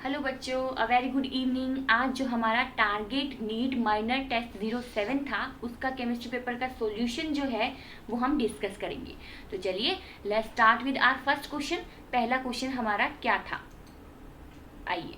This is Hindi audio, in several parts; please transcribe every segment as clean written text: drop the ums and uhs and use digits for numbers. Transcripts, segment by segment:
हेलो बच्चों, अ वेरी गुड इवनिंग। आज जो हमारा टारगेट नीट माइनर टेस्ट 07 था उसका केमिस्ट्री पेपर का सॉल्यूशन जो है वो हम डिस्कस करेंगे। तो चलिए let's start with our first question. पहला क्वेश्चन हमारा क्या था, आइए।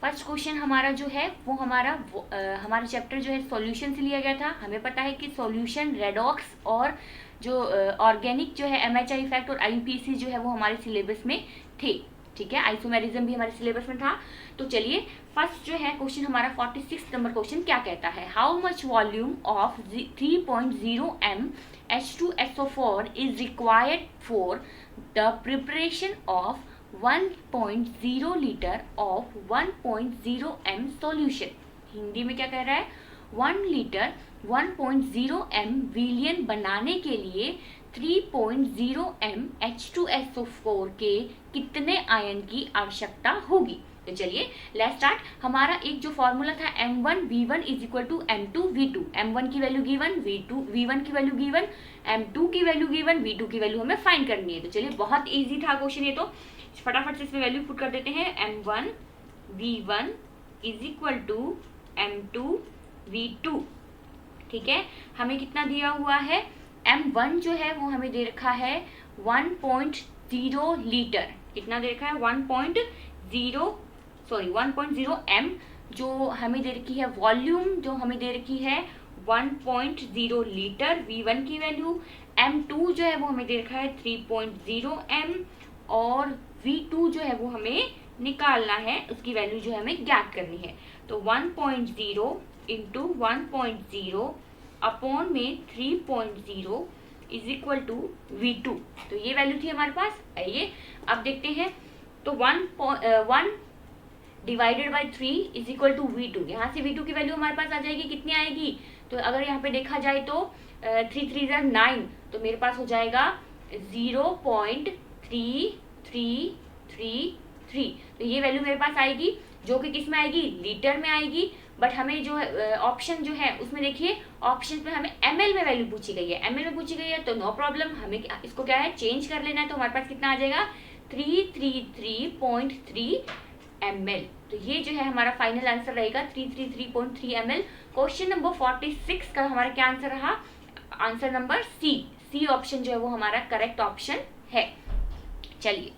फर्स्ट क्वेश्चन हमारा जो है वो हमारा चैप्टर जो है सॉल्यूशन से लिया गया था। हमें पता है कि सॉल्यूशन, रेडॉक्स और जो ऑर्गेनिक जो है MHI इफेक्ट और IUPAC जो है वो हमारे सिलेबस में थे, ठीक है। आइसोमेरिज्म भी हमारे सिलेबस में था। तो चलिए फर्स्ट जो है क्वेश्चन हमारा 46 नंबर क्वेश्चन क्या कहता है, how much volume of 3.0 m H2SO4 is required for the preparation of 1.0 litre of 1.0 m solution. Hindi में क्या कह रहा है, 1 लीटर 1.0 m विलियन बनाने के लिए 3.0 m H2SO4 के कितने आयन की आवश्यकता होगी। तो चलिए लेट्स स्टार्ट। हमारा एक जो फॉर्मूला था M1V1 is equal to M2V2। M1 की वैल्यू गिवन, V1 की वैल्यू गिवन, M2 की वैल्यू गिवन, V2 की वैल्यू हमें फाइंड करनी है। तो चलिए बहुत इजी था क्वेश्चन, ये तो फटाफट से इसमें वैल्यू पुट कर देते हैं। M1V1 is equal to M2V2, ठीक है। हमें कितना दिया हुआ है, M1 जो है वो हमें दे रखा है 1.0 लीटर। कितना दे रखा है, 1.0 m जो हमें दे रखी है। वॉल्यूम जो हमें दे रखी है 1.0 लीटर, V1 की वैल्यू। M2 जो है वो हमें दे रखा है 3.0 m और V2 जो है वो हमें निकालना है, उसकी वैल्यू जो है हमें ज्ञात करनी है। तो 1.0 इंटू 1.0 अपॉन में 3.0 इज इक्वल टू V2। तो ये वैल्यू थी हमारे पास। आइए अब देखते हैं। तो 1 divided by 3 is equal to V2। यहाँ से V2 की वैल्यू हमारे पास आ जाएगी, कितनी आएगी, तो अगर यहाँ पे देखा जाए तो 3 3 9, तो मेरे पास हो जाएगा 0.3333। तो ये वैल्यू मेरे पास आएगी, जो कि किस में आएगी, लीटर में आएगी। बट हमें जो ऑप्शन जो है उसमें देखिए, ऑप्शन में हमें ml में वैल्यू पूछी गई है। ml में पूछी गई है तो नो प्रॉब्लम, हमें इसको क्या है, चेंज कर लेना है। तो हमारे पास कितना आ जाएगा, 333.3 ml। तो ये जो है हमारा फाइनल आंसर रहेगा 333.3 ml। क्वेश्चन नंबर 46 का हमारा क्या आंसर रहा, आंसर नंबर सी ऑप्शन जो है वो हमारा करेक्ट ऑप्शन है। चलिए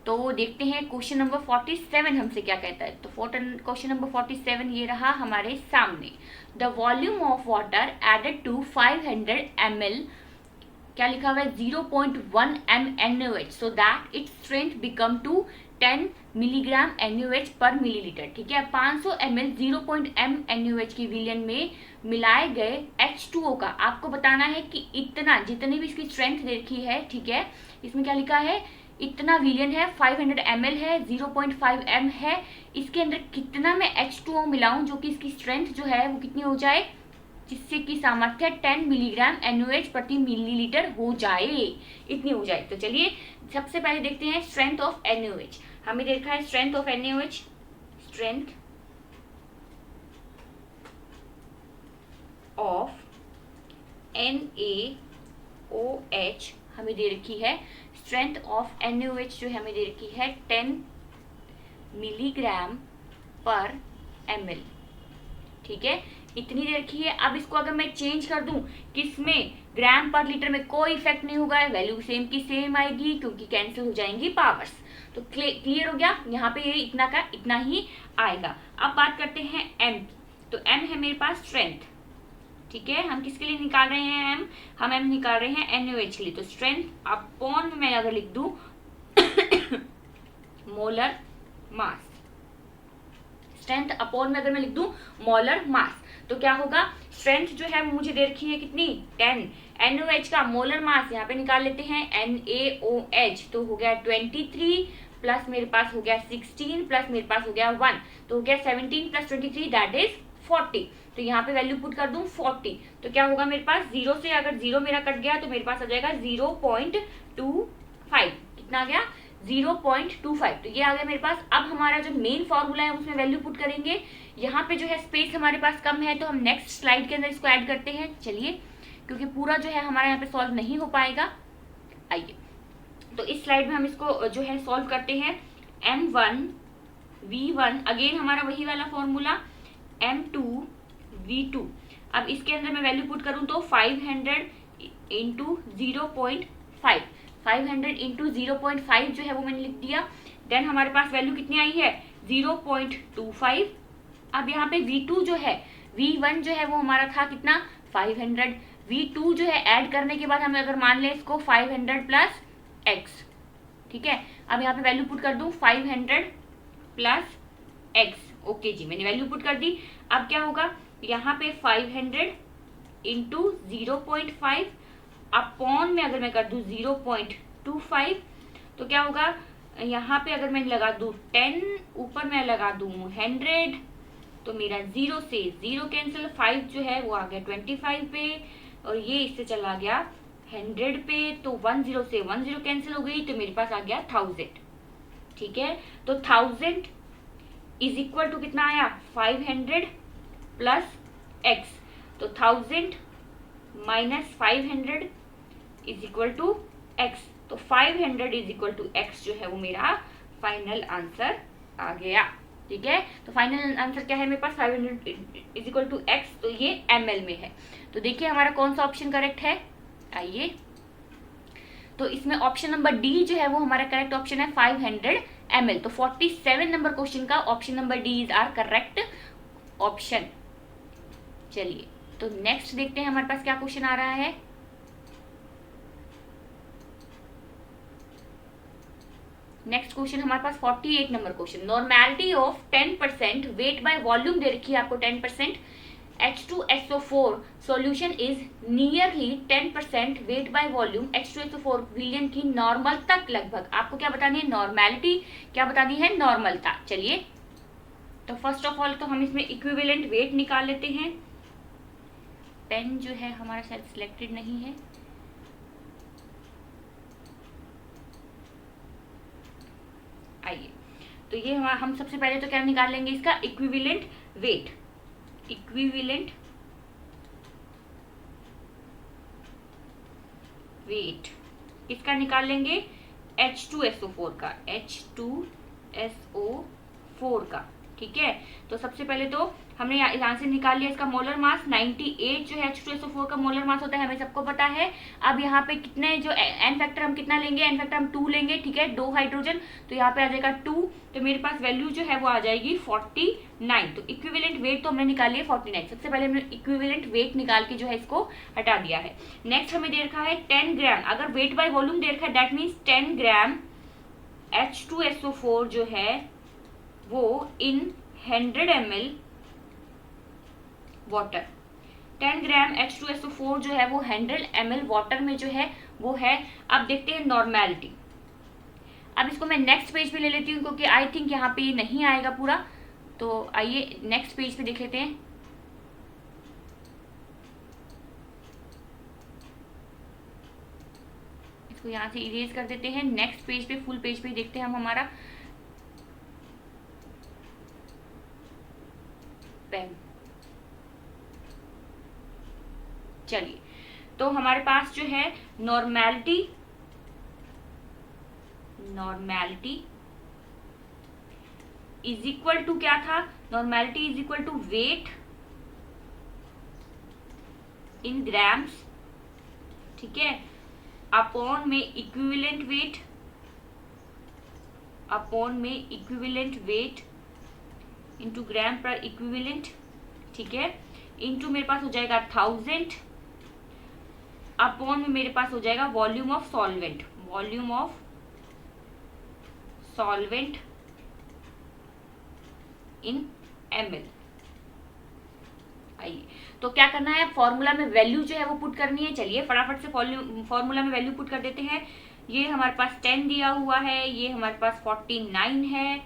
तो देखते हैं क्वेश्चन नंबर 47 हमसे क्या कहता है। तो क्वेश्चन नंबर 47 ये रहा हमारे सामने, the volume of water added to 500 ml, क्या लिखा हुआ है, 0.1 m NaOH so that its strength become to 10 milligram NaOH पर मिलीलीटर, ठीक है। 500 ml 0.m NaOH की विलियन में मिलाए गए H2O का आपको बताना है कि इतना, जितनी भी इसकी स्ट्रेंथ देखी है, ठीक है, इसमें क्या लिखा है, इतना विलियन है, 500 ml है, 0.5 m है, इसके अंदर कितना मैं H2O मिलाऊं जो कि इसकी स्ट्रेंथ जो है वो कितनी हो जाए, जिससे कि सामर्थ्य 10 मिलीग्राम NaOH प्रति मिलीलीटर हो जाए, इतनी हो जाए। तो चलिए सबसे पहले देखते हैं स्ट्रेंथ ऑफ NaOH। हमें देखा है strength of NaOH, strength of NaOH हमें दे रखी है, स्ट्रेंथ ऑफ NaOH जो हमें दे रखी है 10 मिलीग्राम पर ml, ठीक है, इतनी दे रखी है। अब इसको अगर मैं चेंज कर दूं किसमें, ग्राम पर लीटर में, कोई इफेक्ट नहीं होगा, वैल्यू सेम की सेम आएगी क्योंकि कैंसिल हो जाएंगी पावर्स। तो क्लियर हो गया, यहाँ पे ये इतना का इतना ही आएगा। अब बात करते हैं m। तो m है मेरे पास स्ट्रेंथ, ठीक है। हम किसके लिए निकाल रहे हैं m, हम m निकाल रहे हैं NaOH के लिए। तो स्ट्रेंथ अपॉन में मैं अगर लिख दूं मोलर मास, स्ट्रेंथ अपॉन में अगर मैं लिख दूं मोलर मास, तो क्या होगा, स्ट्रेंथ जो है मुझे दे रखी है कितनी, 10, NaOH का मोलर मास यहाँ पे निकाल लेते हैं NaOH, तो हो गया 23 प्लस मेरे पास हो गया 16 प्लस मेरे पास हो गया 1, तो हो गया 17 प्लस 23 दैट इज 40। तो यहाँ पे वैल्यू पुट कर दूं 40, तो क्या होगा मेरे पास, जीरो से अगर जीरो मेरा कट गया तो मेरे पास आ जाएगा 0.25, कितना आ गया, 0.25। तो ये आ गया मेरे पास। अब हमारा जो मेन फॉर्मूला है उसमें वैल्यू पुट करेंगे। यहाँ पे जो है स्पेस हमारे पास कम है तो हम नेक्स्ट स्लाइड के अंदर इसको ऐड करते हैं। चलिए, क्योंकि पूरा जो है हमारा यहाँ पे सॉल्व नहीं हो पाएगा। आइए तो इस स्लाइड में हम इसको जो है सॉल्व करते हैं। M1V1, अगेन हमारा वही वाला फॉर्मूला M2V2। अब इसके अंदर मैं वैल्यू पुट करूं तो 500 इंटू 0.5, 500 इंटू 0.5 जो है वो मैंने लिख दिया। देन हमारे पास वैल्यू कितनी आई है 0.25। अब यहाँ पे V2 जो है, V1 जो है वो हमारा था कितना 500, V2 जो है ऐड करने के बाद हमें अगर मान लें इसको 500 प्लस x, ठीक है। अब यहाँ पे वैल्यू पुट कर दूं 500 प्लस x। ओके जी, मैंने वैल्यू पुट कर दी। अब क्या होगा यहाँ पे 500 इंटू 0.5 अपॉन में अगर मैं कर दूं 0.25 तो क्या होगा, यहाँ पे अगर मैं लगा दूं 10, ऊपर मैं लगा दूं 100, तो मेरा 0 से 0 कैंसिल, 5 जो है वो आ गया 25 पे और ये इससे चला गया 100 पे, तो 10 से 10 कैंसिल हो गई, तो मेरे पास आ गया 1000, ठीक है। तो 1000 इज इक्वल टू कितना आया 500 प्लस x, तो 1000 minus 500 is equal to x, तो 500 इज इक्वल टू x जो है वो मेरा फाइनल आंसर आ गया, ठीक है। तो फाइनल आंसर क्या है मेरे पास 500 इज इक्वल टू x, तो ये ml में है। तो देखिए हमारा कौन सा ऑप्शन करेक्ट है, आइए। तो इसमें ऑप्शन नंबर डी जो है वो हमारा करेक्ट ऑप्शन है 500 ml। तो 47 नंबर क्वेश्चन का option number D is are correct option. चलिए तो नेक्स्ट देखते हैं हमारे पास क्या क्वेश्चन आ रहा है। नेक्स्ट क्वेश्चन हमारे पास 48 number question, normality of 10% weight by volume दे रखी है आपको 10%, H2SO4 solution is nearly 10% weight by volume H2SO4 विलियन की नॉर्मल तक लगभग। आपको क्या बतानी है नॉर्मेलिटी, क्या बतानी है नॉर्मलता। चलिए तो फर्स्ट ऑफ ऑल तो हम इसमें इक्विवेलेंट वेट निकाल लेते हैं। पेन जो है हमारा शायद सिलेक्टेड नहीं है, आइए। तो ये हम सबसे पहले तो क्या निकाल लेंगे इसका इक्विवेलेंट वेट, इक्विवेलेंट वेट इसका निकाल लेंगे H2SO4 का, H2SO4 का, ठीक है। तो सबसे पहले तो हमने यहाँ से निकाल लिया इसका मोलर मास 98 जो है H2SO4 का मोलर मास होता है, हमें सबको पता है। अब यहाँ पे कितने जो एन फैक्टर हम कितना लेंगे, एन फैक्टर हम 2 लेंगे, ठीक है, 2 हाइड्रोजन, तो यहाँ पे आ जाएगा 2, तो मेरे पास वैल्यू जो है वो आ जाएगी 49। तो इक्विवेलेंट वेट तो हमने निकाल लिया 49। सबसे पहले हमने इक्विवेलेंट वेट निकाल के जो है इसको हटा दिया है। नेक्स्ट हमें दे रखा है 10 ग्राम, अगर वेट बाय वॉल्यूम दे रखा है दैट मीन्स 10 ग्राम H2SO4 जो है वो इन 100 ml वाटर, 10 ग्राम H2SO4 जो है वो 100 ml वाटर में जो है वो है। अब देखते हैं नॉर्मेलिटी। अब इसको मैं नेक्स्ट पेज पे ले लेती हूँ क्योंकि आई थिंक यहाँ पे ये नहीं आएगा पूरा, तो आइए नेक्स्ट पेज पे देख लेते हैं। इसको यहाँ से इरेज कर देते हैं, नेक्स्ट पेज पे फुल पेज पे देखते हैं हम हमारा पेन। चलिए तो हमारे पास जो है नॉर्मेलिटी इज इक्वल टू क्या था, normality is equal to weight in grams, ठीक है, अपॉन में इक्विवेलेंट वेट, अपॉन में equivalent weight into gram per equivalent, ठीक है, इंटू मेरे पास हो जाएगा 1000 अपॉन में मेरे पास हो जाएगा volume of solvent, volume of solvent in ml। आइए तो क्या करना है, फॉर्मूला में वैल्यू जो है वो पुट करनी है। चलिए फटाफट से फॉर्मूला में वैल्यू पुट कर देते हैं। ये हमारे पास 10 दिया हुआ है, ये हमारे पास 49 है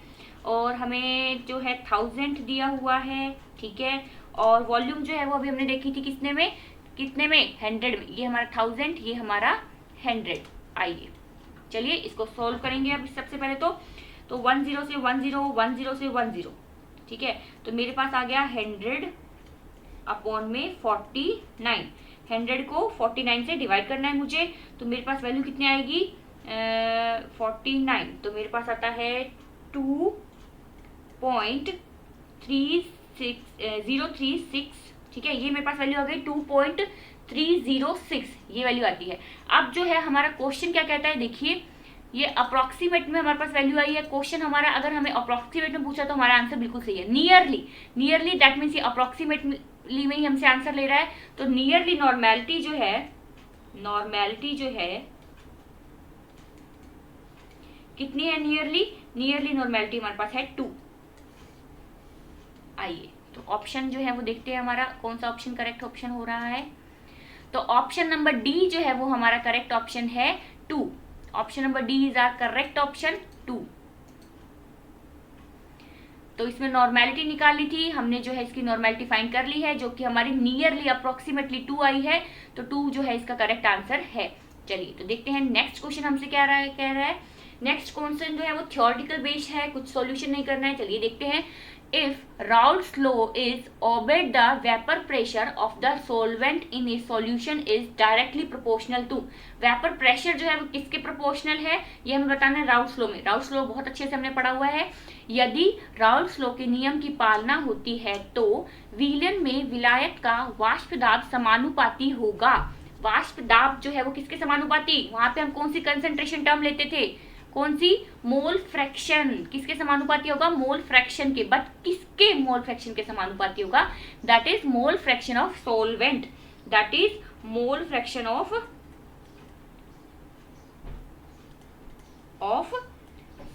और हमें जो है 1000 दिया हुआ है, ठीक है, और वॉल्यूम जो है वो अभी हमने देखी थी कितने में 100 में, ये हमारा 1000, ये हमारा 100। आइए चलिए इसको सॉल्व करेंगे। अब सबसे पहले तो 10 से 10 10 से 10, ठीक है, तो मेरे पास आ गया 100 अपॉन में 49, 100 को 49 से डिवाइड करना है मुझे, तो मेरे पास वैल्यू कितनी आएगी 49, तो मेरे पास आता है 2.036, ठीक है, ये मेरे पास वैल्यू आ गई 2.306, ये वैल्यू आती है। अब जो है हमारा क्वेश्चन क्या कहता है, देखिए ये अप्रोक्सीमेट में हमारे पास वैल्यू आई है। क्वेश्चन हमारा अगर हमें अप्रोक्सीमेट में पूछा तो हमारा आंसर बिल्कुल सही है। नियरली दैट मीन्स ये अप्रोक्सीमेटली में ही हमसे आंसर ले रहा है, तो नियरली नॉर्मेलिटी जो है कितनी है, नियरली नॉर्मेलिटी हमारे पास है 2। आइए तो ऑप्शन जो है वो देखते हैं हमारा कौन सा ऑप्शन करेक्ट ऑप्शन हो रहा है। तो ऑप्शन नंबर डी जो है वो हमारा करेक्ट ऑप्शन है 2। Option number D is are correct option 2। तो इसमें नॉर्मेलिटी निकाली थी हमने, जो है इसकी नॉर्मेलिटी फाइंड कर ली है, जो कि हमारी नियरली अप्रोक्सीमेटली 2 आई है, तो 2 जो है इसका करेक्ट आंसर है। चलिए तो देखते हैं नेक्स्ट क्वेश्चन हमसे क्या कह रहा है। नेक्स्ट क्वेश्चन जो है वो थ्योरेटिकल बेस्ड है, कुछ सॉल्यूशन नहीं करना है। चलिए देखते हैं। If Raoult's law is obeyed, the vapour pressure of the solvent in a solution is directly proportional to. Vapour pressure जो है वो किसके प्रोपोर्शनल है, ये हमें बताना है राउल्ट्स लॉ में। राउल्ट्स लॉ बहुत अच्छे से हमने पढ़ा हुआ है। यदि राउल्ट्स लॉ के नियम की पालना होती है तो विलयन में विलायक का वाष्प दाब समानुपाती होगा। वाष्प दाब जो है वो किसके समानुपाती, वहां पे हम कौन सी कंसंट्रेशन टर्म लेते थे, कौन सी, मोल फ्रैक्शन, किसके समानुपाती होगा, मोल फ्रैक्शन के। बट किसके मोल फ्रैक्शन के समानुपाती होगा, that is mole fraction of solvent, that is mole fraction of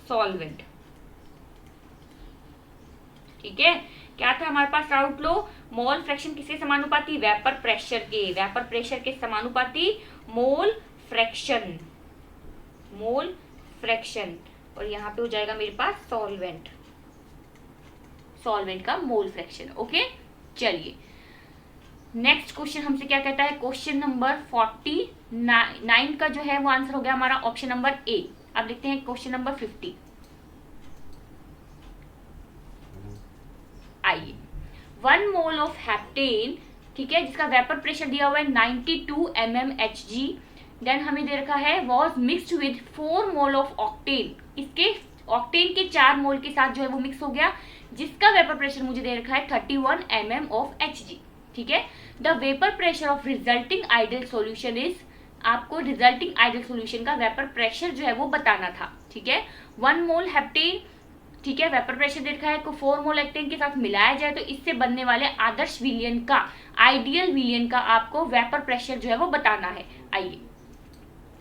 solvent. ठीक है, क्या था हमारे पास राउल्ट लॉ, मोल फ्रैक्शन किसके समानुपाती, वेपर प्रेशर के, वेपर प्रेशर के समानुपाती मोल फ्रैक्शन, मोल फ्रैक्शन, और यहाँ पे हो जाएगा मेरे पास सॉल्वेंट का मोल फ्रैक्शन। ओके, चलिए नेक्स्ट क्वेश्चन हमसे क्या कहता है। क्वेश्चन नंबर 49 का जो है वो आंसर हो गया हमारा ऑप्शन नंबर ए। अब देखते हैं क्वेश्चन नंबर 50। आइए, 1 मोल ऑफ हेप्टेन, ठीक है, जिसका वेपर प्रेशर दिया हुआ है 92 mmHg, देन हमें दे रखा है was mixed with 4 mole of octane. इसके ऑक्टेन के 4 मोल के साथ जो है वो मिक्स हो गया, जिसका वेपर प्रेशर मुझे दे रखा है 31 mm ऑफ Hg। ठीक है, the vapour pressure of resulting ideal solution is, आपको रिजल्टिंग आइडियल सॉल्यूशन का वेपर प्रेशर जो है वो बताना था। ठीक है, 1 मोल हेप्टेन, ठीक है, वेपर प्रेशर दे रखा है को 4 मोल एक्टेन के साथ मिलाया जाए तो इससे बनने वाले आदर्श विलयन का, आइडियल विलयन का आपको वेपर प्रेशर जो है वो बताना है। आइए,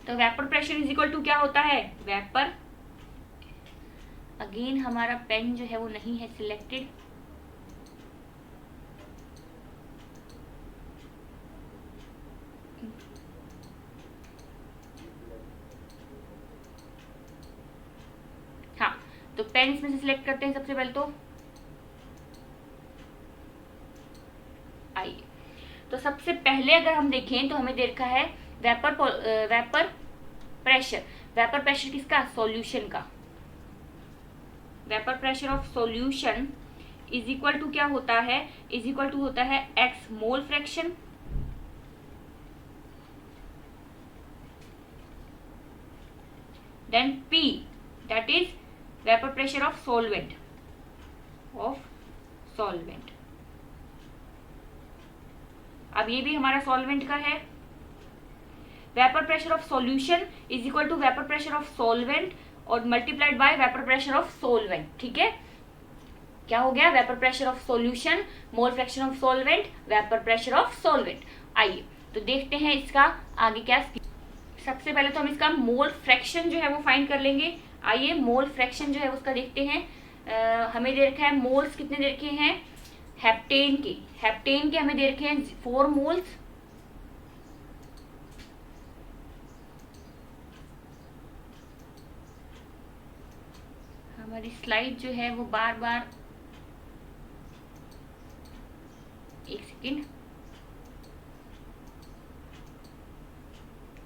तो vapour pressure is equal to क्या होता है, वेपर, अगेन हमारा पेन जो है वो नहीं है सिलेक्टेड, हाँ, तो पेन इसमें से सिलेक्ट करते हैं सबसे पहले। तो आइए, तो सबसे पहले अगर हम देखें तो हमें दे रखा है वेपर प्रेशर, वेपर प्रेशर किसका, सॉल्यूशन का। Vapour pressure of solution is equal to क्या होता है, इज इक्वल टू होता है x mole fraction then P, that is vapour pressure of solvent, अब ये भी हमारा सॉल्वेंट का है। Vapour pressure of solution is equal to vapour pressure of solvent और multiplied by vapour pressure of solvent. ठीक है, क्या हो गया, vapour pressure of solution, mole fraction of solvent, vapour pressure of solvent. आइए तो देखते हैं इसका आगे क्या। सबसे पहले तो हम इसका मोल फ्रैक्शन जो है वो फाइंड कर लेंगे। आइए, मोल फ्रैक्शन जो है उसका देखते हैं। हमें दे रखा है मोल्स कितने दे रखे हैं, हेप्टेन के हमें दे रखे हैं 4 मोल्स, हमारी स्लाइड जो है वो बार बार, एक सेकेंड,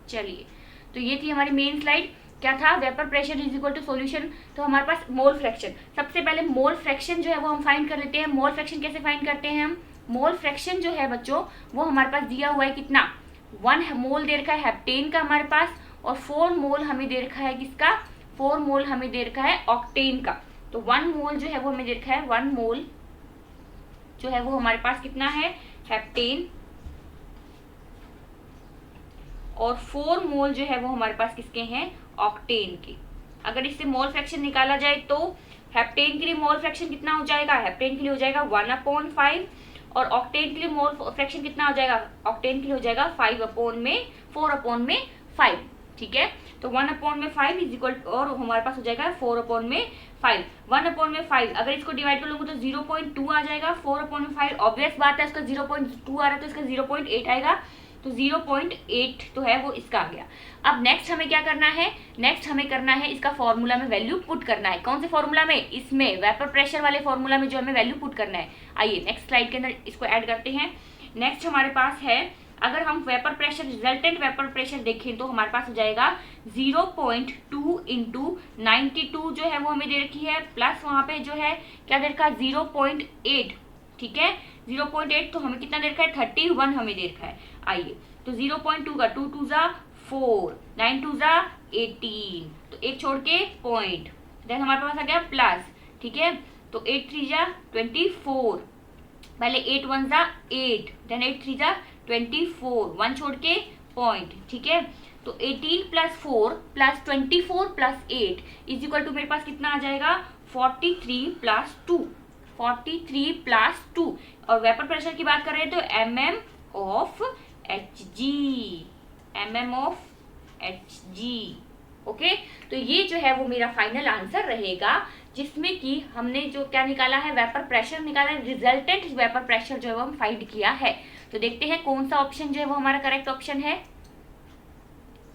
चलिए, तो ये थी हमारी मेन स्लाइड। क्या था, vapour pressure is equal to solution, तो हमारे पास मोल फ्रैक्शन। सबसे पहले मोल फ्रैक्शन जो है वो हम फाइंड कर लेते हैं। मोल फ्रैक्शन कैसे फाइंड करते हैं हम, मोल फ्रैक्शन जो है बच्चों वो हमारे पास दिया हुआ है कितना, 1 मोल दे रखा है हेप्टेन का हमारे पास, और 4 मोल हमें दे रखा है किसका, 4 मोल हमें दे रखा है ऑक्टेन का। तो 1 मोल जो है वो हमें देखा है, 1 मोल जो है वो हमारे पास कितना है, हेप्टेन, और 4 मोल जो है वो हमारे पास किसके हैं, ऑक्टेन के। अगर इससे मोल फ्रैक्शन निकाला जाए तो हेप्टेन के लिए मोल फ्रैक्शन कितना हो जाएगा, हेप्टेन के लिए हो जाएगा 1/5, और ऑक्टेन के लिए मोल फ्रैक्शन कितना हो जाएगा, ऑक्टेन के लिए हो जाएगा 4/5, ठीक है। तो 1/5 इज इक्वल, और हमारे पास हो जाएगा 4/5। 1/5 अगर इसको डिवाइड कर लूंगा तो 0.2 आ जाएगा। 4/5 ऑब्वियस बात है, इसका 0.2 आ रहा है तो इसका 0.8 आएगा, तो 0.8 तो है वो इसका आ गया। अब नेक्स्ट हमें क्या करना है, नेक्स्ट हमें करना है इसका फॉर्मूला में वैल्यू पुट करना है। कौन से फॉर्मूला में, इसमें वेपर प्रेशर वाले फॉर्मूला में जो हमें वैल्यू पुट करना है। आइए नेक्स्ट स्लाइड के अंदर इसको ऐड करते हैं। नेक्स्ट हमारे पास है, अगर हम vapour pressure, resultant vapour pressure देखें तो हमारे पास हो जाएगा 0.2 इंटू 92 जो है वो हमें दे रखी है, प्लस वहां पे जो है क्या दे रखा है 0.8, ठीक है। 0.8 तो हमें कितना दे रखा है, 31 हमें दे रखा है। आइए तो 0.2 का 2 2 जा 4, 9 2 जा 18, तो एक छोड़ के पॉइंट, देन हमारे पास आ गया प्लस, ठीक है। तो 8 3 जा 24, पहले 8 1 जा 8, देन 8 3 जा 24, 1 छोड़ के पॉइंट, ठीक है। तो 18 plus 4 plus 24 plus 8 is equal to मेरे पास कितना आ जाएगा, 43 प्लस 2, 43 प्लस 2। और वेपर प्रेशर की बात कर रहे हैं तो mm of Hg, mm of Hg, okay. तो ये जो है वो मेरा फाइनल आंसर रहेगा, जिसमें कि हमने जो क्या निकाला है, वेपर प्रेशर निकाला है, रिजल्टेंट वेपर प्रेशर जो है वो हम फाइंड किया है। तो देखते हैं कौन सा ऑप्शन जो है वो हमारा करेक्ट ऑप्शन है।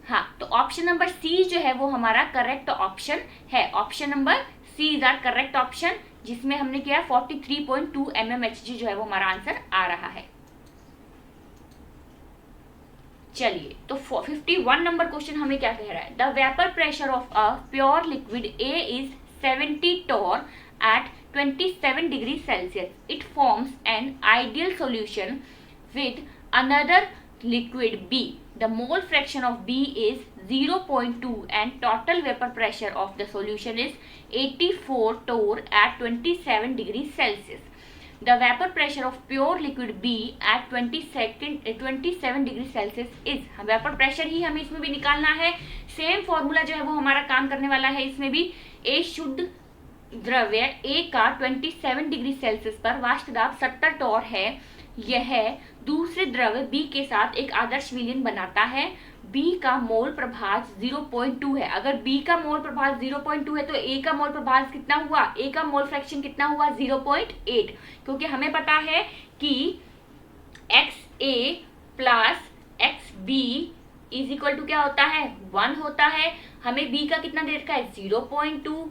हाँ, तो ऑप्शन नंबर सी जो है वो हमारा करेक्ट ऑप्शन है। Option number C is are correct option, जिसमें हमने किया 43.2 mmHg जो है वो हमारा आंसर आ रहा है। चलिए तो 51 नंबर क्वेश्चन हमें क्या कह रहा है, the vapour pressure of a pure liquid A is 70 torr at 27 degrees Celsius. It forms an ideal solution with another liquid B. The mole fraction of B is 0.2 and total vapor pressure of the solution is 84 torr at 27 degrees Celsius. The vapor pressure of pure liquid B at 27 degree Celsius is, vapour pressure ही हमें इसमें भी निकालना है। सेम फॉर्मूला जो है वो हमारा काम करने वाला है इसमें भी। ए शुद्ध द्रव्य ए का 27 डिग्री सेल्सियस पर वाष्प दाब 70 टॉर है। यह दूसरे द्रव्य बी के साथ एक आदर्श विलयन बनाता है। बी का मोल प्रभाज 0.2 है। अगर बी का मोल प्रभाज 0.2 है तो ए का मोल प्रभाज कितना हुआ, ए का मोल फ्रैक्शन कितना हुआ 0.8, क्योंकि हमें पता है कि XA plus XB is equal to क्या होता है, 1 होता है। हमें B का कितना दे रखा है 0.2,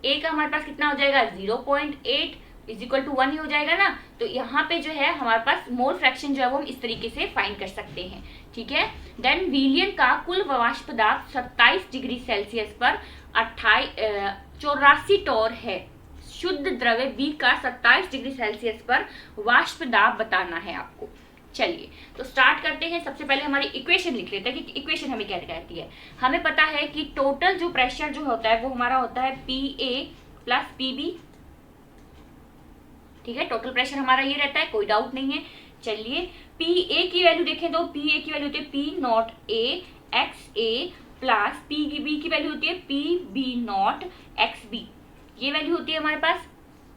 A का हमारे पास कितना हो जाएगा 0.8 इज इक्वल टू 1 ही हो जाएगा ना। तो यहाँ पे जो है हमारे पास मोल फ्रैक्शन जो है वो हम इस तरीके से फाइंड कर सकते हैं, ठीक है। देन विलियन का कुल वाष्प दाब 27 डिग्री सेल्सियस पर 84 टॉर है। शुद्ध द्रव्य बी का 27 डिग्री सेल्सियस पर वाष्प दाब बताना है आपको। चलिए तो स्टार्ट करते हैं। सबसे पहले हमारी इक्वेशन लिख लेते हैं कि इक्वेशन हमें क्या कहती है। हमें पता है कि टोटल जो प्रेशर जो होता है वो हमारा होता है PA प्लस PB, ठीक है। टोटल प्रेशर हमारा ये रहता है, कोई डाउट नहीं है। चलिए PA की वैल्यू देखें तो PA की वैल्यू होती है P not A XA plus PB की वैल्यू होती है PB नॉट XB, ये वैल्यू होती है हमारे पास,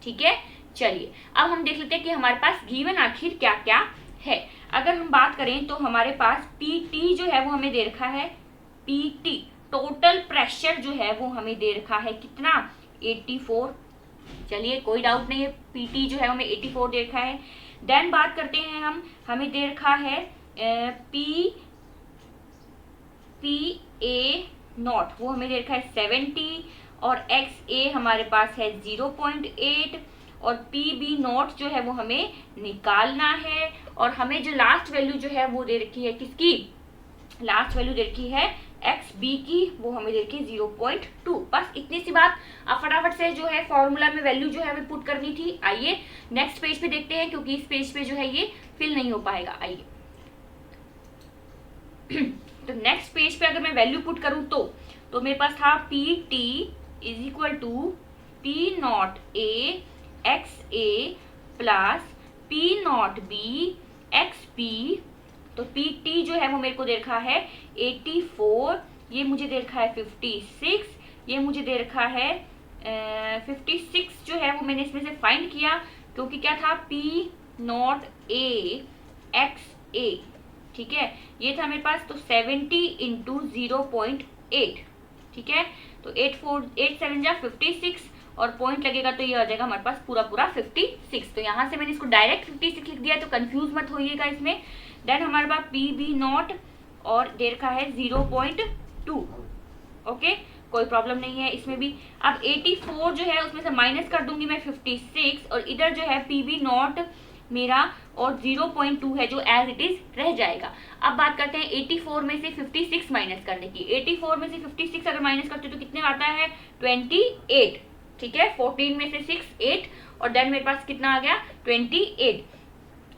ठीक है। चलिए अब हम देख लेते हैं कि हमारे पास गिवन आखिर क्या क्या है। अगर हम बात करें तो हमारे पास PT जो है वो हमें दे रखा है, PT टोटल प्रेशर जो है वो हमें दे रखा है कितना 84, चलिए कोई डाउट नहीं है, PT जो है हमें 84 दे रखा है। देन बात करते हैं हम, हमें दे रखा है PA नॉट वो हमें दे रखा है 70, और XA हमारे पास है 0.8, और PB नॉट जो है वो हमें निकालना है। और हमें जो लास्ट वैल्यू जो है वो दे रखी है किसकी, लास्ट वैल्यू दे रखी है XB की, वो हमें दे रखी है 0.2। बस इतनी सी बात। अब फटाफट से जो है फॉर्मूला में वैल्यू जो है हमें पुट करनी थी। आइए नेक्स्ट पेज पे देखते हैं, क्योंकि इस पेज पे जो है ये फिल नहीं हो पाएगा। आइए तो नेक्स्ट पेज पे अगर मैं वैल्यू पुट करूं तो मेरे पास था PT is equal to P naught A X A plus P naught B X P. तो पी टी जो है वो मेरे को दे रखा है 84, ये मुझे दे रखा है 56, ये मुझे दे रखा है 56 जो है वो मैंने इसमें से फाइंड किया, क्योंकि क्या था पी नॉट ए एक्स ए, ठीक है, ये था मेरे पास। तो 70 इंटू 0.8, ठीक है, तो 8 7 जा 56 और पॉइंट लगेगा तो ये आ जाएगा हमारे पास पूरा पूरा 56। तो यहाँ से मैंने इसको डायरेक्ट 56 लिख दिया, तो कंफ्यूज मत होइएगा इसमें। देन हमारे पास पी बी नॉट और दे रखा है 0.2, ओके, कोई प्रॉब्लम नहीं है इसमें भी। अब 84 जो है उसमें से माइनस कर दूंगी मैं 56, और इधर जो है पी बी नॉट मेरा और 0.2 है जो एज इट इज रह जाएगा। अब बात करते हैं 84 में से 56 माइनस करने की। 84 में से 56 अगर माइनस करते तो कितने आता है 28, ठीक है, 14 में से 6 8 और देन मेरे पास कितना आ गया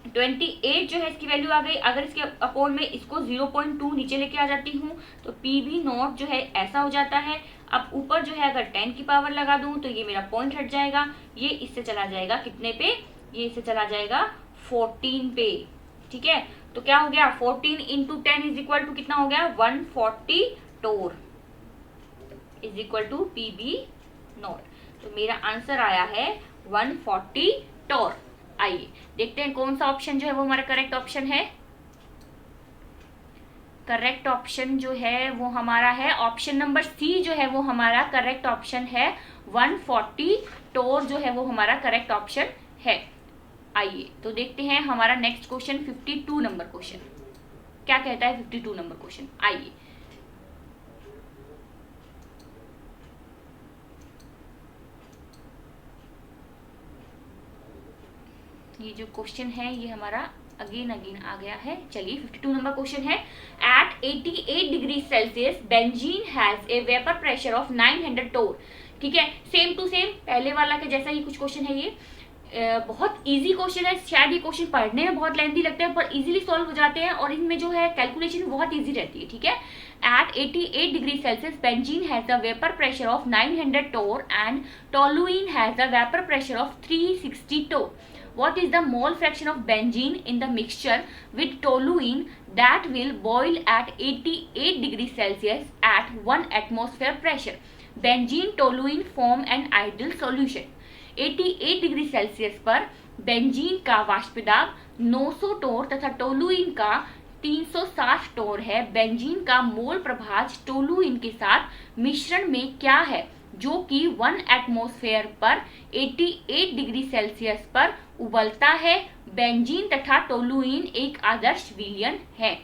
28 जो है इसकी वैल्यू आ गई। अगर इसके अपोन में इसको 0.2 नीचे लेके आ जाती हूँ तो पी बी नॉट जो है ऐसा हो जाता है। अब ऊपर जो है अगर 10 की पावर लगा दूं तो ये मेरा पॉइंट हट जाएगा, ये इससे चला जाएगा कितने पे, ये इससे चला जाएगा 14 पे, ठीक है। तो क्या हो गया 14 इंटू 10 इज इक्वल टू कितना हो गया 140 torr is equal to P B nought. तो मेरा आंसर आया है 140 टोर। आइए देखते हैं कौन सा ऑप्शन जो है वो हमारा करेक्ट ऑप्शन है। करेक्ट ऑप्शन जो है वो हमारा है ऑप्शन नंबर सी, जो है वो हमारा करेक्ट ऑप्शन है। 140 टोर जो है वो हमारा करेक्ट ऑप्शन है। आइए तो देखते हैं हमारा नेक्स्ट क्वेश्चन 52 नंबर क्वेश्चन क्या कहता है। 52 नंबर क्वेश्चन, आइए ये जो क्वेश्चन है ये हमारा अगेन आ गया है। चलिए 52 नंबर क्वेश्चन है। At 88 degree Celsius benzene has a vapour pressure of 900 torr, ठीक है, सेम टू सेम पहले वाला के जैसा ही कुछ क्वेश्चन है। ये बहुत इजी क्वेश्चन है, शायद ये क्वेश्चन पढ़ने में बहुत लेंथी लगते हैं पर इजीली सॉल्व हो जाते हैं और इनमें जो है कैलकुलेशन बहुत इजी रहती है, ठीक है। At 88 degree Celsius benzene has a vapour pressure of 900 torr and toluene has a vapour pressure of 360 torr. What is the mole fraction of benzene in the mixture with toluene that will boil at 88 degrees Celsius at 1 atmosphere pressure? Benzene toluene form an ideal solution. 88 degree Celsius पर बेंजीन का वाष्पदाब 900 टोर तथा टोलुइन का 360 टोर है। बेंजीन का मोल प्रभाज टोलुइन के साथ मिश्रण में क्या है जो कि 1 एटमॉस्फेयर पर 88 डिग्री सेल्सियस पर उबलता है। बेंजीन तथा टोलुइन एक आदर्श विलयन है।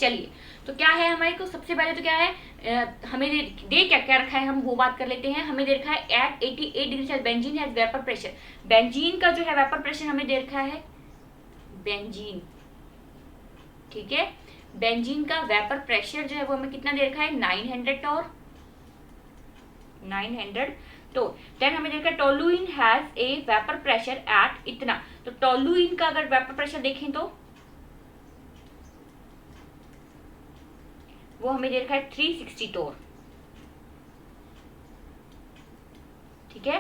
चलिए तो क्या है हमारे को, सबसे पहले तो क्या है हमें दे क्या रखा है हम वो बात कर लेते हैं। हमें दे रखा है at 88 degree Celsius benzene has vapour pressure. Benzene का जो है वेपर प्रेशर हमें दे रखा है बेंजीन, ठीक है, बेंजीन का वेपर प्रेशर जो है वो हमें कितना दे रखा है 900 टोर 900 टोर। देन हमें देखा toluene has a vapour pressure at इतना। तो टोलुइन का अगर वेपर प्रेशर देखें तो वो हमें दे रखा है 360 टोर, ठीक है।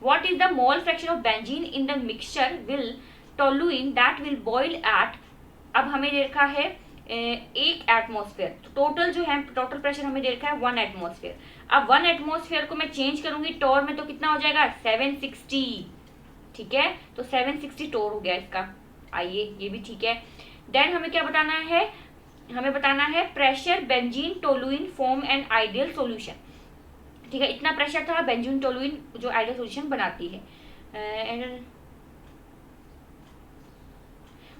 What is the mole fraction of benzene in the mixture will toluene that will boil at, अब हमें दे रखा है 1 एटमॉस्फेयर। तो टोटल जो है टोटल प्रेशर हमें दे रखा है 1 एटमॉस्फेयर। अब 1 एटमॉस्फेयर को मैं चेंज करूंगी टोर में तो कितना हो जाएगा 760, ठीक है, तो 760 टोर हो गया इसका। आइए ये भी ठीक है। देन हमें क्या बताना है, हमें बताना है pressure benzene toluene form an ideal solution, ठीक है, इतना प्रेशर था बेंजीन टोलुइन जो आइडियल सॉल्यूशन बनाती है।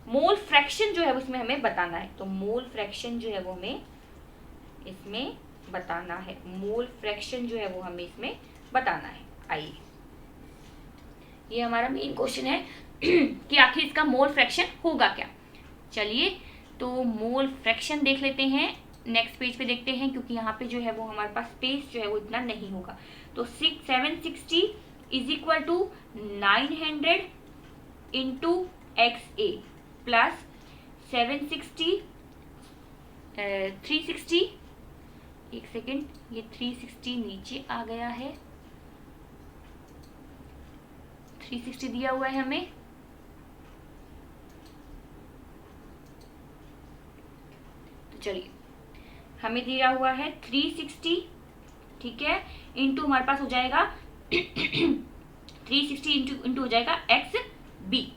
मोल फ्रैक्शन जो है उसमें हमें बताना है। तो मोल फ्रैक्शन जो है वो हमें इसमें बताना है। मोल फ्रैक्शन जो है वो हमें इसमें बताना है। आइए ये हमारा मेन क्वेश्चन है कि आखिर इसका मोल फ्रैक्शन होगा क्या। चलिए तो मोल फ्रैक्शन देख लेते हैं, नेक्स्ट पेज पे देखते हैं, क्योंकि यहाँ पे जो है वो हमारे पास स्पेस जो है वो इतना नहीं होगा। तो 760 is equal to 900 into XA प्लस 760 360, एक सेकेंड, ये 360 नीचे आ गया है, 360 दिया हुआ है हमें, तो चलिए हमें दिया हुआ है 360, ठीक है, इंटू हमारे पास हो जाएगा 360 इंटू हो जाएगा एक्स बी।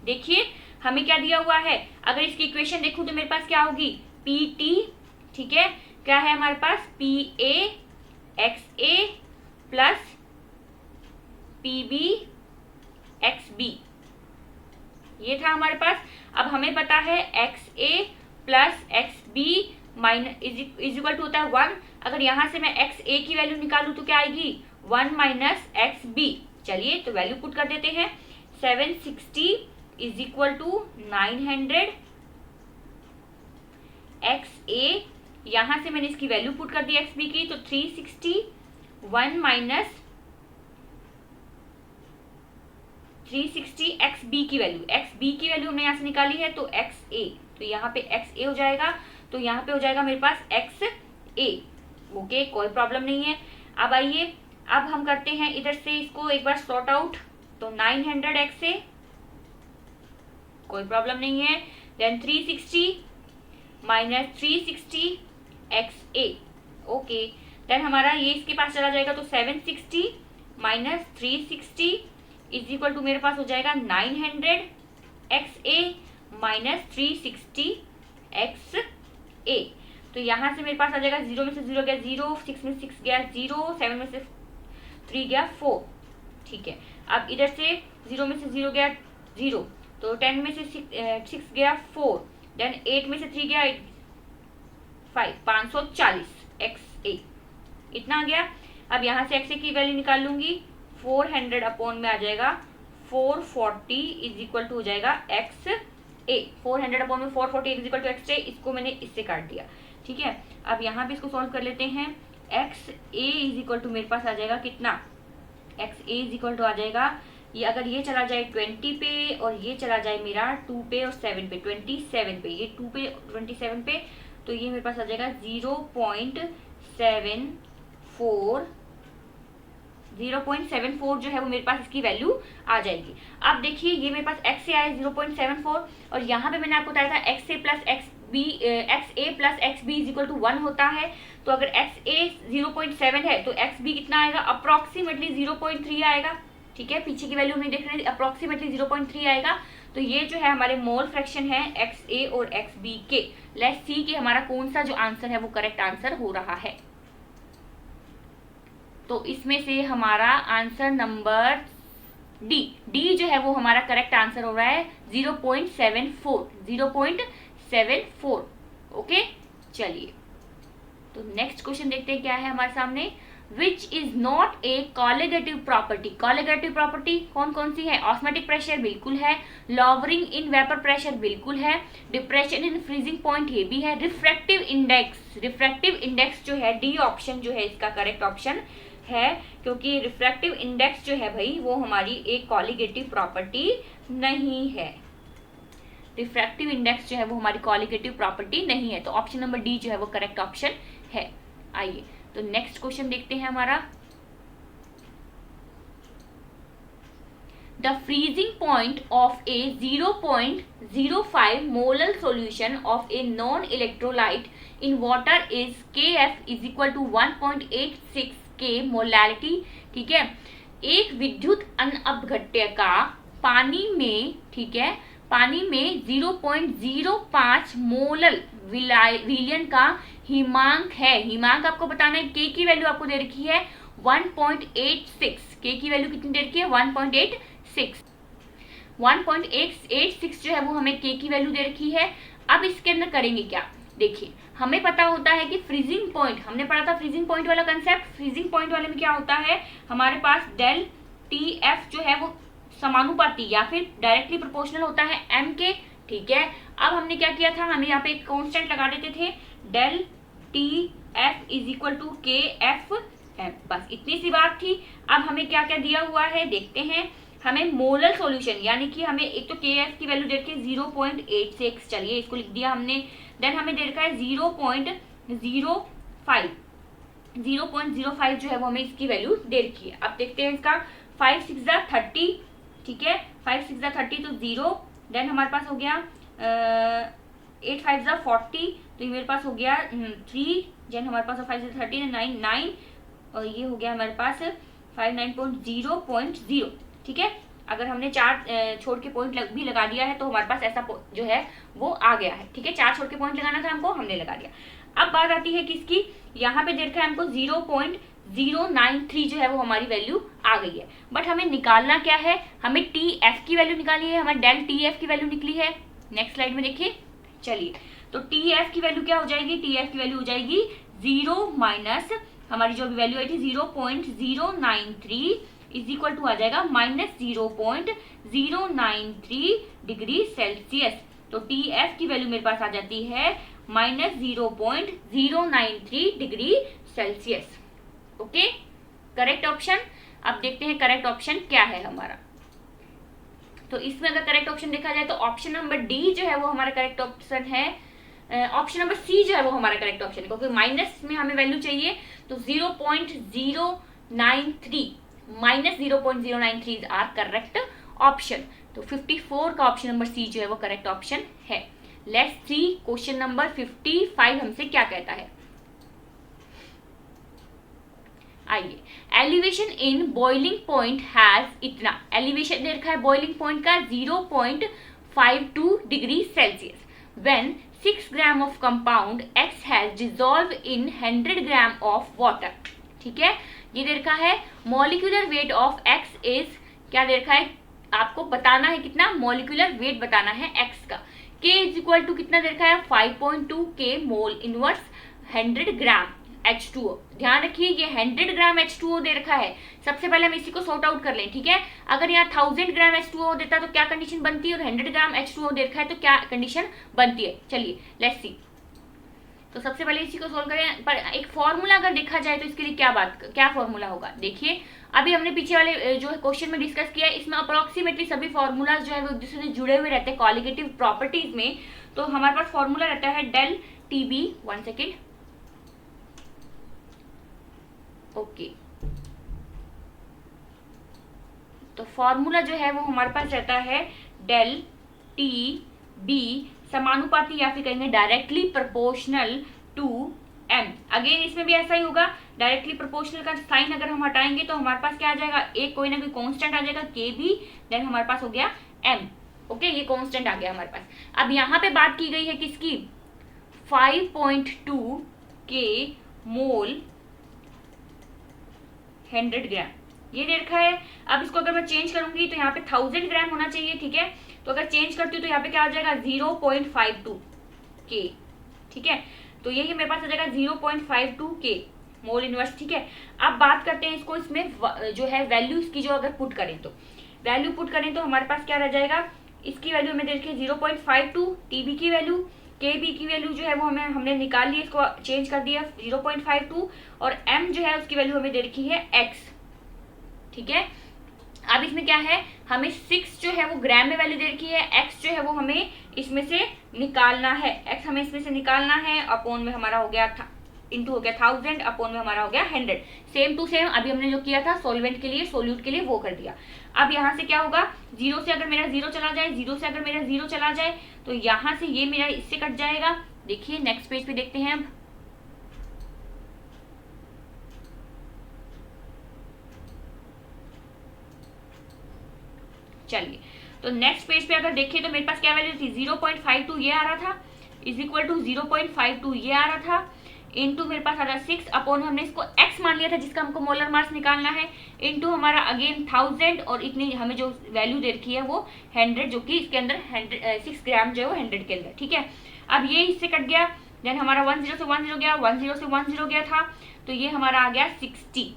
देखिए हमें क्या दिया हुआ है, अगर इसकी इक्वेशन देखूं तो मेरे पास क्या होगी, पी टी, ठीक है, क्या है हमारे पास, P A X A plus P B X B, ये था हमारे पास। अब हमें पता है X A plus X B minus is equal to होता है 1। अगर यहां से मैं एक्स ए की वैल्यू निकालूं तो क्या आएगी, 1 माइनस एक्स बी। चलिए तो वैल्यू पुट कर देते हैं, 760 इज इक्वल टू 900 एक्स ए, यहां से मैंने इसकी वैल्यू पुट कर दी एक्स बी की, तो 360 1 माइनस 360 एक्स बी की वैल्यू, एक्स बी की वैल्यू हमने यहाँ से निकाली है तो एक्स ए, तो यहाँ पे एक्स ए हो जाएगा, तो यहाँ पे हो जाएगा मेरे पास एक्स ए। ओके, कोई प्रॉब्लम नहीं है। अब आइए अब हम करते हैं इधर से इसको एक बार सॉर्ट आउट, तो 900 एक्स ए, कोई प्रॉब्लम नहीं है, देन 360 माइनस 360 एक्स ए। ओके, देन हमारा ये इसके पास चला जाएगा, तो 760 माइनस 360 इज इक्वल टू मेरे पास हो जाएगा 900 एक्स ए माइनस 360 एक्स ए। तो यहाँ से मेरे पास आ जाएगा 0 में से 0 गया 0, 6 में 6 गया 0, 7 में से 3 गया 4, ठीक है। अब इधर से 0 में से 0 गया 0, तो 10 में से 6 गया 4, देन 8 में से 3 गया 5, 540 एक्स ए, इतना आ गया। अब यहाँ से एक्स ए की वैल्यू निकाल लूंगी, 400 अपॉन में आ जाएगा 440 इज इक्वल टू हो जाएगा एक्स ए, 400 अपॉन में 440 इज इक्वल टू एक्स ए, इसको मैंने इससे काट दिया, ठीक है। अब यहाँ पे इसको सॉल्व कर लेते हैं, X A is equal to मेरे पास आ जाएगा कितना, X A is equal to आ जाएगा, ये अगर ये चला जाए 20 पे और ये चला जाए मेरा 2 पे और 7 पे, 27 पे, ये 2 पे 27 पे, तो ये मेरे पास आ जाएगा 0.74 जो है वो मेरे पास इसकी वैल्यू आ जाएगी। अब देखिए ये मेरे पास एक्स ए आया 0.74, और यहाँ पे मैंने आपको बताया था X A plus X plus X B is equal to 1 होता है। तो अगर एक्स ए 0.7 है तो एक्स बी कितना आएगा, अप्रोक्सीमेटली 0.3 आएगा, ठीक है। पीछे की वैल्यू नहीं देख रहे, अप्रोक्सीमेटली 0.3 आएगा। तो ये जो है हमारे मोल फ्रैक्शन है एक्स ए और एक्स बी के। लेट्स सी कि हमारा कौन सा जो आंसर है वो करेक्ट आंसर हो रहा है। तो इसमें से हमारा आंसर नंबर डी जो है वो हमारा करेक्ट आंसर हो रहा है 0.74। ओके, चलिए तो नेक्स्ट क्वेश्चन देखते हैं क्या है हमारे सामने। Which is not a colligative property. Colligative property कौन कौन सी है, ऑस्मोटिक प्रेशर बिल्कुल है, लॉवरिंग इन वेपर प्रेशर बिल्कुल है, डिप्रेशन इन फ्रीजिंग पॉइंट ये भी है, रिफ्रैक्टिव इंडेक्स जो है डी ऑप्शन जो है इसका करेक्ट ऑप्शन है, क्योंकि रिफ्रैक्टिव इंडेक्स जो है भाई वो हमारी एक कॉलिगेटिव प्रॉपर्टी नहीं है। रिफ्रैक्टिव इंडेक्स जो है वो हमारी कॉलिगेटिव प्रॉपर्टी नहीं है, तो ऑप्शन नंबर डी जो है वो करेक्ट ऑप्शन है। आइए तो नेक्स्ट क्वेश्चन देखते हैं हमारा। The freezing point of a 0.05 molar solution of a non electrolyte in water is KF is equal to 1.86 K molarity, ठीक है। एक विद्युत अनअपघट्य का पानी में, ठीक है, पानी में 0.05 मोलर विलयन का हिमांक है। हिमांक आपको बताना है, के की वैल्यू आपको दे रखी है 1.86, के की वैल्यू कितनी दे रखी है 1.86 जो है वो हमें के की वैल्यू दे रखी है। अब इसके अंदर करेंगे क्या, देखिए हमें पता होता है कि फ्रीजिंग पॉइंट, हमने पढ़ा था फ्रीजिंग पॉइंट वाला कंसेप्ट। फ्रीजिंग पॉइंट वाले में क्या होता है, हमारे पास डेल टी एफ जो है वो समानुपाती या फिर डायरेक्टली प्रोपोर्शनल होता है एम के, ठीक है। अब हमने क्या किया था, हमें यहाँ पे एक कांस्टेंट लगा देते थे, del T F is equal to K F M, बस इतनी सी बात थी। अब हमें क्या क्या दिया हुआ है देखते हैं। हमें मोलर सॉल्यूशन यानी कि हमें एक तो के एफ की वैल्यू दे रखी है 0.86, चलिए इसको लिख दिया हमने। देन हमें दे रखा है 0.05 जो है वो हमें इसकी वैल्यू दे रखी है। अब देखते हैं इसका 5 6 30, ठीक है, 5 6 30 तो 0, देन हमारे पास हो गया 8 5 40, तो ये मेरे पास हो गया 3, देन हमारे पास 5 6 30 9 9, और ये हो गया हमारे पास 59.0.0। ठीक है, अगर हमने 4 छोड़ के पॉइंट भी लगा दिया है तो हमारे पास ऐसा जो है वो आ गया है। ठीक है, 4 छोड़ के पॉइंट लगाना था हमको, हमने लगा दिया। अब बात आती है किसकी, यहाँ पे देखा है हमको 0.093 जो है वो हमारी वैल्यू आ गई है, बट हमें निकालना क्या है, हमें टी एफ की वैल्यू निकालनी है, हमारे डेल टी एफ की वैल्यू निकली है। नेक्स्ट स्लाइड में देखिए, चलिए, तो टी एफ की वैल्यू क्या हो जाएगी, टी एफ की वैल्यू हो जाएगी 0 माइनस हमारी जो भी वैल्यू आई थी 0.093 इज इक्वल टू आ जाएगा -0.093 डिग्री सेल्सियस। तो टी एफ की वैल्यू मेरे पास आ जाती है -0.093 degree Celsius. Okay, correct option. अब देखते हैं करेक्ट ऑप्शन क्या है हमारा। तो इसमें अगर करेक्ट ऑप्शन देखा जाए तो ऑप्शन नंबर डी जो है वो हमारा करेक्ट ऑप्शन है, ऑप्शन नंबर सी जो है वो हमारा करेक्ट ऑप्शन है, क्योंकि माइनस में हमें वैल्यू चाहिए, तो 0.093 -0.093 इज आर करेक्ट ऑप्शन। तो 54 का ऑप्शन नंबर सी जो है वो करेक्ट ऑप्शन है। लेट्स सी क्वेश्चन नंबर 55 हमसे क्या कहता है। आइए, elevation in boiling point has इतना, एलिवेशन दे रखा है बॉइलिंग पॉइंट का 0.52 degree Celsius when 6 gram of compound X has dissolve in 100 gram of water. ठीक है, ये दे रखा है molecular weight of X is, क्या दे रखा है, आपको बताना है कितना, मॉलिक्यूलर वेट बताना है X का। K इज इक्वल टू कितना दे रखा है 5.2 K मोल इनवर्स 100 ग्राम H2O। ध्यान रखिए ये 100 ग्राम H2O दे रखा है। सबसे पहले हम इसी को सॉर्ट आउट कर लें। ठीक है, अगर यहाँ 1000 ग्राम H2O देता तो क्या कंडीशन बनती है, और 100 ग्राम H2O दे रखा है तो क्या कंडीशन बनती है। चलिए लेट्स सी। तो सबसे पहले इसी को सोल्व करें, पर एक फॉर्मूला अगर देखा जाए तो इसके लिए क्या फॉर्मूला होगा। देखिए, अभी हमने पीछे वाले जो क्वेश्चन में डिस्कस किया है, इसमें अप्रोक्सीमेटली सभी फॉर्मूलाज जो है वो एक दूसरे से जुड़े हुए रहते हैं क्वालिटेटिव प्रॉपर्टीज में। तो हमारे पास फॉर्मूला रहता है del T B, 1 second, okay. तो फॉर्मूला जो है वो हमारे पास रहता है डेल टी बी समानुपाती या फिर कहेंगे directly proportional to M. Again इसमें भी ऐसा ही होगा, डायरेक्टली प्रोपोर्शनल का साइन अगर हम हटाएंगे तो हमारे पास क्या आ जाएगा, एक कोई ना कोई कांस्टेंट आ जाएगा के बी, देन हमारे पास हो गया एम। ओके, ये कांस्टेंट आ गया हमारे पास। अब यहाँ पे बात की गई है किसकी, 5.2 के मोल 100 ग्राम, ये दे रखा है। अब इसको अगर मैं चेंज करूंगी तो यहाँ पे 1000 ग्राम होना चाहिए। ठीक है, तो अगर चेंज करती हूँ तो यहाँ पे क्या आ जाएगा 0.52 के। ठीक है, तो यही मेरे पास आ जाएगा 0.52 के मोल इनवर्स। ठीक है, अब बात करते हैं इसको, इसमें जो है वैल्यू इसकी जो अगर पुट करें तो वैल्यू पुट करें तो हमारे पास क्या रह जाएगा, इसकी वैल्यू हमें देखिए 0.52, टीबी की वैल्यू, के बी की वैल्यू जो है वो हमने निकाल ली, इसको चेंज कर दिया 0.52, और एम जो है उसकी वैल्यू हमें दे रखी है एक्स। ठीक है, अब इसमें क्या है, हमें 6 जो है वो ग्राम में वैल्यू दे रखी है, एक्स जो है वो हमें इसमें से निकालना है, एक्स हमें इसमें से निकालना है, अपॉन में हमारा हो गया इंटू हो गया 1000, अपॉन में हमारा हो गया 100। सेम टू सेम अभी हमने जो किया था सॉल्वेंट के लिए, सोल्यूट के लिए वो कर दिया। अब यहाँ से क्या होगा, 0 से अगर मेरा 0 चला जाए, 0 से अगर मेरा 0 चला जाए तो यहाँ से ये मेरा इससे कट जाएगा। देखिए नेक्स्ट पेज पे देखते हैं अब। चलिए, तो नेक्स्ट पेज पे अगर देखें तो मेरे पास क्या वैल्यू थी, 0.52 ये आ रहा था, इज इक्वल टू 0.52 ये आ रहा था, इनटू मेरे पास आ रहा 6, अपॉन हमने इसको x मान लिया था जिसका हमको मोलर मास निकालना है, इनटू हमारा अगेन 1000, और इतनी हमें जो वैल्यू दे रखी है वो 100, जो कि इसके अंदर 6 ग्राम जो है वो 100 के अंदर। ठीक है, अब ये इससे कट गया, देन हमारा 10 से 10 गया, 10 से 10 गया था, तो ये हमारा आ गया 60।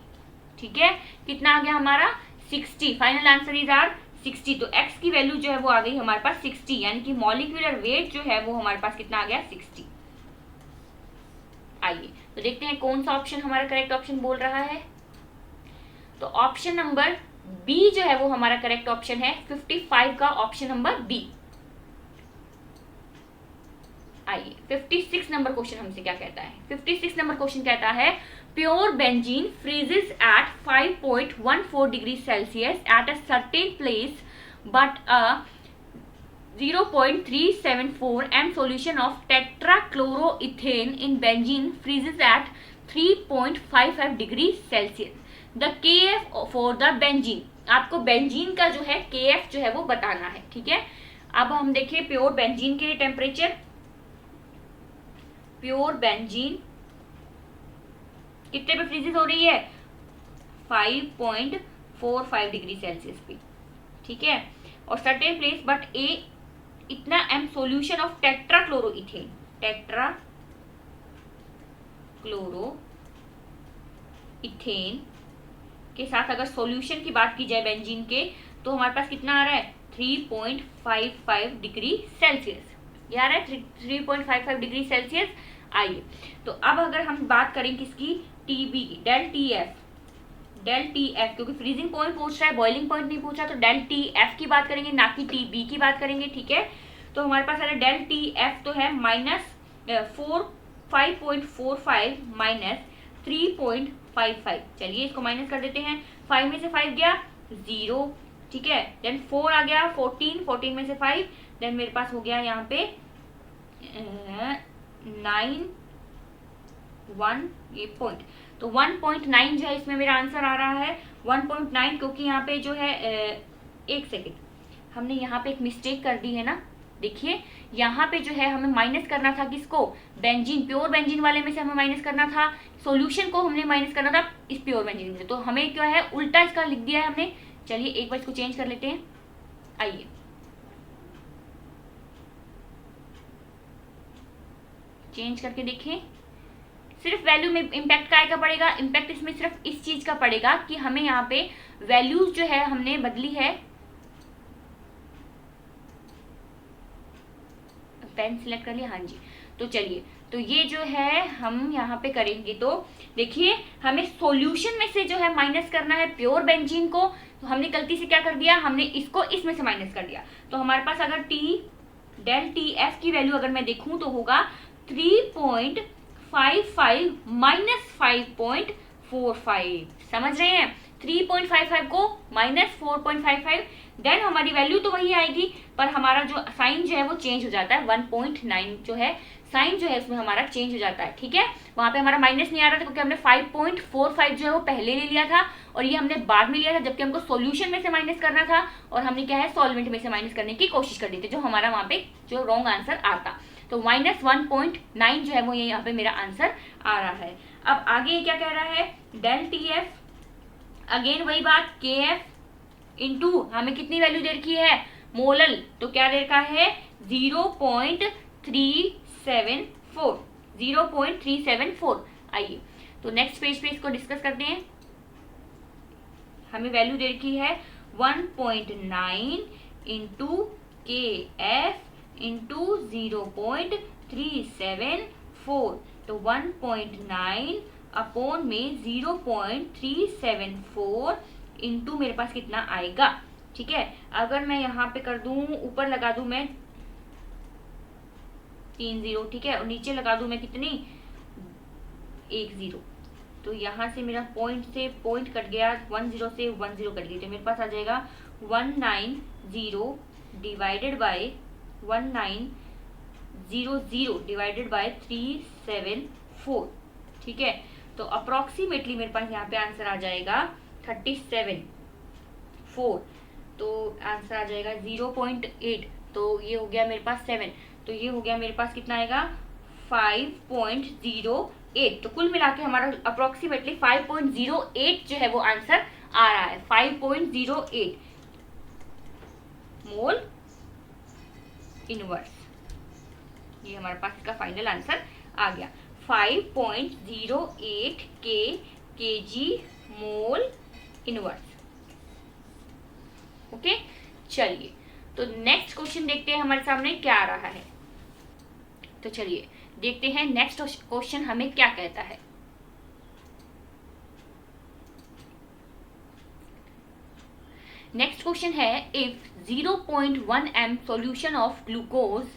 ठीक है, कितना आ गया हमारा 60, फाइनल आंसर इज आर 60। तो x की वैल्यू जो है वो आ गई हमारे पास 60, यानी कि मॉलिक्यूलर वेट जो है वो हमारे पास कितना आ गया 60। आइए तो देखते हैं कौन सा ऑप्शन हमारा करेक्ट ऑप्शन बोल रहा है। तो ऑप्शन नंबर बी जो है वो हमारा करेक्ट ऑप्शन है, 55 का ऑप्शन नंबर बी। आइए 56 नंबर क्वेश्चन हमसे क्या कहता है। 56 नंबर क्वेश्चन कहता है pure benzene freezes at 5.14 degree Celsius at a certain place but a 0.374 m solution of tetrachloroethane in benzene freezes at 3.55 degree Celsius. The KF for the benzene, आपको बेंजीन का जो है KF जो है वो बताना है, ठीक है। अब हम देखिए प्योर बेंजीन के टेम्परेचर, प्योर बेंजीन कितने पे फ्रीजेस हो रही है, 5.45 डिग्री सेल्सियस पे, ठीक है। और सर्टेन प्लेस बट ए इतना एम सोल्यूशन ऑफ टेट्राक्लोरोइथेन, टेट्राक्लोरोइथेन के साथ अगर सॉल्यूशन की बात की जाए बेंजीन के, तो हमारे पास कितना आ रहा है 3.55 डिग्री सेल्सियस, ये आ रहा है 3.55 डिग्री सेल्सियस। आइए तो अब अगर हम बात करें किसकी, टीबी की, डेल टी एफ, क्योंकि फ्रीजिंग पॉइंट पूछ रहा है, बॉइलिंग पॉइंट नहीं पूछ रहा, तो डेल टी एफ की बात करेंगे, ना कि टी बी की बात करेंगे, ठीक है। तो हमारे पास आ रहा है डेल टी एफ तो है -5.45 माइनस 3.55, चलिए इसको माइनस कर देते हैं। 5 में से 5 गया 0, ठीक है। देन 4 आ गया 14 में से 5, देन मेरे पास हो गया यहाँ पे 9 1 ये पॉइंट, तो 1.9 जो है इसमें मेरा आंसर आ रहा है 1.9, क्योंकि यहाँ पे जो है एक सेकेंड, हमने यहाँ पे एक मिस्टेक कर दी है ना। देखिए यहाँ पे जो है हमें माइनस करना था किसको, बेंजीन, प्योर बेंजीन वाले में से हमें माइनस करना था, सॉल्यूशन को हमने माइनस करना था इस प्योर बेंजीन में से, तो हमें क्या है उल्टा इसका लिख दिया है हमने। चलिए एक बार इसको चेंज कर लेते हैं, आइए चेंज करके देखें, सिर्फ वैल्यू में इम्पैक्ट काय का पड़ेगा, इम्पैक्ट इसमें सिर्फ इस चीज का पड़ेगा कि हमें यहाँ पे वैल्यूज जो है हमने बदली है, पेन सिलेक्ट कर लिया, हाँ जी। तो चलिए तो ये जो है हम यहाँ पे करेंगे, तो देखिए हमें सॉल्यूशन में से जो है माइनस करना है प्योर बेंजीन को, तो हमने गलती से क्या कर दिया, हमने इसको इसमें से माइनस कर दिया। तो हमारे पास अगर डेल टी एफ की वैल्यू अगर मैं देखूं तो होगा 3.55 माइनस 5.45, समझ रहे हैं, 3.55 को माइनस 4.55, देन हमारी वैल्यू तो वही आएगी, पर हमारा जो साइन जो है वो चेंज हो जाता है, 1.9 जो है साइन जो है उसमें हमारा चेंज हो जाता है, ठीक है। वहां पे हमारा माइनस नहीं आ रहा था क्योंकि हमने 5.45 जो है वो पहले ले लिया था और ये हमने बाद में लिया था, जबकि हमको सॉल्यूशन में से माइनस करना था और हमने क्या है सॉल्वेंट में से माइनस करने की कोशिश कर दी थी, जो हमारा वहां पे जो रॉन्ग आंसर आता। तो माइनस 1.9 जो है वो यहाँ पे मेरा आंसर आ रहा है। अब आगे क्या कह रहा है, डेल टी एफ, अगेन वही बात, के एफ इंटू हमें कितनी वैल्यू दे रखी है, मोलल, तो क्या दे रखा है 0.374। आइए तो नेक्स्ट पेज पे इसको डिस्कस करते हैं। हमें वैल्यू दे रखी है 1.9 इंटू के एफ इंटू 0.374, तो 1.9 अपॉन में 0.374 इंटू मेरे पास कितना आएगा, ठीक है। अगर मैं यहाँ पे कर दूं, ऊपर लगा दूं मैं 3 0, ठीक है, और नीचे लगा दूं मैं कितनी 1 0, तो यहाँ से मेरा पॉइंट से पॉइंट कट गया, 1 0 से 1 0 कट गई, तो मेरे पास आ जाएगा 190 डिवाइडेड बाय 1900 डिवाइडेड बाय 374, ठीक है। तो अप्रोक्सीमेटली मेरे पास यहाँ पे आंसर आ जाएगा 37.4, तो आंसर आ जाएगा 0.8, तो ये हो गया मेरे पास 7, तो ये हो गया मेरे पास कितना आएगा 5.08, तो कुल मिला के हमारा अप्रोक्सीमेटली 5.08 जो है वो आंसर आ रहा है, 5.08 मोल इनवर्स, ये हमारे पास इसका फाइनल आंसर आ गया 5.08 केजी मोल इनवर्स। ओके चलिए तो नेक्स्ट क्वेश्चन देखते हैं हमारे सामने क्या आ रहा है। तो चलिए देखते हैं नेक्स्ट क्वेश्चन हमें क्या कहता है। नेक्स्ट क्वेश्चन है, if 0.1 m solution of glucose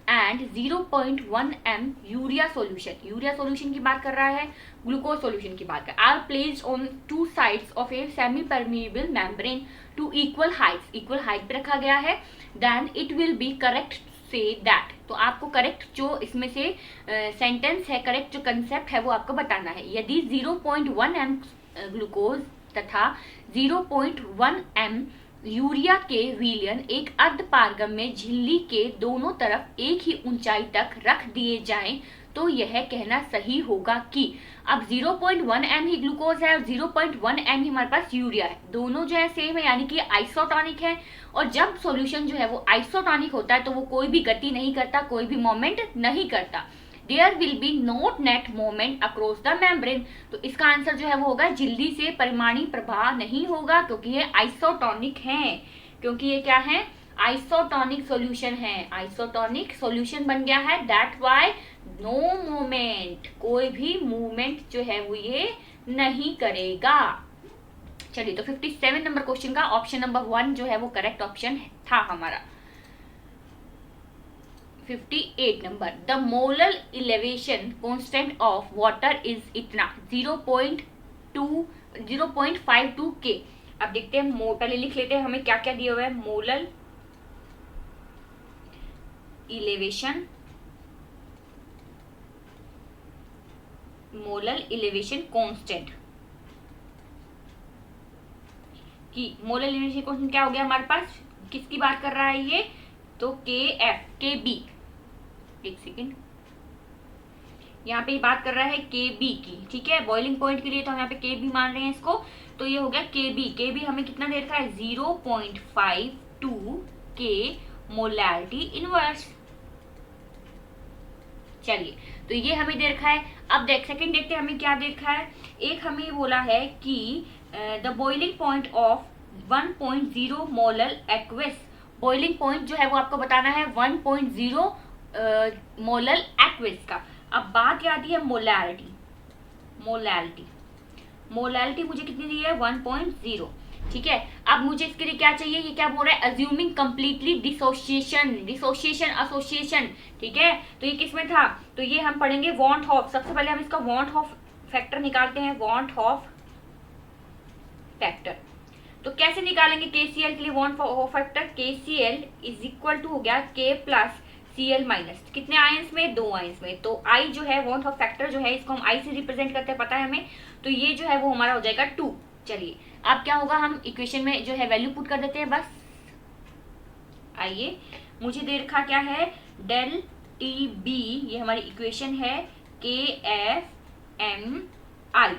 and 0.1 m urea solution, urea solution की बात कर रहा है, ग्लूकोज सॉल्यूशन की बात कर, are placed on two sides of a semi permeable membrane to equal height पे रखा गया है, then it will be correct से दैट। तो आपको करेक्ट जो इसमें से सेंटेंस है, करेक्ट जो कंसेप्ट है वो आपको बताना है। यदि 0.1 m ग्लूकोज तथा 0.1 m यूरिया के विलयन एक अर्धपारगम में झिल्ली के दोनों तरफ एक ही ऊंचाई तक रख दिए जाएं, तो यह कहना सही होगा कि अब 0.1 m ही ग्लूकोज है और 0.1 m ही हमारे पास यूरिया है, दोनों जो है सेम है, यानी कि आइसोटॉनिक है। और जब सॉल्यूशन जो है वो आइसोटॉनिक होता है तो वो कोई भी गति नहीं करता, कोई भी मोमेंट नहीं करता। There will be not net moment across the membrane. तो इसका आंसर जो है वो होगा झिल्ली से परिमाणी प्रवाह नहीं होगा, क्योंकि ये आइसोटॉनिक है, क्योंकि ये क्या है, आइसोटॉनिक सॉल्यूशन है, आइसोटॉनिक सॉल्यूशन बन गया है, दैट वाई नो मोमेंट, कोई भी मूवमेंट जो है वो ये नहीं करेगा। चलिए, तो 57 नंबर क्वेश्चन का ऑप्शन नंबर 1 जो है वो करेक्ट ऑप्शन था हमारा। 58 number, the molar elevation constant of water is इतना 0.52 के। अब देखते हैं, पहले लिख लेते हैं हमें क्या क्या दिया हुआ है। मोलर इलेवेशन कांस्टेंट की मोलर इलेवेशन कांस्टेंट क्या हो गया हमारे पास, किसकी बात कर रहा है ये, तो KB, एक सेकेंड, यहाँ पे बात कर रहा है KB की, ठीक है, बॉइलिंग पॉइंट के लिए तो हम यहाँ पे KB मान रहे हैं इसको, तो ये हो गया KB हमें कितना दे रखा है, 0.52 के मोलैरिटी इनवर्स। चलिए, तो ये हमें दे रखा है। अब सेकंड देखते हैं हमें क्या दे रखा है। एक हमें बोला है कि the boiling point of 1.0 molar aqueous, boiling point जो है वो आपको बताना है 1.0 मोलर एक्वस का। अब बात आती है मोलैरिटी मुझे कितनी दी है, 1.0, ठीक है। अब मुझे इसके लिए क्या चाहिए, ये क्या बोल रहा है, अज्यूमिंग कंप्लीटली डिसोसिएशन, एसोसिएशन, ठीक है। तो ये किसमें था, तो ये हम पढ़ेंगे वांट ऑफ। सबसे पहले हम इसका वांट ऑफ फैक्टर निकालते हैं, वांट ऑफ फैक्टर। तो कैसे निकालेंगे KCl के लिए van't Hoff factor, KCl is equal to हो गया K प्लस Cl माइनस, कितने आयंस में, 2 आयंस में। तो I जो है वांट ऑफ फैक्टर जो है इसको हम I से रिप्रेजेंट करते हैं, पता है हमें, तो ये जो है वो हमारा हो जाएगा 2। चलिए, अब क्या होगा, हम इक्वेशन में जो है वैल्यू पुट कर देते हैं बस। आइए, मुझे दे रखा क्या है, डेल TB, ये हमारी इक्वेशन है, KFMI।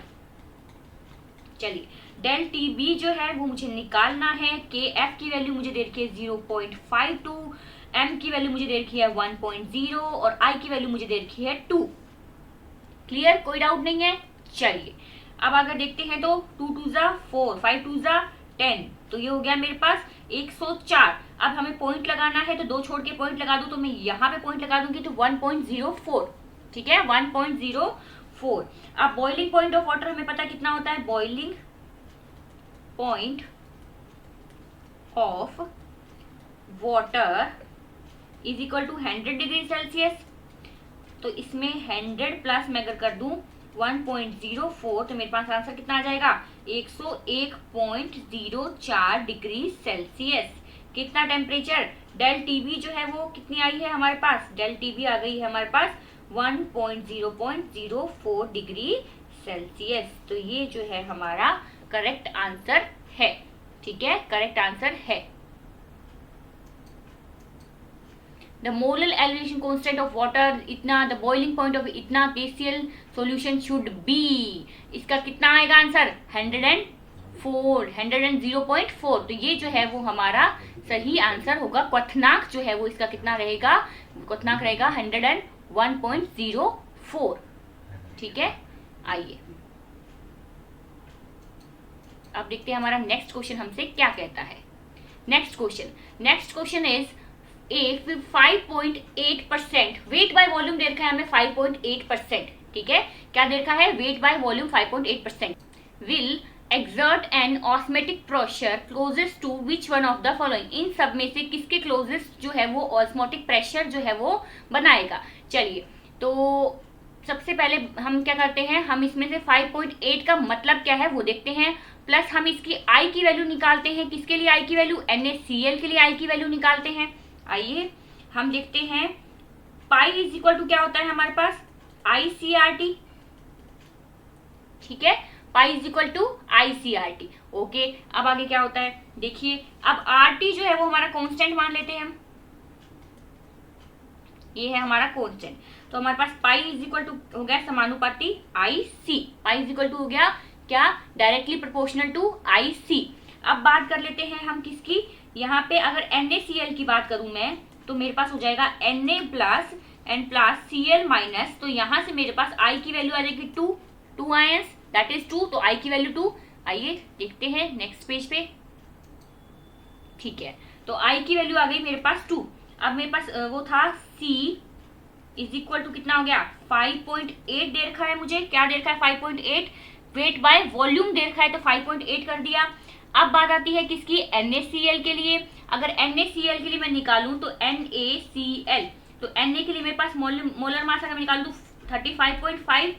चलिए, डेल TB जो है वो मुझे निकालना है। KF की वैल्यू मुझे दे रखी है 0.52, M की वैल्यू मुझे दे रखी है 1.0 और I की वैल्यू मुझे दे रखी है 2। क्लियर, कोई डाउट नहीं है। चलिए, अब अगर देखते हैं तो 2 2 जा 4, 5 2 जा 10, तो ये हो गया मेरे पास 104। अब हमें पॉइंट लगाना है, तो 2 छोड़ के पॉइंट लगा दूं, तो मैं यहाँ पे पॉइंट लगा दूंगी तो 1.04, ठीक है, 1.04। अब बॉइलिंग पॉइंट ऑफ वाटर हमें पता कितना होता है, boiling point of water is equal to 100 degree Celsius. तो इसमें 100 प्लस मैं अगर कर दूं 1.04, तो मेरे पास आंसर कितना आ जाएगा, 101.04 डिग्री सेल्सियस। कितना टेम्परेचर, डेल TB जो है वो कितनी आई है हमारे पास, डेल TB आ गई है हमारे पास 1.004 डिग्री सेल्सियस। तो ये जो है हमारा करेक्ट आंसर है, ठीक है, करेक्ट आंसर है। The molar elevation constant of water इतना, the boiling point of इतना KCl solution should be, इसका कितना आएगा आंसर, 104, तो ये जो है वो हमारा सही आंसर होगा। क्वथनांक जो है वो इसका कितना रहेगा, क्वथनांक रहेगा 101.04, ठीक है। आइए, अब देखते हैं हमारा नेक्स्ट क्वेश्चन हमसे क्या कहता है। Next question is a 5.8%, weight by volume दे रखा है हमें 5.8%, ठीक है, क्या दे रखा है, wait by volume 5.8%, will exert an osmotic pressure closest to which one of the following, इन सब में से किसके क्लोजेस्ट जो है वो ऑस्मोटिक प्रेशर जो है वो बनाएगा। चलिए, तो सबसे पहले हम क्या करते हैं, हम इसमें से 5.8 का मतलब क्या है वो देखते हैं, प्लस हम इसकी आई की वैल्यू निकालते हैं। किसके लिए आई की वैल्यू, NaCl के लिए आई की वैल्यू निकालते हैं। आइए हम देखते हैं, पाई इज इक्वल टू क्या होता है हमारे पास, ICRT, ठीक है, pi is equal to ICRT। Okay, अब आगे क्या होता है देखिए, अब RT जो है वो हमारा कांस्टेंट मान लेते हैं हम, ये है हमारा कांस्टेंट, तो हमारे पास पाई इज इक्वल टू हो गया समानुपाती IC, pi is equal to हो गया क्या, डायरेक्टली प्रोपोर्शनल टू IC। अब बात कर लेते हैं हम किसकी, यहाँ पे अगर NaCl की बात करूं मैं, तो मेरे पास हो जाएगा Na plus and plus Cl minus, तो यहाँ से मेरे पास I की वैल्यू आ जाएगी 2 आयंस, दैट इज 2, तो I की वैल्यू 2। आइए देखते हैं नेक्स्ट पेज पे, ठीक है, तो I की वैल्यू आ गई मेरे पास 2। अब मेरे पास वो था C इज इक्वल टू कितना हो गया, 5.8 दे रखा है मुझे, क्या दे रखा है 5.8, वेट बाय वॉल्यूम दे रखा है तो 5.8 कर दिया। अब बात आती है किसकी, NaCl के लिए, अगर NaCl के लिए मैं निकालूं तो NaCl, तो Na के लिए मेरे पास मोलर मास अगर मैं निकालूं तो 35.5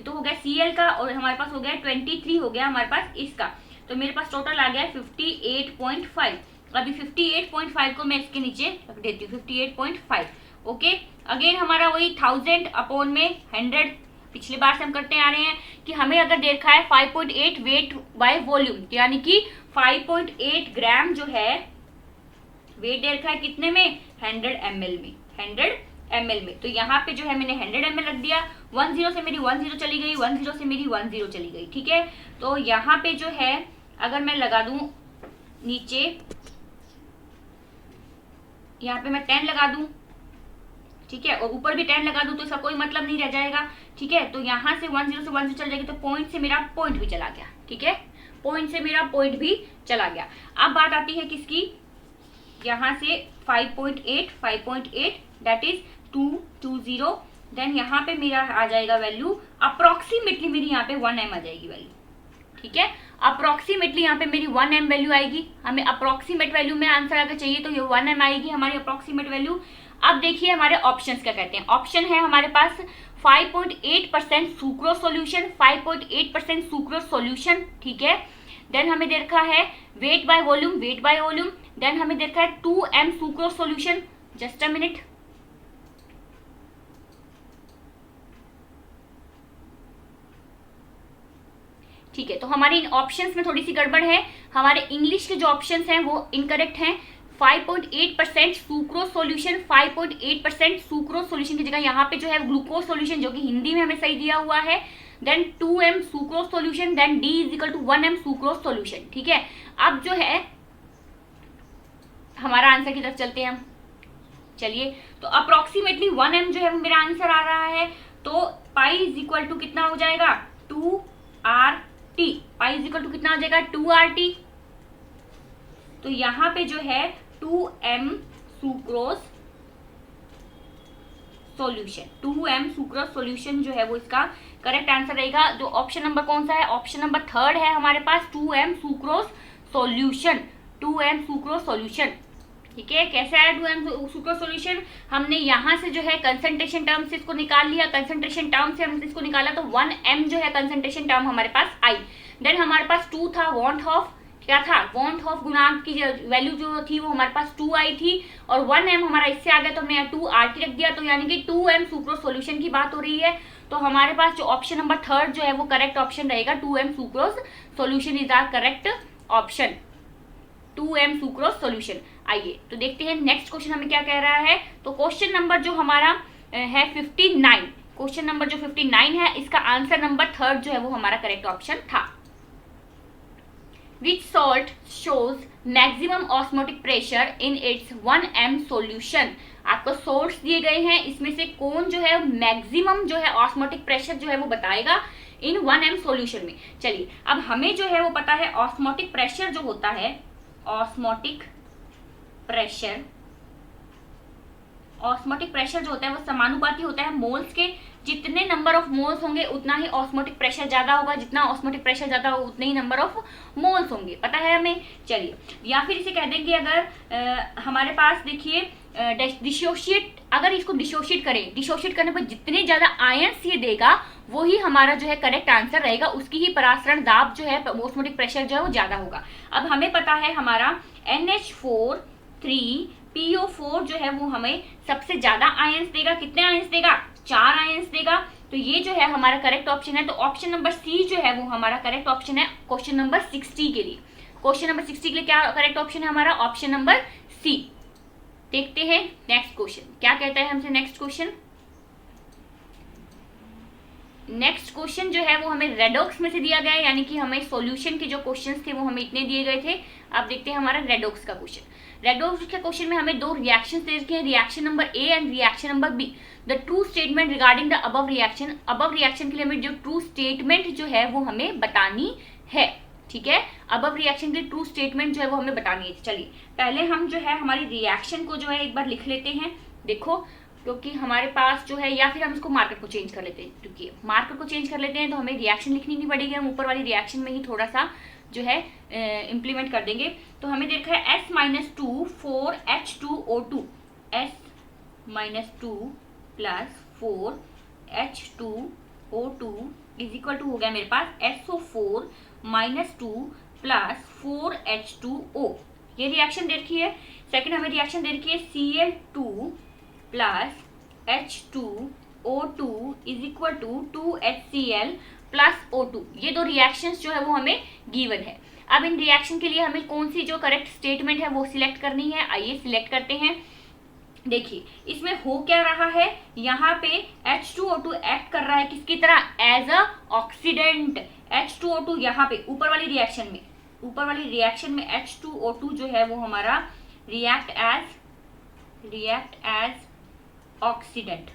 तो हो गया Cl का, और हमारे पास हो गया 23 हो गया हमारे पास इसका, तो मेरे पास टोटल आ गया 58.5। अभी 58.5 को मैं इसके नीचे रख देती हूँ, 58.5। ओके, अगेन हमारा वही 1000 अपॉन में 100, पिछली बार से हम करते आ रहे हैं कि हमें अगर दे रखा है 5.8 वेट बाय वॉल्यूम, यानी कि 5.8 ग्राम जो है वेट दे रखा है कितने में, 100 ml में, 100 ml में, तो यहाँ पे जो है मैंने 100 ml रख दिया। 10 से मेरी 10 चली गई, 10 से मेरी 10 चली गई, ठीक है, तो यहाँ पे जो है अगर मैं लगा दूं नीचे, यहाँ पे मैं 10 लगा दूं, ठीक है, और ऊपर भी 10 लगा दूं तो इसका कोई मतलब नहीं रह जाएगा, ठीक है, तो यहाँ से 10 चल जाएगी, तो पॉइंट से मेरा पॉइंट भी चला गया, ठीक है, पॉइंट से मेरा पॉइंट भी चला गया। अब बात आती है किसकी, यहाँ से 5.8 दैट इज 220, देन यहाँ पे मेरा आ जाएगा वैल्यू अप्रोक्सीमेटली, मेरी यहाँ पे 1m आ जाएगी वैल्यू, ठीक है, अप्रोक्सीमेटली यहाँ पे मेरी 1m वैल्यू आएगी। हमें अप्रोक्सीमेट वैल्यू में आंसर अगर चाहिए तो ये 1m आएगी हमारी अप्रोक्सीमेट वैल्यू। अब देखिए हमारे ऑप्शंस क्या कहते हैं, ऑप्शन है हमारे पास 5.8% सुक्रोज सॉल्यूशन, 5.8% सुक्रोज सॉल्यूशन, ठीक है, देन हमें दे रखा है वेट बाय वॉल्यूम, देन हमें दे रखा है 2m sucrose solution, just a minute, ठीक है, तो हमारे इन ऑप्शंस में थोड़ी सी गड़बड़ है, हमारे इंग्लिश के जो ऑप्शंस हैं वो इनकरेक्ट हैं। 5.8% सुक्रोज सॉल्यूशन, 5.8% सुक्रोज सॉल्यूशन की जगह यहाँ पे जो है ग्लूकोज सॉल्यूशन, जो कि हिंदी में हमें सही दिया हुआ है, then 2m sucrose solution, then D is equal to 1m sucrose solution, ठीक है। अब जो है हमारा आंसर की तरफ चलते हैं हम, चलिए, तो अप्रोक्सीमेटली 1m जो है वो मेरा आंसर आ रहा है, तो पाई इज इक्वल टू कितना हो जाएगा 2RT, pi is equal to कितना हो जाएगा 2RT, तो यहाँ पे जो है 2m sucrose solution, 2m sucrose solution जो है वो इसका करेक्ट आंसर रहेगा। जो ऑप्शन नंबर कौन सा है, ऑप्शन नंबर 3 है हमारे पास, 2m sucrose solution, 2m sucrose solution, ठीक है। कैसे आया 2m सुक्रोज सॉल्यूशन, हमने यहाँ से जो है कंसंट्रेशन टर्म से इसको निकाल लिया, कंसंट्रेशन टर्म से हमने इसको निकाला, तो 1m जो है कंसंट्रेशन टर्म हमारे पास आई, देन हमारे पास 2 था वॉन्ट ऑफ, क्या था वॉन्ट ऑफ गुणांक की वैल्यू जो थी वो हमारे पास 2 आई थी, और 1m हमारा इससे आ गया तो हमने 2RT रख दिया, तो यानी कि 2m सुक्रोज सॉल्यूशन की बात हो रही है, तो हमारे पास जो ऑप्शन नंबर 3 जो है वो करेक्ट ऑप्शन रहेगा, 2m sucrose solution is are correct option, 2m sucrose solution. आइए तो देखते हैं नेक्स्ट क्वेश्चन हमें क्या कह रहा है, तो क्वेश्चन नंबर जो हमारा है 59, क्वेश्चन नंबर जो 59 है इसका आंसर नंबर 3 जो है वो हमारा करेक्ट ऑप्शन था। Which salt shows maximum osmotic pressure in its 1m solution? आपको सोल्ट्स दिए गए हैं, इसमें से कौन जो है मैक्सिमम जो है ऑस्मोटिक प्रेशर जो है वो बताएगा इन 1m सॉल्यूशन में। चलिए, अब हमें जो है वो पता है ऑस्मोटिक प्रेशर जो होता है, ऑस्मोटिक प्रेशर ऑस्मोटिक प्रेशर जो होता है वो समानुपाती होता है मोल्स के। जितने नंबर ऑफ मोल्स होंगे उतना ही ऑस्मोटिक प्रेशर ज्यादा होगा, जितना ऑस्मोटिक प्रेशर ज्यादा होगा उतने ही नंबर ऑफ मोल्स होंगे, पता है हमें। चलिए, या फिर इसे कह देंगे अगर हमारे पास देखिए डिसोशिएट, अगर इसको डिसोशिएट करें, डिसोशिएट करने पर जितने ज्यादा आयंस ये देगा वही हमारा जो है करेक्ट आंसर रहेगा, उसकी ही परासरण दाब जो है ऑस्मोटिक प्रेशर जो है वो ज्यादा होगा। अब हमें पता है हमारा NH4 3PO4 जो है वो हमें सबसे ज्यादा आयंस देगा। कितने आयंस देगा? 4 आयंस देगा। तो ये जो है हमारा करेक्ट ऑप्शन है। तो ऑप्शन नंबर सी जो है वो हमारा करेक्ट ऑप्शन है क्वेश्चन नंबर 60 के लिए। क्वेश्चन नंबर 60 के लिए क्या करेक्ट ऑप्शन है हमारा? Option number C. देखते हैं नेक्स्ट क्वेश्चन क्या कहता है हमसे। नेक्स्ट क्वेश्चन जो है वो हमें रेडॉक्स में से दिया गया है, यानी कि हमें सॉल्यूशन के जो क्वेश्चंस थे वो हमें इतने दिए गए थे। अब देखते हैं हमारा रेडॉक्स का क्वेश्चन। रेडॉक्स के क्वेश्चन में हमें 2 रिएक्शंस दे रखे हैं, reaction number A and reaction number B. The true statement regarding the above reaction, above reaction के लिए हमें जो ट्रू स्टेटमेंट जो है वो हमें बतानी है, ठीक है। अबव रिएक्शन के लिए ट्रू स्टेटमेंट जो है वो हमें बतानी है। चलिए पहले हम जो है हमारी रिएक्शन को जो है एक बार लिख लेते हैं। देखो, क्योंकि हमारे पास जो है, या फिर हम इसको मार्कर को चेंज कर लेते हैं, क्योंकि मार्कर को चेंज कर लेते हैं तो हमें रिएक्शन लिखनी नहीं पड़ेगी, हम ऊपर वाली रिएक्शन में ही थोड़ा सा जो है इम्प्लीमेंट कर देंगे। तो हमें देखा है S-2 4H2O2, S-2 plus 4H2O2 is equal to हो गया मेरे पास SO4 -2 प्लस 4H2O। ये रिएक्शन दे रखी है। सेकंड हमें रिएक्शन दे रखी है Cl2 plus H2O2 is equal to 2HCl plus O2। ये 2 रिएक्शंस जो है वो हमें गिवन है। अब इन रिएक्शन के लिए हमें कौन सी जो करेक्ट स्टेटमेंट है वो सिलेक्ट करनी है। आइए सिलेक्ट करते हैं। देखिए इसमें हो क्या रहा है, यहाँ पे H2O2 एक्ट कर रहा है किसकी तरह? As a oxidant. H2O2 यहाँ पे ऊपर वाली रिएक्शन में H2O2 जो है वो हमारा रिएक्ट एज ऑक्सीडेंट,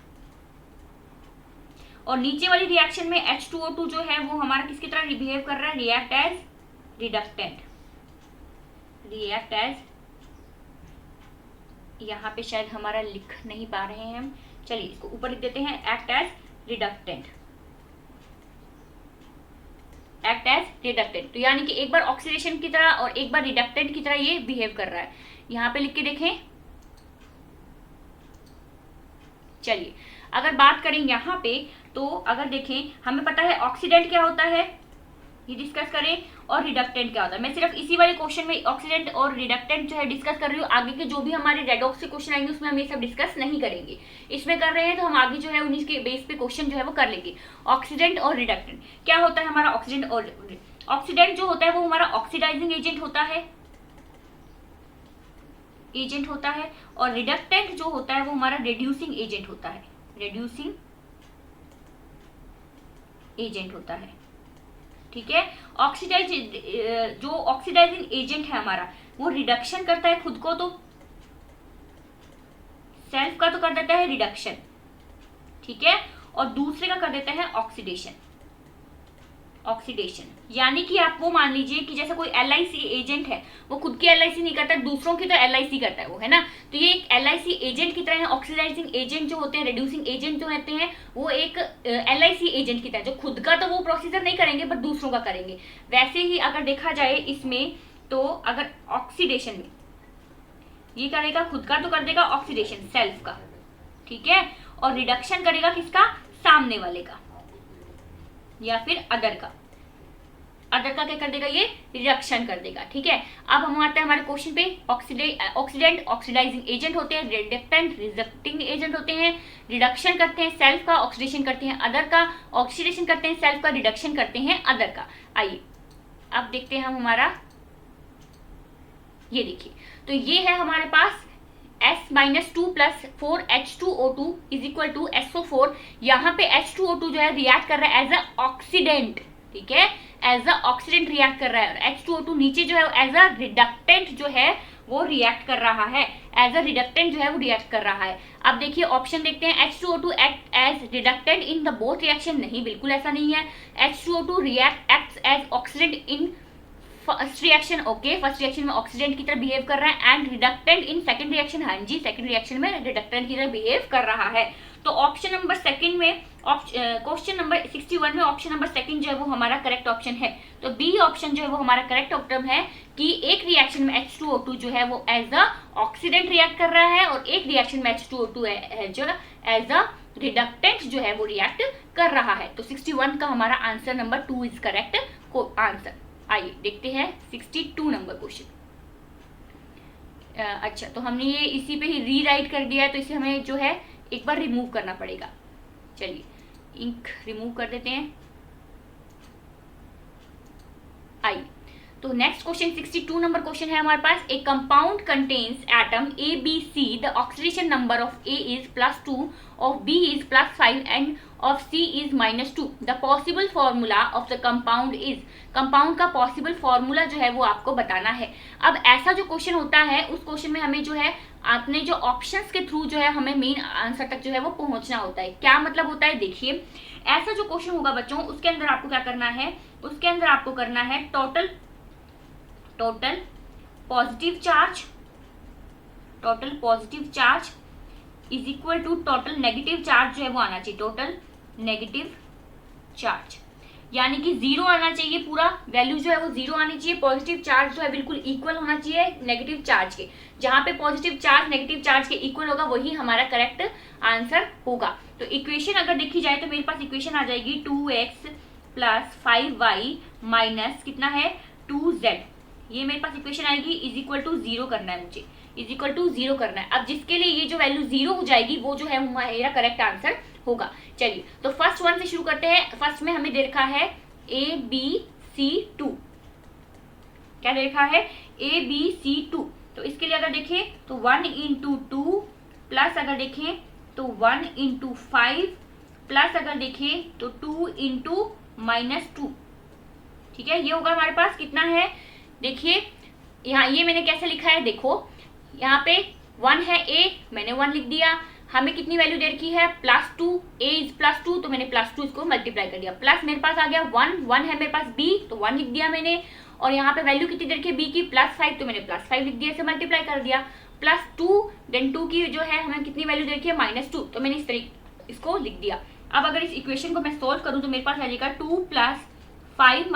और नीचे वाली रिएक्शन में H2O2 जो है वो हमारा किसकी तरह बिहेव कर रहा है? React as reductant. यहाँ पे शायद हमारा लिख नहीं पा रहे हैं हम, चलिए इसको ऊपर लिख देते हैं, एक्ट एज रिडक्टेंट। तो यानी कि एक बार ऑक्सीडेशन की तरह और एक बार रिडक्टेंट की तरह ये बिहेव कर रहा है। यहाँ पे लिख के देखें। चलिए अगर बात करें यहाँ पे, तो अगर देखें हमें पता है ऑक्सीडेंट क्या होता है, ये डिस्कस करें, और रिडक्टेंट क्या होता है। मैं सिर्फ इसी वाले क्वेश्चन में ऑक्सीडेंट और रिडक्टेंट जो है डिस्कस कर रही हूँ। आगे के जो भी हमारे रेडॉक्स के क्वेश्चन आएंगे उसमें हम ये सब डिस्कस नहीं करेंगे। इसमें कर रहे हैं तो हम आगे जो है उन्हीं के बेस पे क्वेश्चन जो है वो कर लेंगे। ऑक्सीडेंट और रिडक्टेंट क्या होता है हमारा? ऑक्सीडेंट जो होता है वो हमारा ऑक्सीडाइजिंग एजेंट होता है, और रिडक्टेंट जो होता है वो हमारा रिड्यूसिंग एजेंट होता है, ठीक है। जो ऑक्सीडाइजिंग एजेंट है हमारा वो रिडक्शन करता है खुद को, तो सेल्फ का तो कर देता है रिडक्शन, ठीक है, और दूसरे का कर देता है ऑक्सीडेशन। यानी कि आप वो मान लीजिए कि जैसे कोई LIC एजेंट है, वो खुद की LIC नहीं करता, दूसरों की तो LIC करता है वो, है ना। तो ये एक LIC एजेंट की तरह है। ऑक्सीडाइजिंग एजेंट जो होते हैं, रिड्यूसिंग एजेंट जो होते हैं, वो एक LIC एजेंट की तरह, जो खुद का तो वो प्रोसीजर नहीं करेंगे बट दूसरों का करेंगे। वैसे ही अगर देखा जाए इसमें, तो अगर ऑक्सीडेशन में ये करेगा, खुद का तो कर देगा ऑक्सीडेशन सेल्फ का, ठीक है, और रिडक्शन करेगा किसका? सामने वाले का, या फिर अदर का क्या कर देगा? ये रिडक्शन कर देगा, ठीक है। अब हम आते हैं हमारे क्वेश्चन पे। ऑक्सीडेंट ऑक्सीडाइजिंग एजेंट होते हैं, रिडक्टेंट रिडक्टिंग एजेंट होते हैं। रिडक्शन करते हैं सेल्फ का, ऑक्सीडेशन करते हैं अदर का, ऑक्सीडेशन करते हैं सेल्फ का, रिडक्शन करते हैं अदर का। आइए अब देखते हैं हम हमारा, ये देखिए, तो ये है हमारे पास S-2 plus 4H2O2 is equal to SO4। यहाँ पे H2O2 जो है रिएक्ट कर रहा है एज अ ऑक्सीडेंट, ठीक है, एज अ ऑक्सीडेंट रिएक्ट कर रहा है। H2O2 नीचे जो है एज अ रिडक्टेंट जो है वो रिएक्ट कर रहा है, अब देखिए ऑप्शन देखते हैं। H2O2 act as reductant in the both reaction, नहीं, बिल्कुल ऐसा नहीं है। H2O2 acts as oxidant in first reaction okay, first reaction में ऑक्सीडेंट की तरह बिहेव कर रहा है and reductant in second reaction, हाँ जी सेकंड रिएक्शन में रिडक्टेंट की तरह बिहेव कर रहा है। तो ऑप्शन नंबर सेकंड में, क्वेश्चन नंबर 61 में ऑप्शन नंबर सेकंड जो है वो हमारा करेक्ट ऑप्शन है। तो बी ऑप्शन जो है वो हमारा करेक्ट ऑप्शन है कि एक रिएक्शन में H2O2 जो है वो एज अ ऑक्सीडेंट रिएक्ट कर रहा है और एक रिएक्शन में H2O2 है जो एज अ रिडक्टेंट जो है वो रिएक्ट कर रहा है। तो 61 का हमारा आंसर नंबर 2 इज करेक्ट को आंसर। आइए देखते हैं 62 नंबर क्वेश्चन। अच्छा, तो हमने ये इसी पे ही रीराइट कर दिया है, तो इसे हमें जो है एक बार रिमूव करना पड़ेगा। चलिए इंक रिमूव कर देते हैं। आइए, तो नेक्स्ट क्वेश्चन 62 नंबर क्वेश्चन है हमारे पास। A compound contains atom A B C, the oxidation number of A is +2, of B is +5 and of C is -2। The possible formula of the compound is, compound का पॉसिबल फॉर्मूला जो है वो आपको बताना है। अब ऐसा जो क्वेश्चन होता है उस क्वेश्चन में हमें जो है आपने जो ऑप्शंस के थ्रू जो है हमें मेन आंसर तक जो है वो पहुंचना होता है। क्या मतलब होता है, देखिए ऐसा जो क्वेश्चन होगा बच्चों उसके अंदर आपको क्या करना है, उसके अंदर आपको करना है total positive charge is equal to total negative charge जो है वो आना चाहिए, टोटल नेगेटिव चार्ज, यानी कि 0 आना चाहिए, पूरा वैल्यू जो है वो 0 आनी चाहिए। पॉजिटिव चार्ज जो है बिल्कुल इक्वल होना चाहिए नेगेटिव चार्ज के, जहां पे पॉजिटिव चार्ज नेगेटिव चार्ज के इक्वल होगा वही हमारा करेक्ट आंसर होगा। तो इक्वेशन अगर देखी जाए तो मेरे पास इक्वेशन आ जाएगी 2x + 5y माइनस कितना है 2z, ये मेरे पास इक्वेशन आएगी, इज इक्वल टू 0 करना है मुझे, इज इक्वल टू 0 करना है। अब जिसके लिए ये जो वैल्यू 0 हो जाएगी वो जो है मेरा करेक्ट आंसर होगा। चलिए तो फर्स्ट वन से शुरू करते हैं। फर्स्ट में हमें दे रखा है ABC2, क्या दे रखा है ABC2। तो इसके लिए अगर देखें तो 1 × 2 प्लस अगर देखें तो 1 × 5 प्लस अगर देखें तो 2 × -2, ठीक है। ये होगा हमारे पास कितना है, देखिए यहाँ ये मैंने कैसे लिखा है, देखो यहाँ पे 1 है a, मैंने 1 लिख दिया। हमें कितनी वैल्यू दे रखी है +2, a इज +2 तो मैंने +2 इसको मल्टीप्लाई कर दिया, प्लस मेरे पास आ गया 1 है मेरे पास b तो 1 लिख दिया मैंने, और यहाँ पे वैल्यू कितनी दे रखी है b की +5 तो मैंने +5 लिख दिया, इसे मल्टीप्लाई कर दिया। +2 देन 2 की जो है हमें कितनी वैल्यू दे रखी है -2 तो मैंने इस तरीके इसको लिख दिया। अब अगर इस इक्वेशन को मैं सोल्व करूँ तो मेरे पास आ जाएगा 2 + 5 -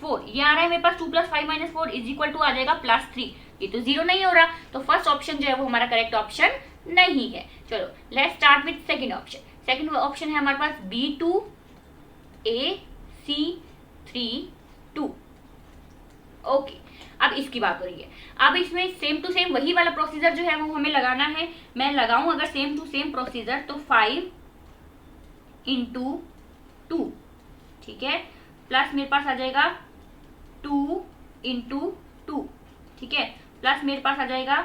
4, ये आ रहा है मेरे पास 2 + 5 - 4 इज इक्वल टू आ जाएगा +3, ये तो 0 नहीं हो रहा, तो फर्स्ट ऑप्शन जो है वो हमारा करेक्ट ऑप्शन नहीं है। चलो let's start with second option. Second option है हमारे पास B2 AC3 2, ओके। अब इसकी बात हो रही है, अब इसमें सेम टू सेम वही वाला प्रोसीजर जो है वो हमें लगाना है। मैं लगाऊं अगर सेम टू सेम प्रोसीजर तो 5 × 2, ठीक है, प्लस मेरे पास आ जाएगा 2 × 2, ठीक है, प्लस मेरे पास आ जाएगा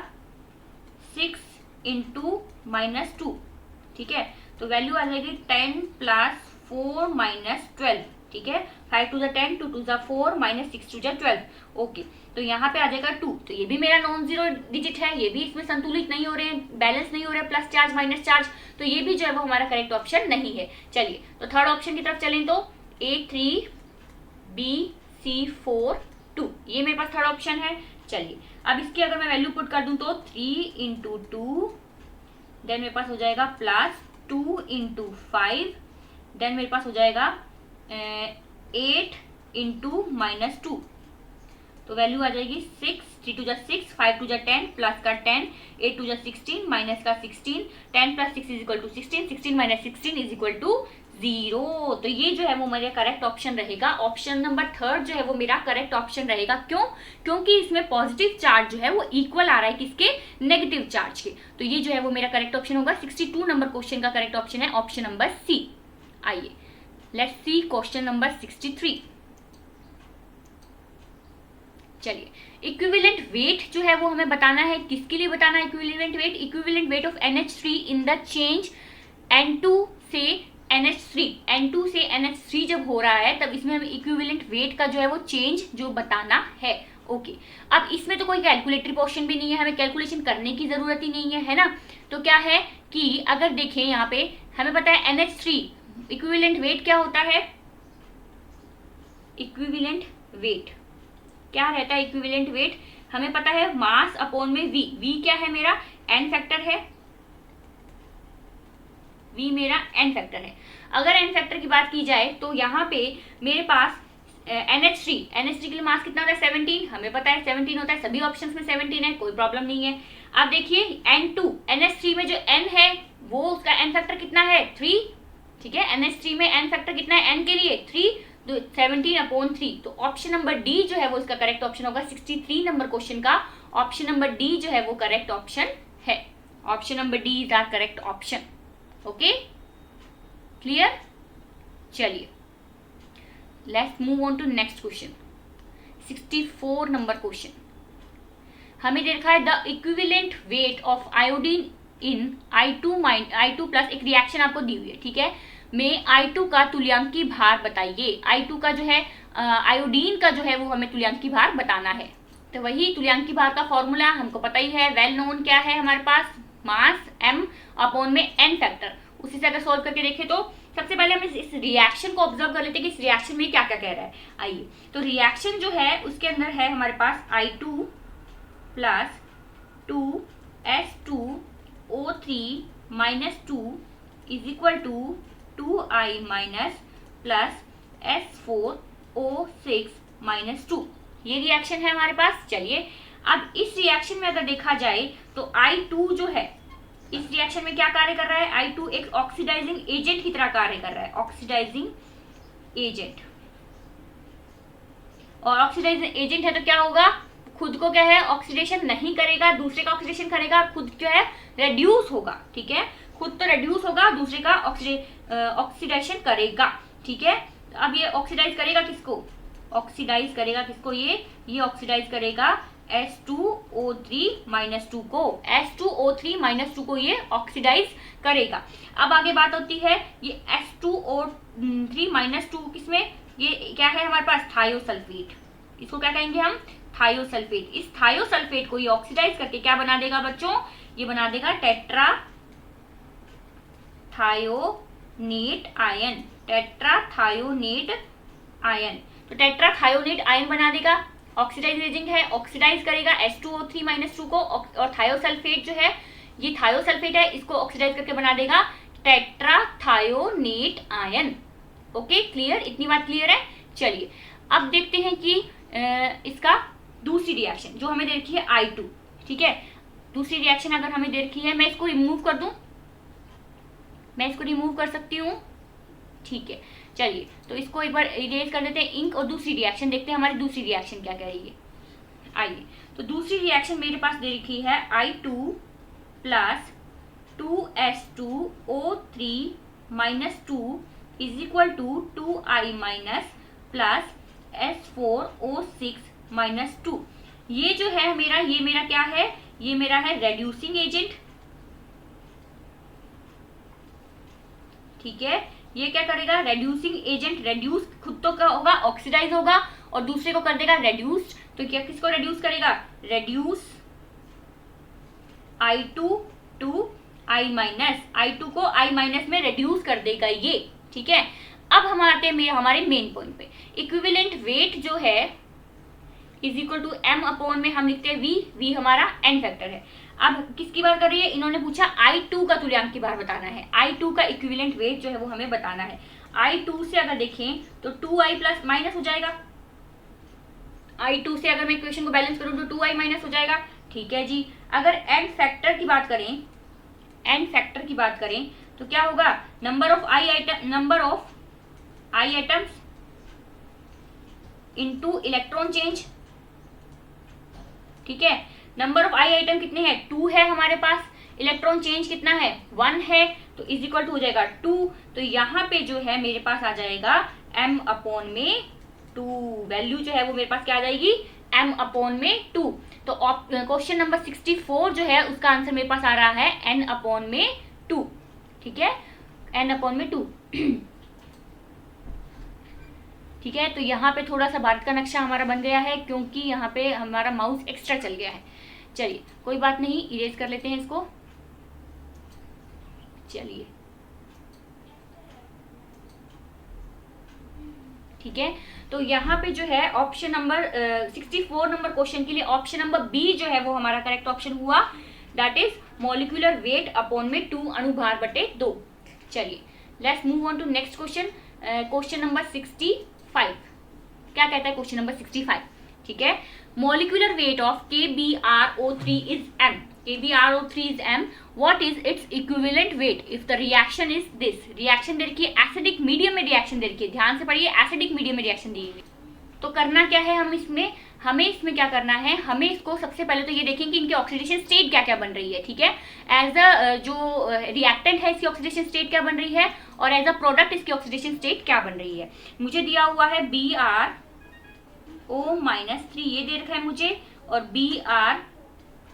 6 × -2, ठीक है, तो वैल्यू आ जाएगी 10 + 4 - 12, ठीक है, 5 × 2 = 10, 2 × 2 = 4 - 6 × 2 = 12, ओके। तो यहाँ पे आ जाएगा 2, तो ये भी मेरा नॉन जीरो डिजिट है, ये भी इसमें संतुलित नहीं हो रहे हैं, बैलेंस नहीं हो रहे हैं, प्लस चार्ज माइनस चार्ज, तो ये भी जो है वो हमारा करेक्ट ऑप्शन नहीं है। चलिए तो थर्ड ऑप्शन की तरफ चलें तो A3BC4 2, ये मेरे पास थर्ड ऑप्शन है। चलिए अब इसकी अगर मैं वैल्यू पुट कर दूं तो 3 × 2 देन मेरे पास हो जाएगा +2 × 5 देन मेरे पास हो जाएगा 8 × -2, तो वैल्यू आ जाएगी 6, 3 × 2 = 6, 5 × 2 = 10, प्लस का 10, 8 × 2 = 16, माइनस का 16, 10 + 6 = 16, 16 - 16 = 0। तो ये जो है वो मेरा करेक्ट ऑप्शन रहेगा, ऑप्शन नंबर थर्ड जो है वो मेरा करेक्ट ऑप्शन रहेगा। क्यों? क्योंकि इसमें पॉजिटिव चार्ज जो है वो इक्वल आ रहा है किसके, नेगेटिव चार्ज के, तो ये जो है वो मेरा करेक्ट ऑप्शन होगा। 62 नंबर क्वेश्चन का करेक्ट ऑप्शन है ऑप्शन नंबर सी। आइए लेट्स सी क्वेश्चन नंबर 63। चलिए इक्विवेलेंट वेट जो है वो हमें बताना है, किसके लिए बताना है equivalent weight, equivalent weight of NH3 in the change N2 से NH3, N2 से NH3 जब हो रहा है तब इसमें हमें इक्विवेलेंट वेट का जो है वो चेंज जो बताना है, ओके। अब इसमें तो कोई कैलकुलेटरी पोर्शन भी नहीं है, हमें कैलकुलेशन करने की जरूरत ही नहीं है ना। तो क्या है कि अगर देखें यहाँ पे हमें पता है NH3 इक्विवेलेंट वेट क्या होता है, इक्विवेलेंट वेट क्या रहता है इक्विवेलेंट वेट? हमें पता है मास अपॉन में वी। वी क्या है मेरा? एन फैक्टर है। वी मेरा एन फैक्टर है। अगर एन फैक्टर की बात की जाए तो यहाँ पे मेरे पास NH3 के लिए मास कितना होता है? 17। हमें पता है 17 होता है, सभी ऑप्शंस में 17 है, कोई प्रॉब्लम नहीं है। अब देखिए N2, NH3 में जो N है वो उसका एन फैक्टर कितना है? 3। ठीक है, NH3 में एन फैक्टर कितना है N के लिए? 3, तो 17/3। तो ऑप्शन नंबर डी जो है वो इसका करेक्ट ऑप्शन होगा। 63 नंबर क्वेश्चन का ऑप्शन नंबर डी जो है वो करेक्ट ऑप्शन है। Option number D is are correct option. Okay, clear? चलिए let's move on to next question. 64 number question हमें देखा है the equivalent weight of iodine in I2 plus एक रिएक्शन आपको दी हुई है, ठीक है, में I2 का तुल्यांकी भार बताइए। I2 का जो है आयोडीन का जो है वो हमें तुल्यांकी भार बताना है। तो वही तुल्यांकी भार का फॉर्मूला हमको पता ही है, वेल नोन क्या है हमारे पास? मास m अपॉन में n फैक्टर। उसी से अगर सोल्व करके देखें तो सबसे पहले हम इस रिएक्शन को ऑब्जर्व कर लेते हैं कि इस रिएक्शन में क्या क्या कह रहा है। आइए, तो रिएक्शन जो है उसके अंदर है हमारे पास I2 plus 2S2O3 minus 2 is equal to 2I minus plus S4O6 minus 2। ये रिएक्शन है हमारे पास। चलिए अब इस रिएक्शन में अगर देखा जाए तो I2 जो है इस रिएक्शन में क्या कार्य कर रहा है? I2 एक ऑक्सीडाइजिंग एजेंट की तरह कार्य कर रहा है, ऑक्सीडाइजिंग एजेंट। और ऑक्सीडाइजिंग एजेंट है तो क्या होगा? खुद को क्या है? ऑक्सीडेशन नहीं करेगा, दूसरे का ऑक्सीडेशन करेगा, खुद जो है रेड्यूस होगा। ठीक है, खुद तो रेड्यूस होगा, दूसरे का ऑक्सीडेशन करेगा। ठीक है, अब ये ऑक्सीडाइज करेगा किसको? ऑक्सीडाइज करेगा किसको? ये ऑक्सीडाइज करेगा S2O3 माइनस 2 को। S2O3 माइनस 2 को ये ऑक्सीडाइज करेगा। अब आगे बात होती है ये S2O3 माइनस 2 किसमें? ये क्या है हमारे पास? थायोसल्फेट। इसको क्या कहेंगे हम? थायोसल्फेट। इस थायोसल्फेट को ये ऑक्सीडाइज करके क्या बना देगा बच्चों? ये बना देगा tetrathionate ion. Tetrathionate ion. तो टेट्रा थायोनेट आयन बना देगा, ऑक्सीडाइज एजेंट है, ऑक्सीडाइज करेगा S2O3 माइनस 2 को। और थायोसल्फेट जो है ये थायोसल्फेट है, इसको ऑक्सीडाइज करके बना देगा tetrathionate ion. Okay, clear? इतनी बात क्लियर है। चलिए अब देखते हैं कि इसका दूसरी रिएक्शन जो हमें देखी है I2। ठीक है, दूसरी रिएक्शन अगर हमें देखी है, मैं इसको रिमूव कर दूं, मैं इसको रिमूव कर सकती हूँ। ठीक है, चलिए तो इसको एक बार इरेज कर देते हैं इंक, और दूसरी रिएक्शन देखते हैं हमारी दूसरी रिएक्शन क्या कह रही है। आइए, तो दूसरी रिएक्शन मेरे पास दे रखी है I2 plus 2S2O3 minus 2 is equal to 2I minus plus S4O6 minus 2। ये जो है मेरा, ये मेरा क्या है? ये मेरा है रेड्यूसिंग एजेंट। ठीक है, ये क्या करेगा? Reducing agent. रेड्यूस खुद तो क्या होगा? ऑक्सीडाइज होगा, और दूसरे को कर देगा रेड्यूस्ड। तो क्या किसको रेड्यूस करेगा? Reduce I2 to I minus. I2 को I माइनस में रेड्यूस कर देगा ये। ठीक है, अब हम आते हैं हमारे मेन पॉइंट पे। इक्विवेलेंट वेट जो है is equal to m upon में हम लिखते हैं v। v हमारा n फैक्टर है। अब किसकी बात कर रही है? इन्होंने पूछा I2 का तुल्यांकी भार बताना है। I2 का इक्विवेलेंट वेट जो है वो हमें बताना है। I2 से अगर देखें तो 2I प्लस माइनस हो जाएगा। I2 से अगर मैं इक्वेशन को बैलेंस करूं तो 2I माइनस हो जाएगा। ठीक है जी, अगर n फैक्टर की बात करें, n फैक्टर की बात करें तो क्या होगा? Number of I atoms into electron change. ठीक है, नंबर ऑफ I आइटम कितने हैं? 2 है हमारे पास। इलेक्ट्रॉन चेंज कितना है? 1 है। तो इज इक्वल टू हो जाएगा 2। तो यहाँ पे जो है मेरे पास आ जाएगा m अपॉन में 2। वैल्यू जो है वो मेरे पास क्या आ जाएगी? m अपॉन में 2। तो क्वेश्चन नंबर 64 जो है उसका आंसर मेरे पास आ रहा है n अपॉन में 2। ठीक है, n अपॉन में 2। ठीक है, तो यहाँ पे थोड़ा सा भारत का नक्शा हमारा बन गया है क्योंकि यहाँ पे हमारा माउस एक्स्ट्रा चल गया है। चलिए कोई बात नहीं, इरेज कर लेते हैं इसको। चलिए ठीक है, तो यहाँ पे जो है ऑप्शन नंबर 64 नंबर क्वेश्चन के लिए ऑप्शन नंबर बी जो है वो हमारा करेक्ट ऑप्शन हुआ, that is molecular weight upon में 2 अणुभार बटे 2। चलिए let's move on to next question, question number 65। क्या कहता है क्वेश्चन नंबर 65? ठीक है, molecular weight of KBRO3 is m, KBRO3 is m, what is its equivalent weight if the reaction is this। Reaction दे रखी है एसिडिक मीडियम में, रिएक्शन दे रखी है, ध्यान से पढ़िए, एसिडिक मीडियम में रिएक्शन दी हुई। तो करना क्या है हमें इसमें क्या करना है, हमें इसको सबसे पहले तो ये देखेंगे कि इनकी ऑक्सीडेशन स्टेट क्या क्या बन रही है। ठीक है, एज अ जो रिएक्टेंट है इसकी ऑक्सीडेशन स्टेट क्या बन रही है, और एज अ प्रोडक्ट इसकी ऑक्सीडेशन स्टेट क्या बन रही है। मुझे दिया हुआ है BrO-3 ये दे रखा है मुझे, और Br-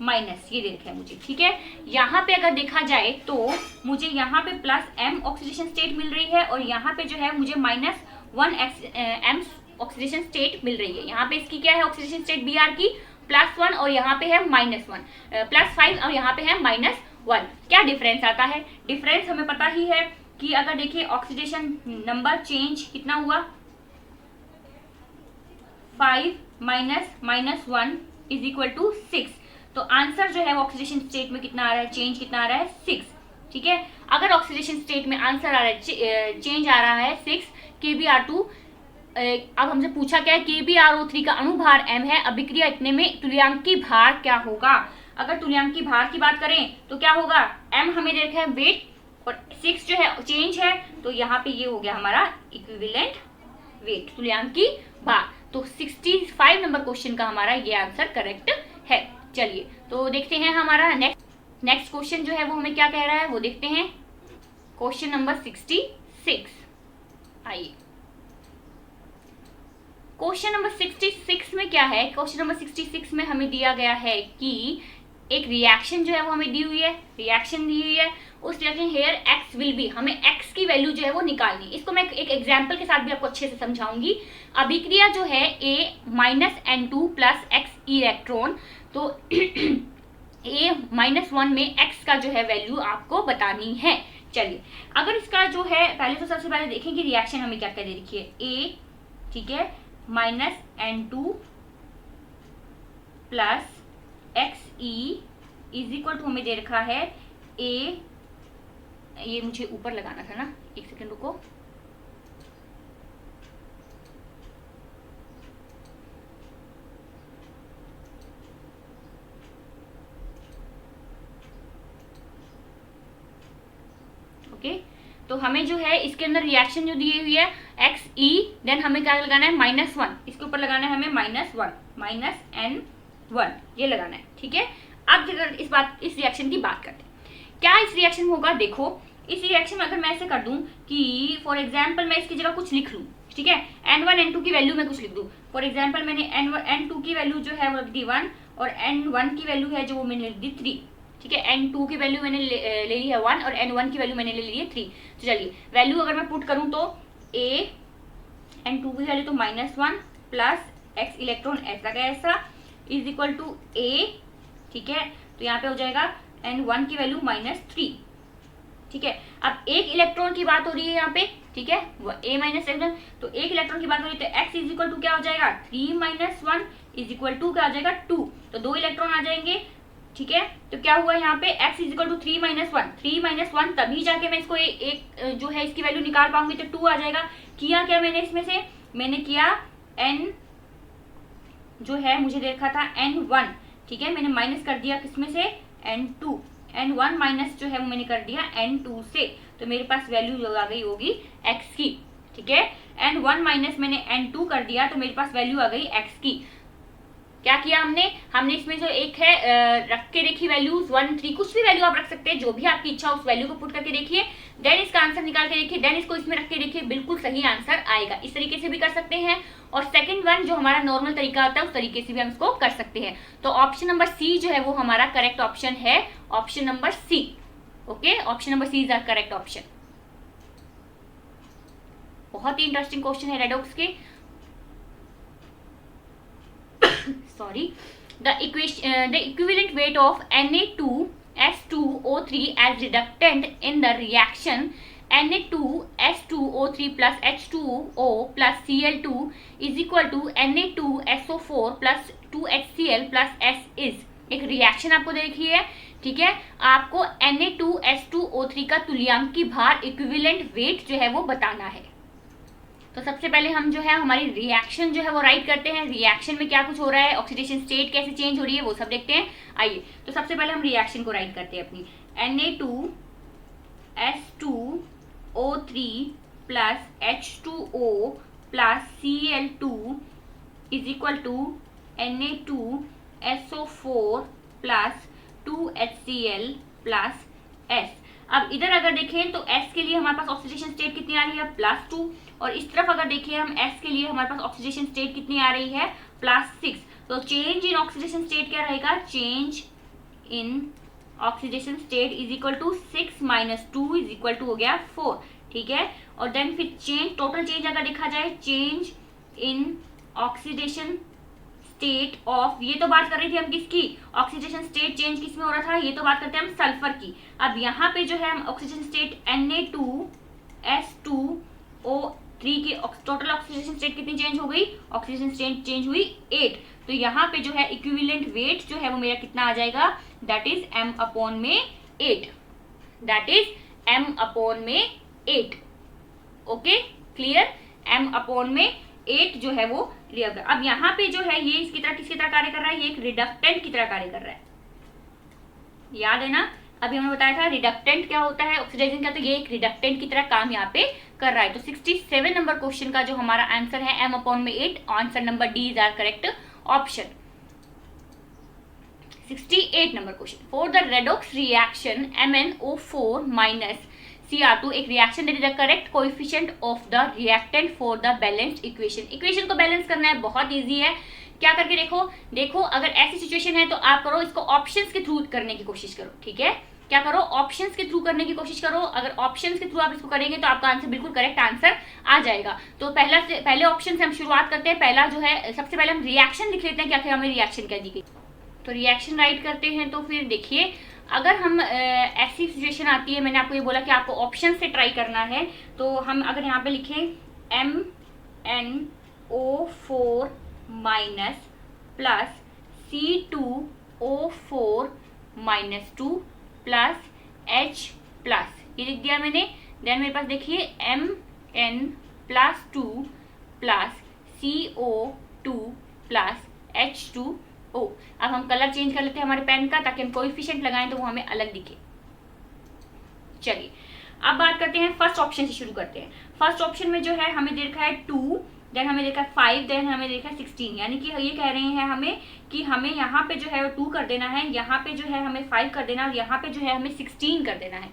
ये दे रखा है मुझे। ठीक है, यहाँ पे अगर देखा जाए तो मुझे यहाँ पे +m ऑक्सीडेशन स्टेट मिल रही है, और यहाँ पे जो है मुझे -1m ऑक्सीडेशन स्टेट मिल रही है। यहाँ पे इसकी क्या है ऑक्सीडेशन स्टेट Br की +1, और यहाँ पे है -1, +5 और यहाँ पे है -1। क्या डिफरेंस आता है? डिफरेंस हमें पता ही है कि अगर देखिए ऑक्सीडेशन नंबर चेंज कितना हुआ, 5 - -1 = 6। तो आंसर जो है ऑक्सीडेशन स्टेट में कितना आ रहा है, चेंज कितना आ रहा है, 6। ठीक है, अगर ऑक्सीडेशन स्टेट में आंसर आ रहा है, चेंज आ रहा है 6 KBr2, अब हमसे पूछा क्या है, KBRO3 का अणुभार m है, अभिक्रिया इतने में तुल्यांकी भार क्या होगा। अगर तुल्यांकी भार की बात करें तो क्या होगा, m हमें दे रखा है वेट, और 6 जो है चेंज है, तो यहाँ पे ये हो गया हमारा इक्विवेलेंट वेट, तुल्यांकी भार। तो 65 नंबर क्वेश्चन का हमारा ये आंसर करेक्ट है। चलिए तो देखते हैं हमारा नेक्स्ट क्वेश्चन जो है वो हमें क्या कह रहा है, वो देखते हैं। क्वेश्चन नंबर 66, आइए क्वेश्चन नंबर 66 में क्या है। क्वेश्चन नंबर 66 में हमें दिया गया है कि एक रिएक्शन जो है वो हमें दी हुई है, रिएक्शन दी हुई है, उस reaction here x will be, हमें x की वैल्यू जो है वो निकालनी। इसको मैं एक एग्जांपल के साथ भी आपको अच्छे से समझाऊंगी। अभिक्रिया जो है A -N2 + x इलेक्ट्रॉन, तो A -1 में x का जो है वैल्यू आपको बतानी है। चलिए अगर इसका जो है पहले तो सबसे पहले देखें कि रिएक्शन हमें क्या क्या दे रखी है, A, ठीक है, -N2 + XE = हमें दे रखा है A, ये मुझे ऊपर लगाना था ना, एक सेकंड रुको, ओके। तो हमें जो है इसके अंदर रिएक्शन जो दी हुई है XE, देन हमें क्या लगाना है, -1, इसके ऊपर लगाना है हमें -1 -N1 ये लगाना है। ठीक है, अब इस रिएक्शन की बात करते हैं, क्या इस रिएक्शन में होगा। देखो इस रिएक्शन में अगर मैं ऐसे कर दूं कि फॉर एग्जांपल मैं इसकी जगह कुछ लिख लूं, ठीक है, N1 N2 की वैल्यू मैं कुछ लिख दूं। फॉर एग्जांपल मैंने N2 की वैल्यू जो है वो लिख दी 1, और N1 की वैल्यू है जो वो मैंने लिख दी 3। ठीक है, N2 की वैल्यू मैंने ले ली है 1, और N1 की वैल्यू मैंने ले ली है 3। तो चलिए वैल्यू अगर मैं पुट करूं तो A, N2 की वैल्यू तो -1 + x इलेक्ट्रॉन ऐसा का ऐसा = A। ठीक है, तो यहाँ पे हो जाएगा N1 की वैल्यू -3। ठीक है, अब एक इलेक्ट्रॉन की बात हो रही है यहाँ पे, ठीक है, वो A -7, तो एक इलेक्ट्रॉन की बात हो रही है, तो x = क्या हो जाएगा, 3 - 1 = क्या हो जाएगा, 2। तो 2 इलेक्ट्रॉन आ जाएंगे। ठीक है, तो क्या हुआ यहाँ पे x = 3 - 1 तभी जाके मैं इसको एक जो है इसकी वैल्यू निकाल पाऊंगी, तो 2 आ जाएगा। किया क्या मैंने इसमें से, मैंने किया n जो है मुझे देखा था N1, ठीक है, मैंने माइनस कर दिया किसमें से, N2, N1 माइनस जो है वो मैंने कर दिया N2 से, तो मेरे पास वैल्यू जो आ गई होगी x की। ठीक है, N1 माइनस मैंने N2 कर दिया, तो मेरे पास वैल्यू आ गई x की। क्या किया हमने इसमें जो एक है रख के देखी वैल्यूज 1 3, कुछ भी वैल्यू आप रख सकते हैं, जो भी आपकी इच्छा उस वैल्यू को पुट करके देखिए, देन इसका आंसर निकाल के देखिए, देन इसको इसमें रख के देखिए, बिल्कुल सही आंसर आएगा। इस तरीके से भी कर सकते हैं, और सेकंड वन जो हमारा नॉर्मल तरीका होता है उस तरीके से भी हम इसको कर सकते हैं। तो ऑप्शन नंबर सी जो है वो हमारा करेक्ट ऑप्शन है, option number C. Okay, option number C is the correct option. बहुत ही इंटरेस्टिंग क्वेश्चन है रेडॉक्स के। Sorry, the equivalent weight of Na2S2O3 as reductant in the reaction Na2S2O3 plus H2O plus Cl2 is equal to Na2SO4 plus 2HCl plus S is, एक रिएक्शन आपको दे रखी है, ठीक है। आपको Na2S2O3 का तुल्यांकी भार इक्विवेलेंट वेट जो है वो बताना है। तो सबसे पहले हम जो है हमारी रिएक्शन जो है वो राइट करते हैं। रिएक्शन में क्या कुछ हो रहा है, ऑक्सीडेशन स्टेट कैसे चेंज हो रही है वो सब देखते हैं। आइए, तो सबसे पहले हम रिएक्शन को राइट करते हैं अपनी। Na2S2O3 plus H2O plus Cl2 is equal to Na2SO4 plus 2HCl plus S। अब इधर अगर देखें तो S के लिए हमारे पास ऑक्सीडेशन स्टेट कितनी आ रही है, +2, और इस तरफ अगर देखें हम S के लिए हमारे पास ऑक्सीडेशन स्टेट कितनी आ रही है, +6। तो चेंज इन ऑक्सीडेशन स्टेट क्या रहेगा, change in oxidation state is equal to 6 minus 2 is equal to हो गया 4, ठीक है। और देन फिर चेंज, टोटल चेंज अगर देखा जाए, change in oxidation state of, ये तो बात कर रही थी हम किसकी, ऑक्सीडेशन स्टेट चेंज किस में हो रहा था, ये तो बात करते हैं हम सल्फर की। अब यहाँ पे जो है हम ऑक्सीडेशन स्टेट Na2S2O3 की टोटल ऑक्सीडेशन स्टेट कितनी चेंज हो गई, ऑक्सीडेशन स्टेट चेंज हुई 8। तो यहाँ पे जो है इक्विवेलेंट वेट जो है वो मेरा कितना आ जाएगा, that is m/8, that is m/8। Okay, clear, m/8 जो है वो रिएक्टर। अब यहाँ पे जो है ये इसकी तरह किसकी तरह कार्य कर रहा है, ये एक रिडक्टेंट की तरह कार्य कर रहा है, याद है ना, अभी हमने बताया था रिडक्टेंट क्या होता है, ऑक्सीडाइजिंग क्या, तो ये एक रिडक्टेंट की तरह काम यहाँ पे कर रहा है। तो 67 नंबर क्वेश्चन का जो हमारा आंसर है m/8, answer number D is are correct option. 68 number question, for the redox reaction MnO4 minus Cr2, एक reaction that is the correct coefficient of the reactant for the balanced equation. Equation को बैलेंस करना है, बहुत इजी है, क्या करके देखो अगर ऐसी सिचुएशन है तो आप करो इसको ऑप्शंस के थ्रू करने की कोशिश करो, ठीक है। क्या करो, ऑप्शंस के थ्रू करने की कोशिश करो। अगर ऑप्शंस के थ्रू आप इसको करेंगे तो आपका आंसर बिल्कुल करेक्ट आंसर आ जाएगा। तो पहले ऑप्शन से हम शुरुआत करते हैं। पहला जो है, सबसे पहले हम रिएक्शन लिख लेते हैं, क्या हमें रिएक्शन क्या दी गई, तो रिएक्शन राइट करते हैं। तो फिर देखिए, अगर हम ऐसी सिचुएशन आती है, मैंने आपको ये बोला कि आपको ऑप्शन से ट्राई करना है, तो हम अगर यहाँ पे लिखें MnO4 minus plus C2O4 minus 2 plus H plus, ये लिख दिया मैंने। देन मेरे पास देखिए Mn plus 2 plus CO2 plus H2O। अब हम कलर चेंज कर लेते हैं हमारे पेन का, ताकि हम कोएफिशिएंट लगाएं तो वो हमें अलग दिखे। चलिए, अब बात करते हैं फर्स्ट ऑप्शन से शुरू करते हैं। फर्स्ट ऑप्शन में जो है हमें दे रखा है 2, देन हमें देखा है 5, देन हमें देखा है 16, यानी कि ये कह रहे हैं हमें कि हमें यहाँ पे जो है 2 कर देना है, यहाँ पे जो है हमें 5 कर देना, और यहाँ पे जो है हमें 16 कर देना है,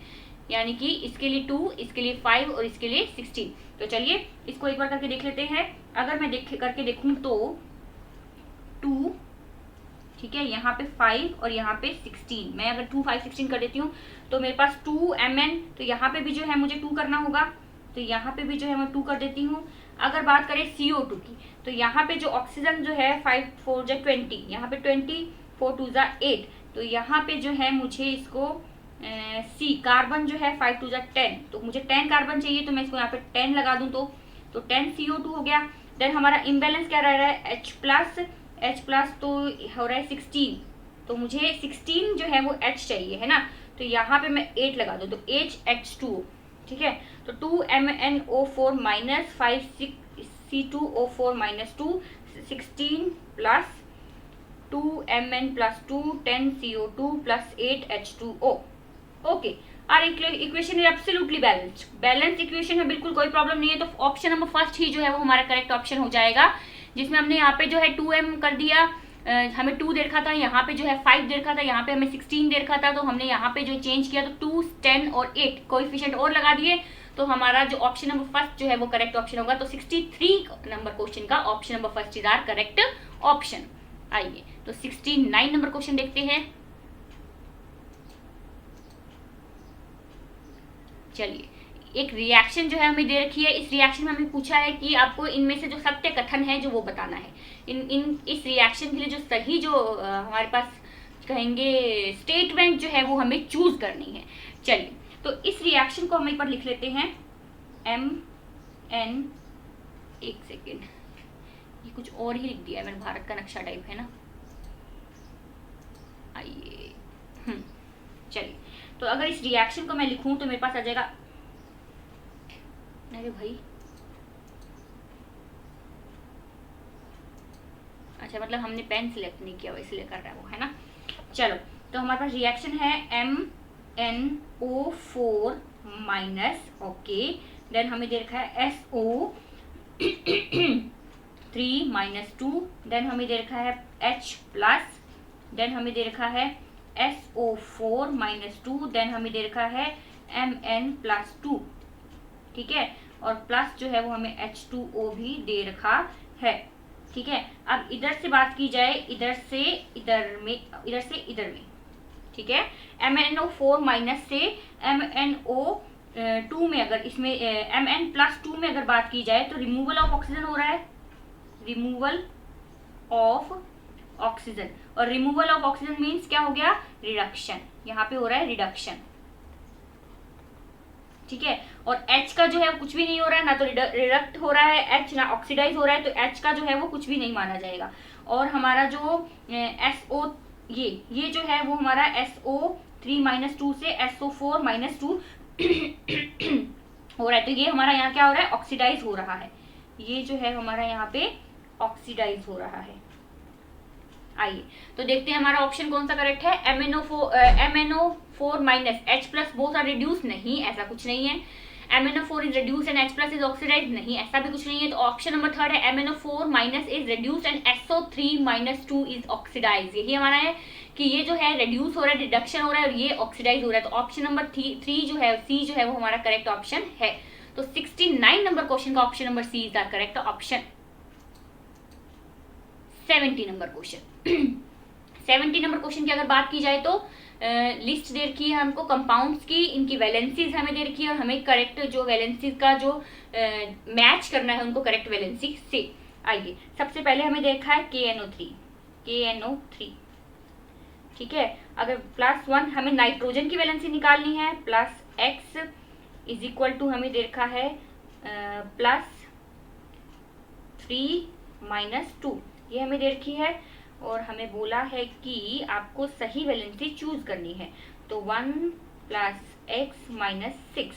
यानी कि इसके लिए 2, इसके लिए 5 और इसके लिए 16। तो चलिए इसको एक बार करके देख लेते हैं। अगर मैं करके देखूँ तो 2, ठीक है, यहाँ पे 5 और यहाँ पे 16, मैं अगर 2, 5, 16 कर देती हूँ तो मेरे पास 2 Mn, तो यहाँ पे भी जो है मुझे 2 करना होगा, तो यहाँ पे भी जो है मैं 2 कर देती हूँ। अगर बात करें CO2 की, तो यहाँ पे जो ऑक्सीजन जो है 5 4 जा 20, यहाँ पे 20 4 2 जा 8, तो यहाँ पे जो है मुझे इसको C कार्बन जो है 5 2 जा 10, तो मुझे 10 कार्बन चाहिए, तो मैं इसको यहाँ पे 10 लगा दूँ तो 10 CO2 हो गया। देन हमारा इम्बैलेंस क्या रह रहा है, H प्लस तो हो रहा है 16, तो मुझे 16 जो है वो H चाहिए, है ना, तो यहाँ पे मैं 8 लगा दूँ तो HH2, ठीक है। तो 2 MnO4 minus 5 C2O4 minus 2 16 plus 2 Mn plus 2 10 CO2 plus 8 H2O। Okay, our equation is absolutely balanced equation है, बिल्कुल कोई प्रॉब्लम नहीं है। तो ऑप्शन नंबर फर्स्ट ही जो है वो हमारा करेक्ट ऑप्शन हो जाएगा, जिसमें हमने यहाँ पे जो है 2m कर दिया, हमें 2 दे रखा था, यहाँ पे जो है 5 दे रखा था, यहाँ पे हमें 16 दे रखा था, तो हमने यहाँ पे जो चेंज किया तो 2 10 और 8 कोएफिशिएंट और लगा दिए, तो हमारा जो ऑप्शन नंबर फर्स्ट जो है वो करेक्ट ऑप्शन होगा। तो 63 नंबर क्वेश्चन का option number first is are correct option. आइए तो 69 नंबर क्वेश्चन देखते हैं। चलिए, एक रिएक्शन जो है हमें दे रखी है, इस रिएक्शन में हमें पूछा है कि आपको इनमें से जो सत्य कथन है जो वो बताना है। इस रिएक्शन के लिए जो सही जो हमारे पास कहेंगे स्टेटमेंट जो है वो हमें चूज करनी है। चलिए, तो इस रिएक्शन को हम एक बार लिख लेते हैं एम एन, एक सेकेंड, ये कुछ और ही लिख दिया है मैंने, भारत का नक्शा टाइप है ना, आइए चलिए। तो अगर इस रिएक्शन को मैं लिखूं तो मेरे पास आ जाएगा, अरे भाई अच्छा, मतलब हमने पेन सिलेक्ट नहीं किया हुआ इसलिए कर रहा है वो, है ना। चलो, तो हमारे पास रिएक्शन है MnO4 माइनस, ओके, देन हमें दे रखा है SO3 माइनस 2, देन हमें दे रखा है H प्लस, देन हमें दे रखा है SO4 माइनस 2, देन हमें दे रखा है Mn प्लस 2, ठीक है, और प्लस जो है वो हमें H2O भी दे रखा है, ठीक है। अब इधर से बात की जाए, इधर से इधर में, इधर से इधर में, ठीक है। MnO4 माइनस से MnO2 में, अगर इसमें Mn प्लस 2 में अगर बात की जाए तो रिमूवल ऑफ ऑक्सीजन हो रहा है, रिमूवल ऑफ ऑक्सीजन, और रिमूवल ऑफ ऑक्सीजन मीन्स क्या हो गया, रिडक्शन, यहाँ पे हो रहा है रिडक्शन, ठीक है। और H का जो है कुछ भी नहीं हो रहा है, ना तो रिडक्ट हो रहा है H, ना ऑक्सीडाइज हो रहा है, तो H का जो है वो कुछ भी नहीं माना जाएगा। और हमारा जो SO, ये जो है वो हमारा SO3 माइनस 2 से SO4 माइनस 2 हो रहा है, तो ये हमारा यहाँ क्या हो रहा है, ऑक्सीडाइज हो रहा है, ये जो है हमारा यहाँ पे ऑक्सीडाइज हो रहा है। आइए तो देखते हैं हमारा ऑप्शन कौन सा करेक्ट है। MnO4 minus H plus both are reduce, नहीं, ऐसा कुछ नहीं है। MnO4 is reduce and H plus is oxidise, नहीं, ऐसा भी कुछ नहीं है। तो ऑप्शन नंबर थर्ड है MnO4 minus is reduce and SO3 minus 2 is oxidise, यही हमारा है कि ये जो है रिड्यूस हो रहा है, रिडक्शन हो रहा है, और ये ऑक्सीडाइज हो रहा है। तो ऑप्शन नंबर 3 जो है, सी जो है वो हमारा करेक्ट ऑप्शन है। तो 69 नंबर क्वेश्चन का option number C is the correct option. 70 number question 70 number question की अगर बात की जाए तो लिस्ट दे रखी है हमको कंपाउंड्स की, इनकी वैलेंसीज हमें दे रखी है, और हमें करेक्ट जो वैलेंसीज का जो मैच करना है उनको करेक्ट वैलेंसी से। आइए सबसे पहले हमें देखा है KNO3, ठीक है। अगर +1 हमें नाइट्रोजन की वैलेंसी निकालनी है, plus X is equal to हमें दे रखा है +3 माइनस 2, ये हमें दे रखी है, और हमें बोला है कि आपको सही वैलेंसी चूज करनी है। तो 1 प्लस X माइनस 6,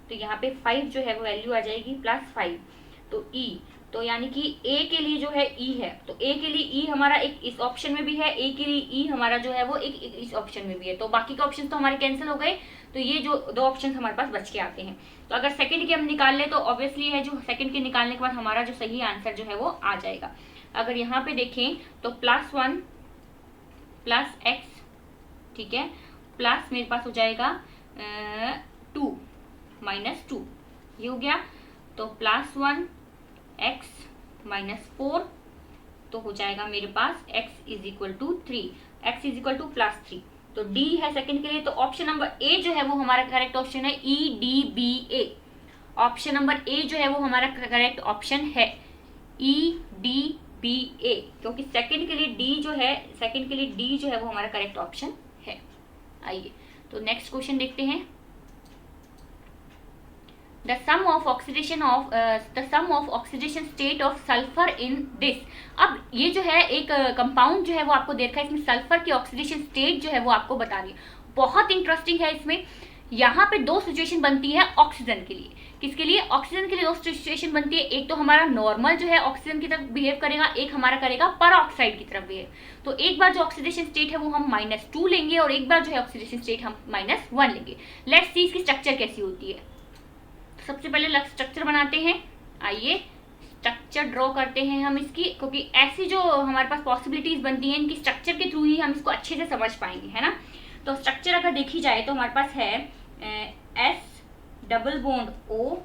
तो यहाँ पे 5 जो है वो वैल्यू आ जाएगी +5, तो E, तो यानी कि A के लिए जो है E है, तो A के लिए E हमारा एक इस ऑप्शन में भी है, A के लिए E हमारा जो है वो एक इस ऑप्शन में भी है, तो बाकी के ऑप्शन तो हमारे कैंसिल हो गए, तो ये जो 2 ऑप्शन हमारे पास बच के आते हैं। तो अगर सेकंड के हम निकाल ले तो ऑब्वियसली है जो सेकंड के निकालने के बाद हमारा जो सही आंसर जो है वो आ जाएगा। अगर यहाँ पे देखें तो +1 प्लस X, ठीक है, प्लस मेरे पास हो जाएगा 2 माइनस 2, ये हो गया। तो +1 X माइनस 4, तो हो जाएगा मेरे पास X is equal to 3, X is equal to +3, तो D है सेकंड के लिए। तो ऑप्शन नंबर A जो है वो हमारा करेक्ट ऑप्शन है, EDBA। ऑप्शन नंबर A जो है वो हमारा करेक्ट ऑप्शन है, EDBA, क्योंकि सेकंड के लिए D जो है, सेकंड के लिए D जो है वो हमारा करेक्ट ऑप्शन है। आइए तो नेक्स्ट क्वेश्चन देखते हैं। The sum of oxidation state of sulfur in this। अब ये जो है एक कंपाउंड जो है वो आपको देखा है, इसमें सल्फर की ऑक्सीडेशन स्टेट जो है वो आपको बता रही है। बहुत इंटरेस्टिंग है इसमें। यहाँ पे 2 सिचुएशन बनती है ऑक्सीजन के लिए। किसके लिए? ऑक्सीजन के लिए 2 सिचुएशन बनती है। एक तो हमारा नॉर्मल जो है ऑक्सीजन की तरफ बिहेव करेगा, एक हमारा करेगा परऑक्साइड की तरफ बिहेव। तो एक बार जो ऑक्सीडेशन स्टेट है वो हम -2 लेंगे, और एक बार जो है ऑक्सीडेशन स्टेट हम -1 लेंगे। लेट्स सी इसकी स्ट्रक्चर कैसी होती है। सबसे पहले स्ट्रक्चर बनाते हैं। आइए स्ट्रक्चर ड्रॉ करते हैं हम इसकी, क्योंकि ऐसी जो हमारे पास पॉसिबिलिटीज बनती हैं इनकी स्ट्रक्चर के थ्रू ही हम इसको अच्छे से समझ पाएंगे, है ना। तो स्ट्रक्चर अगर देखी जाए तो हमारे पास है S डबल बॉन्ड O,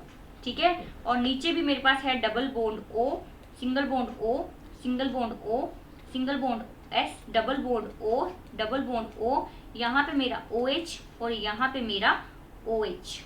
ठीक है, और नीचे भी मेरे पास है double bond O, single bond O, single bond O, single bond S, double bond O, double bond O, यहाँ पे मेरा OH और यहाँ पे मेरा OH,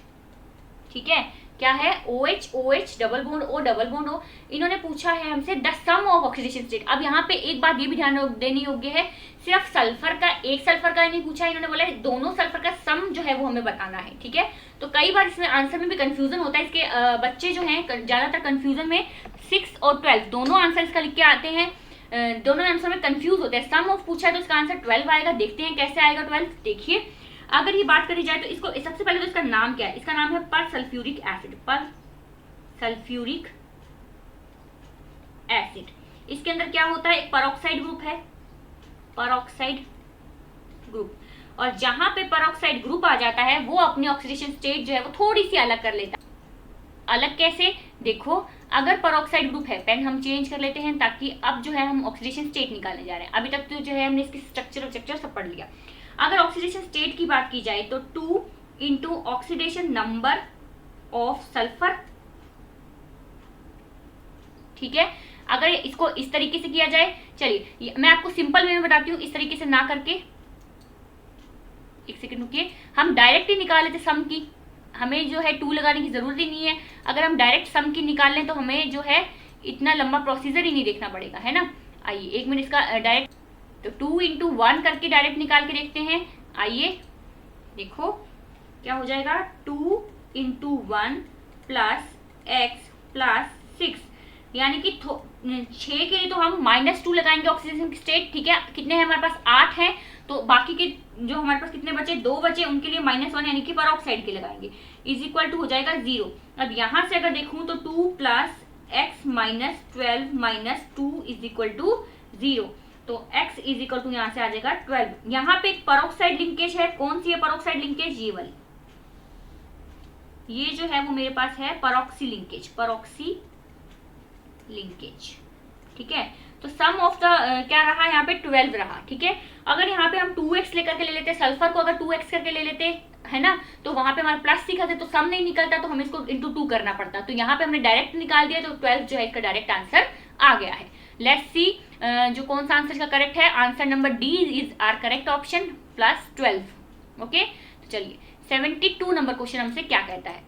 ठीक है। क्या है, OH OH double bond O double bond O। इन्होंने पूछा है हमसे the sum of oxidation state. अब यहाँ पे एक बात ये भी ध्यान देने योग्य है, सिर्फ सल्फर का, एक सल्फर का नहीं पूछा, इन्होंने बोला है दोनों सल्फर का सम जो है वो हमें बताना है, ठीक है। तो कई बार इसमें आंसर में भी कंफ्यूजन होता है, इसके बच्चे जो हैं ज्यादातर कंफ्यूजन में 6 और 12 दोनों आंसर इसका लिख के आते हैं, दोनों आंसर में कंफ्यूज होते हैं। सम ऑफ पूछा है तो इसका आंसर 12 आएगा। देखते हैं कैसे आएगा 12। देखिए अगर ये बात करी जाए तो इसको सबसे पहले तो इसका नाम क्या है, इसका नाम है पर सल्फ्यूरिक एसिड, पर सल्फ्यूरिक एसिड। इसके अंदर क्या होता है, एक परऑक्साइड ग्रुप है, परऑक्साइड ग्रुप, और जहां पे परऑक्साइड ग्रुप आ जाता है वो अपनी ऑक्सीडेशन स्टेट जो है वो थोड़ी सी अलग कर लेता है। अलग कैसे, देखो अगर परऑक्साइड ग्रुप है, पेन हम चेंज कर लेते हैं ताकि अब जो है हम ऑक्सीडेशन स्टेट निकालने जा रहे हैं। अभी तक तो जो है हमने इसकी स्ट्रक्चर सब पढ़ लिया। अगर ऑक्सीडेशन स्टेट की बात की जाए तो 2 into oxidation number of sulphur, ठीक है। अगर इसको इस तरीके से किया जाए, चलिए मैं आपको सिंपल वे में बताती हूँ, इस तरीके से ना करके, एक सेकंड रुकिए, हम डायरेक्ट ही निकाल लेते सम की, हमें जो है 2 लगाने की जरूरत ही नहीं है। अगर हम डायरेक्ट सम की निकाल लें तो हमें जो है इतना लंबा प्रोसीजर ही नहीं देखना पड़ेगा, है ना। आइए एक मिनट इसका डायरेक्ट, तो 2 इंटू 1 करके डायरेक्ट निकाल के देखते हैं। आइए देखो क्या हो जाएगा, 2 इंटू 1 प्लस एक्स प्लस 6, यानी कि 6 के लिए तो हम -2 लगाएंगे ऑक्सीडेशन की स्टेट, ठीक है। कितने हैं हमारे पास, 8 हैं, तो बाकी के जो हमारे पास कितने बचे, 2 बचे, उनके लिए -1 यानी कि परऑक्साइड के लगाएंगे, इज इक्वल टू हो जाएगा 0। अब यहां से अगर देखूं तो 2 plus X minus 12 minus 2 is equal to 0, तो x इज इक्वल टू यहां से आ जाएगा 12। यहां पे एक परऑक्साइड लिंकेज है, कौन सी है परऑक्साइड लिंकेज, ये वाली, ये जो है वो मेरे पास है परऑक्सी लिंकेज, परऑक्सी लिंकेज, ठीक है। तो सम ऑफ द क्या रहा यहाँ पे 12 रहा, ठीक है। अगर यहाँ पे हम 2x लेकर के ले लेते, सल्फर को अगर 2x करके ले लेते, है ना, तो वहां पे हमारे प्लस सीखा थे तो सम नहीं निकलता, तो हमें इसको इंटू 2 करना पड़ता। तो यहाँ पे हमने डायरेक्ट निकाल दिया, तो 12 जो है इसका डायरेक्ट आंसर आ गया है। लेट्स सी जो कौन सा आंसर का करेक्ट है, answer number D is are correct option, plus 12। Okay, तो चलिए 72 नंबर क्वेश्चन हमसे क्या कहता है,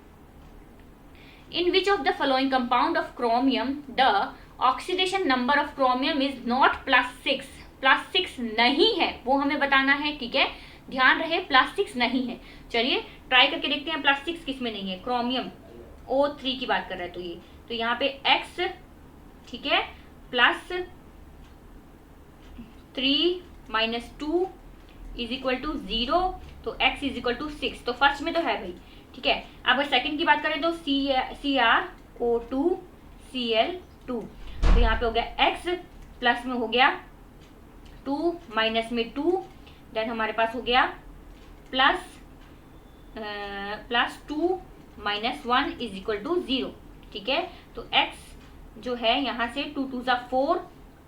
in which of the following compound of chromium the oxidation number of chromium is not +6, +6 नहीं है, वो हमें बताना है, ठीक है। ध्यान रहे +6 नहीं है। चलिए ट्राई करके देखते हैं +6 किस में नहीं है, क्रोमियम O3 की बात कर रहे हैं, तो ये तो यहाँ पे x, ठीक है, plus 3 minus 2 is equal to 0, तो x इज इक्वल टू 6, तो फर्स्ट में तो है भाई, ठीक है। अब सेकंड की बात करें तो CrO2 Cl2, तो यहाँ पे हो गया x, प्लस में हो गया 2, माइनस में 2, देन हमारे पास हो गया plus 2 minus 1 is equal to 0, ठीक है। तो x जो है यहाँ से 2 2 ज़ा 4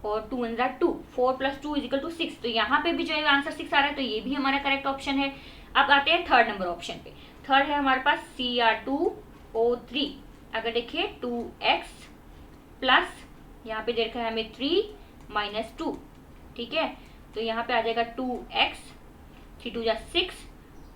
और 2 1 ज़ा 2, 4 प्लस 2 इज इक्वल टू 6, तो यहाँ पे भी जो है आंसर 6 आ रहा है, तो ये भी हमारा करेक्ट ऑप्शन है। अब आते हैं थर्ड नंबर ऑप्शन पे। थर्ड है हमारे पास Cr2O3, अगर देखिए 2x प्लस यहाँ पे दे रखा है हमें 3 माइनस 2, ठीक है, तो यहाँ पे आ जाएगा 2x, 3 2 ज़ा 6,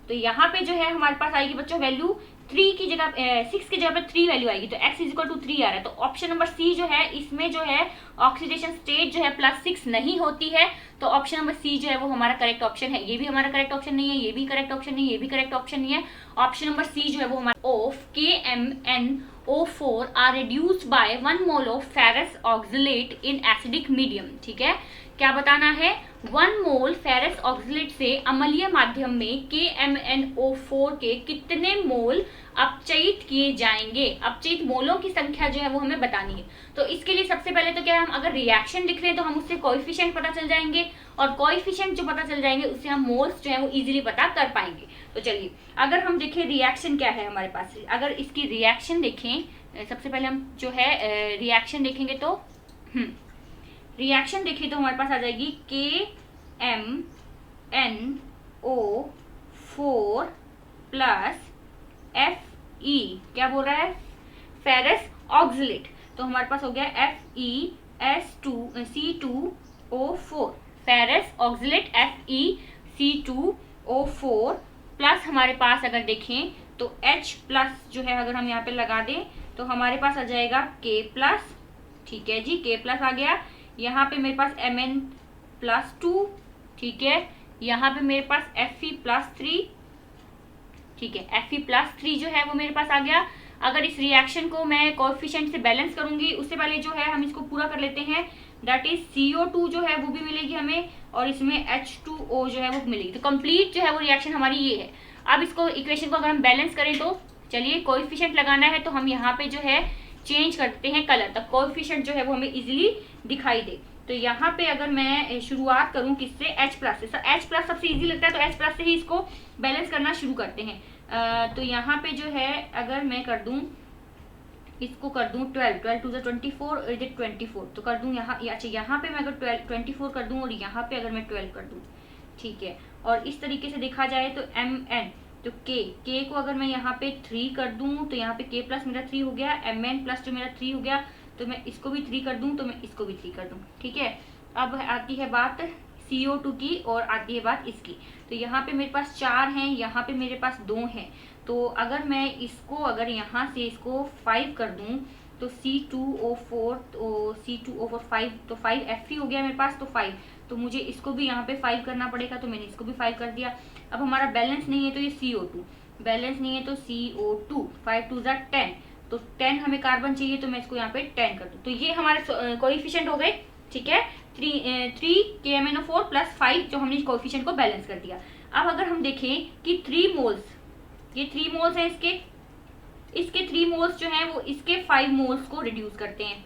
तो यहाँ पे जो है हमारे पास आएगी बच्चों वैल्यू 3 की जगह 6 की जगह पे 3 वैल्यू आएगी, तो x इज इक्वल टू 3 आ रहा है। तो ऑप्शन नंबर सी जो है इसमें जो है ऑक्सीडेशन स्टेट जो है +6 नहीं होती है, तो ऑप्शन नंबर सी जो है वो हमारा करेक्ट ऑप्शन है। ये भी हमारा करेक्ट ऑप्शन नहीं है, ये भी करेक्ट ऑप्शन नहीं है, ये भी करेक्ट ऑप्शन नहीं है। ऑप्शन नंबर सी जो है वो हमारा of KMnO4 are reduced by 1 mole of ferrous oxalate in acidic medium, ठीक है। क्या बताना है, 1 मोल फेरस ऑक्सलेट से अम्लीय माध्यम में KMnO4 के कितने मोल अपचयित किए जाएंगे। अपचयित मोलों की संख्या जो है वो हमें बतानी है। तो इसके लिए सबसे पहले तो क्या है, हम अगर रिएक्शन लिख रहे हैं तो हम उससे कोएफिशिएंट पता चल जाएंगे, और कोएफिशिएंट जो पता चल जाएंगे उससे हम मोल्स जो है वो इजीली पता कर पाएंगे। तो चलिए अगर हम देखें रिएक्शन क्या है हमारे पास, अगर इसकी रिएक्शन देखें, सबसे पहले हम जो है रिएक्शन देखेंगे तो रिएक्शन देखिए तो हमारे पास आ जाएगी KMnO4 प्लस Fe, क्या बोल रहा है, फेरस ऑक्सलेट, तो हमारे पास हो गया FeC2O4, ferrous oxalate FeC2O4 plus हमारे पास अगर देखें तो H प्लस जो है अगर हम यहाँ पे लगा दें तो हमारे पास आ जाएगा K प्लस, ठीक है जी, K प्लस आ गया। यहाँ पे मेरे पास Mn प्लस 2, ठीक है। यहाँ पे मेरे पास Fe प्लस 3, ठीक है, Fe प्लस 3 जो है वो मेरे पास आ गया। अगर इस रिएक्शन को मैं कोएफिशिएंट से बैलेंस करूंगी उससे पहले जो है हम इसको पूरा कर लेते हैं, दैट इज CO2 जो है वो भी मिलेगी हमें और इसमें H2O जो है वो मिलेगी। तो कंप्लीट जो है वो रिएक्शन हमारी ये है। अब इसको इक्वेशन को अगर हम बैलेंस करें तो चलिए कोएफिशिएंट लगाना है तो हम यहाँ पे जो है चेंज करते हैं कलर, तब कोएफिशिएंट जो है वो हमें इजीली दिखाई दे। तो यहाँ पे अगर मैं शुरुआत करूँ किससे, H प्लस से, H प्लस सबसे इजी लगता है तो H प्लस से ही इसको बैलेंस करना शुरू करते हैं। तो यहाँ पे जो है अगर मैं कर दूँ, इसको कर दूँ 12 टू द 24 इज इट 24, तो कर दूँ यहाँ, अच्छा यहाँ पे मैं अगर 24 कर दूँ और यहाँ पे अगर मैं 12 कर दूँ, ठीक है। और इस तरीके से देखा जाए तो Mn, तो K को अगर मैं यहाँ पे 3 कर दूँ तो यहाँ पे K प्लस मेरा 3 हो गया, Mn प्लस जो मेरा 3 हो गया, तो मैं इसको भी 3 कर दूँ तो मैं इसको भी 3 कर दूँ, ठीक है। अब आती है बात CO2 की और आती है बात इसकी। तो यहाँ पे मेरे पास 4 हैं, यहाँ पे मेरे पास 2 हैं, तो अगर मैं इसको अगर यहाँ से इसको 5 कर दूँ तो C2O4, तो C2O4 5, तो 5 Fe हो गया मेरे पास, तो 5, तो मुझे इसको भी यहाँ पे 5 करना पड़ेगा, तो मैंने इसको भी 5 कर दिया। अब हमारा बैलेंस नहीं है तो ये CO2, बैलेंस नहीं है तो CO2, 5 टू ज़ा 10, तो 10 हमें कार्बन चाहिए तो मैं इसको यहाँ पे 10 कर दूँ। तो ये हमारे कोएफिशिएंट हो गए, ठीक है, 3 KMnO4 प्लस 5 जो हमने कोएफिशिएंट को बैलेंस कर दिया। अब अगर हम देखें कि 3 मोल्स, ये 3 मोल्स हैं, इसके 3 मोल्स जो हैं वो इसके 5 मोल्स को रिड्यूस करते हैं,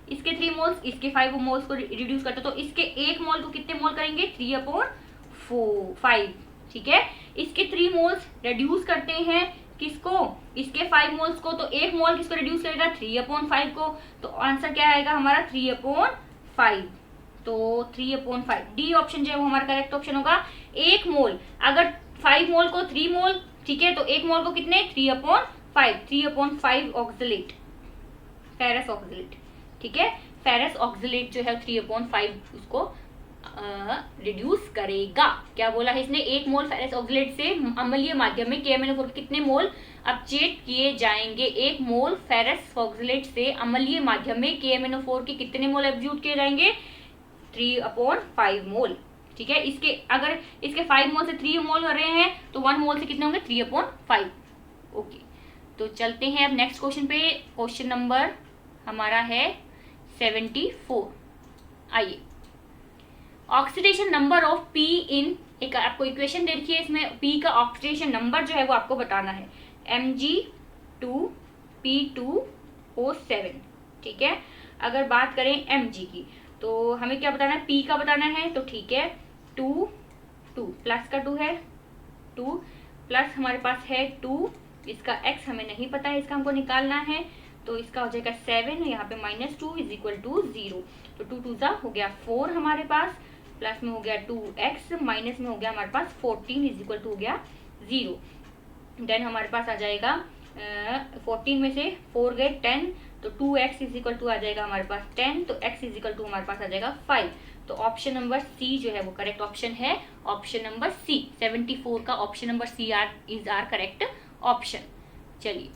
इसके 3 मोल्स इसके 5 मोल्स को रिड्यूस करते हैं, तो इसके 1 मोल को कितने मोल करेंगे, 3/5, ठीक है। इसके 3 मोल्स रिड्यूस करते हैं किसको, इसके 5 मोल्स को, तो 1 मोल किसको रिड्यूस करेगा, 3/5 को, तो आंसर क्या आएगा हमारा 3/5, तो 3/5 डी ऑप्शन जो है वो हमारा करेक्ट ऑप्शन होगा। 1 मोल अगर 5 मोल को 3 मोल, ठीक है, तो 1 मोल को कितने, 3/5 ऑक्सलेट, फेरस ऑक्सलेट, ठीक है, फेरस ऑक्सलेट जो है 3/5 उसको रिड्यूस करेगा। क्या बोला है इसने, 1 मोल फेरस ऑक्सलेट से अम्लीय माध्यम में KMnO4 के कितने मोल अपचेत किए जाएंगे, 1 मोल फेरस ऑक्सलेट से अम्लीय माध्यम में KMnO4 के कितने मोल एब्ज्यूट किए जाएंगे, 3/5 मोल, ठीक है। इसके अगर इसके 5 मोल से 3 मोल कर रहे हैं तो 1 मोल से कितने होंगे, 3/5, ओके। तो चलते हैं अब नेक्स्ट क्वेश्चन पे। क्वेश्चन नंबर हमारा है 74। आइए, ऑक्सीडेशन नंबर ऑफ P इन, एक आपको इक्वेशन दे रखी है, इसमें P का ऑक्सीडेशन नंबर जो है वो आपको बताना है, Mg2P2O7, ठीक है। अगर बात करें Mg की तो हमें क्या बताना है, P का बताना है, तो ठीक है, 2 प्लस का 2 है, 2 प्लस हमारे पास है 2, इसका x हमें नहीं पता है, इसका हमको निकालना है, तो इसका हो जाएगा 7, यहाँ पे -2 इज इक्वल टू 0, तो 2 2 हो गया 4 हमारे पास, प्लस में हो गया 2x, माइनस में हो गया हमारे पास 14 इज इक्वल टू हो गया 0। देन हमारे पास आ जाएगा 14 में से 4 गए 10, तो 2x इज इक्वल टू आ जाएगा हमारे पास 10, तो x इज इक्वल टू हमारे पास आ जाएगा 5। तो ऑप्शन नंबर सी जो है वो करेक्ट ऑप्शन है, ऑप्शन नंबर सी, 74 का option number C is are correct option. चलिए,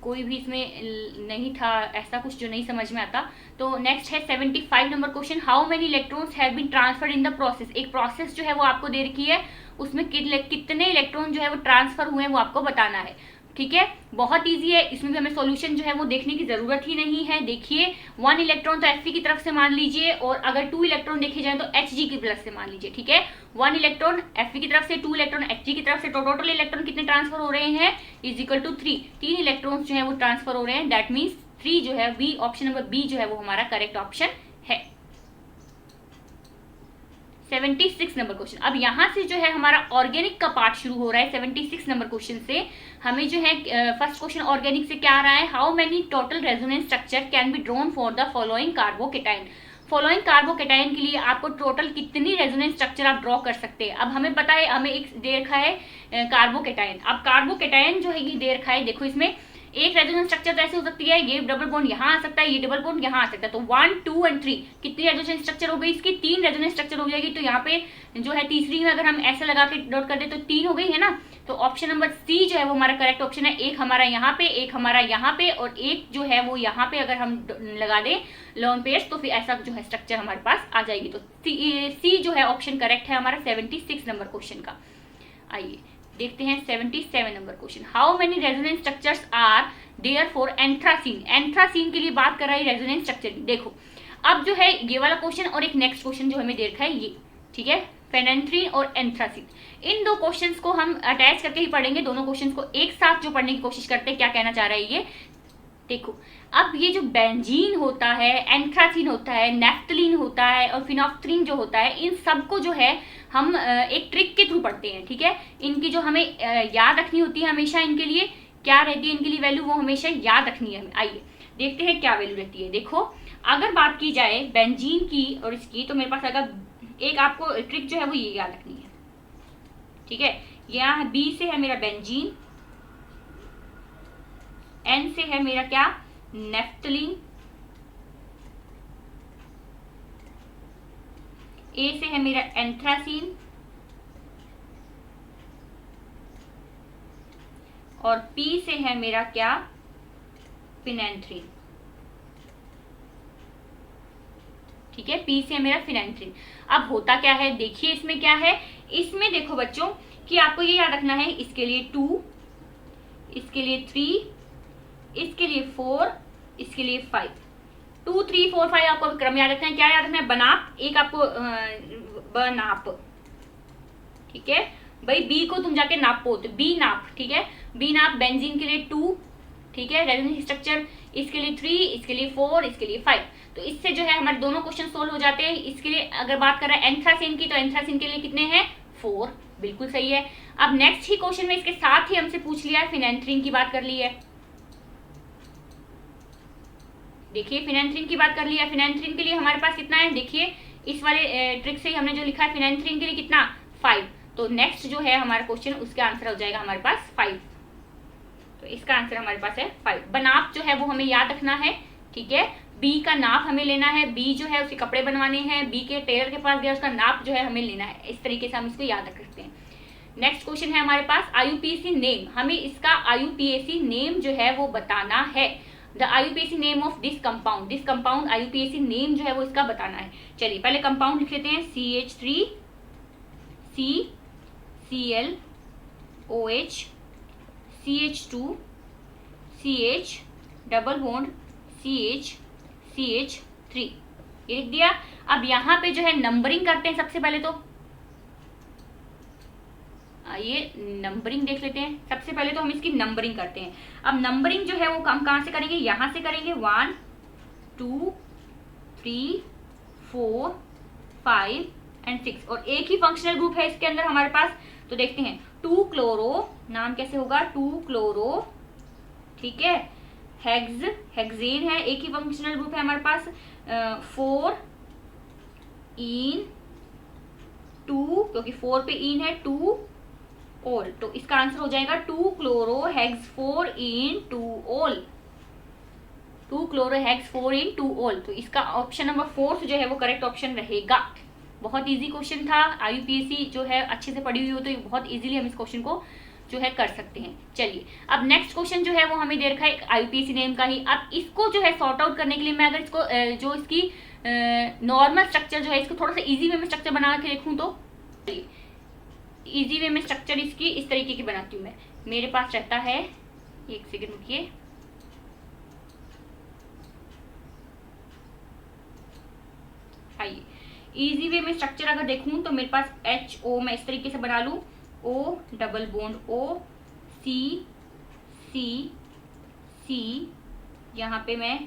कोई भी इसमें नहीं था ऐसा कुछ जो नहीं समझ में आता। तो नेक्स्ट है 75 number question, how many electrons have been transferred in the process. एक प्रोसेस जो है वो आपको दे रखी है, उसमें कितने इलेक्ट्रॉन जो है वो ट्रांसफर हुए हैं वो आपको बताना है, ठीक है। बहुत इजी है, इसमें भी हमें सॉल्यूशन जो है वो देखने की जरूरत ही नहीं है। देखिए 1 इलेक्ट्रॉन तो Fe की तरफ से मान लीजिए, और अगर 2 इलेक्ट्रॉन देखे जाए तो Hg की तरफ से मान लीजिए, ठीक है। 1 इलेक्ट्रॉन Fe की तरफ से, 2 इलेक्ट्रॉन Hg की तरफ से, तो टोटल इलेक्ट्रॉन कितने ट्रांसफर हो रहे हैं, इज इक्वल टू 3 इलेक्ट्रॉन्स जो है वो ट्रांसफर हो रहे हैं, दैट मीन्स 3 जो है बी, ऑप्शन नंबर बी जो है वो हमारा करेक्ट ऑप्शन है। 76 नंबर क्वेश्चन, अब यहाँ से जो है हमारा ऑर्गेनिक का पार्ट शुरू हो रहा है। 76 नंबर क्वेश्चन से हमें जो है फर्स्ट क्वेश्चन ऑर्गेनिक से क्या आ रहा है, how many total resonance structure can be drawn for the following carbocation. Following carbocation के लिए आपको टोटल कितनी रेजोनेंस स्ट्रक्चर आप ड्रॉ कर सकते हैं। अब हमें पता है, हमें एक दे रखा है कार्बोकेटाइन। अब कार्बोकेटाइन जो है ये दे रखा है, देखो इसमें एक रेजोनेंस स्ट्रक्चर तो ऐसे हो सकती है, ये डबल बॉन्ड यहाँ आ सकता है, ये डबल बॉन्ड यहाँ आ सकता है। तो 1, 2 एंड 3 कितनी रेजोनेंस स्ट्रक्चर हो गई इसकी? 3 रेजोनेंस स्ट्रक्चर हो जाएगी। तो यहाँ पे जो है तीसरी में अगर हम ऐसे लगा के नोट कर दे तो 3 हो गई है ना। तो ऑप्शन नंबर सी जो है वो हमारा करेक्ट ऑप्शन है। एक हमारा यहाँ पे, एक हमारा यहाँ पे और एक जो है वो यहाँ पे अगर हम लगा दें लोन पेयर्स तो फिर ऐसा जो है स्ट्रक्चर हमारे पास आ जाएगी। तो सी जो है ऑप्शन करेक्ट है हमारा 76 नंबर क्वेश्चन का। आइए देखते हैं 77 number question. How many resonance structures are there for anthracene? Anthracene के लिए बात कर रहा है रेजोनेंस स्ट्रक्चर की। देखो अब जो है ये वाला क्वेश्चन और एक नेक्स्ट क्वेश्चन जो हमें दे रखा है ये, ठीक है, फेनेंथ्रीन और एंथ्रासीन, इन दो क्वेश्चंस को हम अटैच करके ही पढ़ेंगे। दोनों क्वेश्चंस को एक साथ जो पढ़ने की कोशिश करते हैं, क्या कहना चाह रहा है ये देखो। अब ये जो बेंजीन होता है, एंथ्रासीन होता है, नेफ्थलीन होता है और फिनोफ्थलीन जो होता है, इन सबको जो है हम एक ट्रिक के थ्रू पढ़ते हैं, ठीक है। इनकी जो हमें याद रखनी होती है हमेशा, इनके लिए क्या रहती है, इनके लिए वैल्यू वो हमेशा याद रखनी है हमें। आइए देखते हैं क्या वैल्यू रहती है। देखो अगर बात की जाए बेंजीन की और इसकी, तो मेरे पास अगर एक आपको ट्रिक जो है वो ये याद रखनी है, ठीक है। यहाँ बी से है मेरा बेंजीन, एन से है मेरा क्या, नेफ्थलीन, ए से है मेरा एंथ्रासीन और पी से है मेरा क्या, फिनेंथ्रीन, ठीक है। पी से है मेरा फिनेंथ्रीन। अब होता क्या है देखिए, इसमें क्या है, इसमें देखो बच्चों कि आपको ये याद रखना है, इसके लिए 2, इसके लिए 3, इसके लिए 4, इसके लिए 5। 2, 3, 4, 5 आपको क्रम याद रखना है। क्या याद रखना है? बनाप, एक आपको बनाप, ठीक है भाई। बी को तुम जाके नापो तो बी नाप, ठीक है। बी नाप बेंजीन के लिए 2, ठीक है, रेजोनेंस स्ट्रक्चर इसके लिए 3, इसके लिए 4, इसके लिए 5। तो इससे जो है हमारे दोनों क्वेश्चन सोल्व हो जाते हैं। इसके लिए अगर बात कर रहा है एंथ्रासीन की, तो एंथ्रासीन के लिए कितने हैं? 4, बिल्कुल सही है। अब नेक्स्ट ही क्वेश्चन में इसके साथ ही हमसे पूछ लिया है, फिनेंथ्रीन की बात कर ली है। देखिए फिनेंथ्रीन की बात कर ली है। फिनेंथ्रीन के लिए हमारे पास कितना है, देखिए इस वाले ट्रिक से ही हमने जो लिखा है फिनेंथ्रीन के लिए कितना, 5। तो नेक्स्ट जो है हमारा क्वेश्चन, उसका आंसर हो जाएगा हमारे पास 5। तो इसका आंसर हमारे पास है 5। बनाप जो है वो हमें याद रखना है, ठीक है। बी का नाप हमें लेना है, बी जो है उसके कपड़े बनवाने हैं, बी के टेलर के पास गया, उसका नाप जो है हमें लेना है। इस तरीके से हम इसको याद रख सकते हैं। नेक्स्ट क्वेश्चन है हमारे पास IUPAC नेम। हमें इसका IUPAC नेम जो है वो बताना है। The IUPAC name of this compound, this compound IUPAC name जो है वो इसका बताना है। चलिए पहले कंपाउंड लिख लेते हैं, CH3 CCl OH CH2 CH double bond CH CH3, ये लिख दिया। अब यहाँ पे जो है नंबरिंग करते हैं सबसे पहले। तो ये नंबरिंग देख लेते हैं। सबसे पहले तो हम इसकी नंबरिंग करते हैं। अब नंबरिंग जो है वो हम कहाँ से करेंगे, यहाँ से करेंगे। 1 2 3 4 5 एंड 6 और एक ही फंक्शनल ग्रुप है इसके अंदर हमारे पास। तो देखते हैं 2 क्लोरो, नाम कैसे होगा, 2 क्लोरो, ठीक है। हेक्सेन है, एक ही फंक्शनल ग्रुप है हमारे पास। 4 इन 2, क्योंकि 4 पे इन है, 2 ओल, तो इसका आंसर हो जाएगा 2 क्लोरो हेक्स 4 इन 2 ओल, 2 क्लोरो हेक्स 4 इन 2 ओल। तो इसका ऑप्शन नंबर 4 जो है वो करेक्ट ऑप्शन रहेगा। बहुत इजी क्वेश्चन था। IUPAC जो है अच्छे से पढ़ी हुई हो तो बहुत इजीली हम इस क्वेश्चन को जो है कर सकते हैं। चलिए अब नेक्स्ट क्वेश्चन जो है वो हमें दे रखा है IUPAC नेम का ही। अब इसको जो है सॉर्ट आउट करने के लिए मैं अगर इसको जो इसकी नॉर्मल स्ट्रक्चर जो है इसको थोड़ा सा इजी वे में स्ट्रक्चर बना के देखूँ तो, इजी वे में स्ट्रक्चर इसकी इस तरीके की बनाती हूँ मैं। मेरे पास रहता है, एक सेकंड रुकिए, आइए इजी वे में स्ट्रक्चर अगर देखूं तो मेरे पास HO मैं इस तरीके से बना लूं, O double bond O C C C, यहाँ पे मैं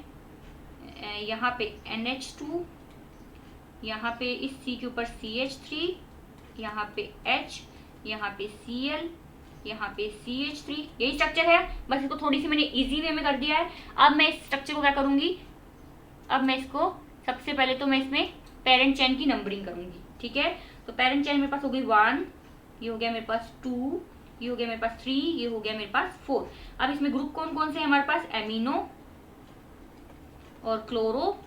यहाँ पे NH2, यहाँ पे इस C के ऊपर CH3, यहाँ पे H, यहाँ पे Cl, यहाँ पे CH3, यही स्ट्रक्चर है। बस इसको थोड़ी सी मैंने इजी वे में कर दिया है। अब मैं इस स्ट्रक्चर को क्या करूंगी, अब मैं इसको सबसे पहले तो मैं इसमें पेरेंट चेन की नंबरिंग करूंगी, ठीक है। तो पेरेंट चेन मेरे पास हो गई 1, ये हो गया मेरे पास 2, ये हो गया मेरे पास 3, ये हो गया मेरे पास 4। अब इसमें ग्रुप कौन कौन से है हमारे पास, एमिनो और क्लोरो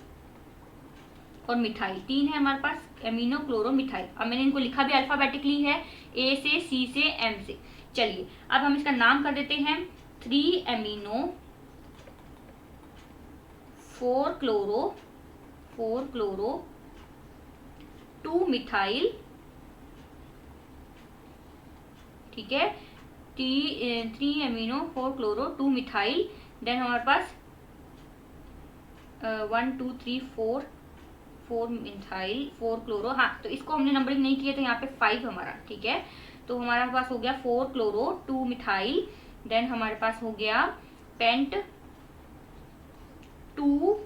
और मिथाइल, 3 है हमारे पास, एमिनो क्लोरो मिथाइल। अब मैंने इनको लिखा भी अल्फाबेटिकली है, ए से, सी से, एम से। चलिए अब हम इसका नाम कर देते हैं 3 एमिनो 4 क्लोरो 2 मिथाइल, ठीक है, 3 एमिनो 4 क्लोरो 2 मिथाइल। देन हमारे पास 1 2 3 4 मिथाइल 4 क्लोरो। हाँ, तो इसको हमने नंबरिंग नहीं किया तो यहाँ पे 5 हमारा, ठीक है। तो हमारे पास हो गया 4 क्लोरो 2 मिथाइल। देन हमारे पास हो गया पेंट 2।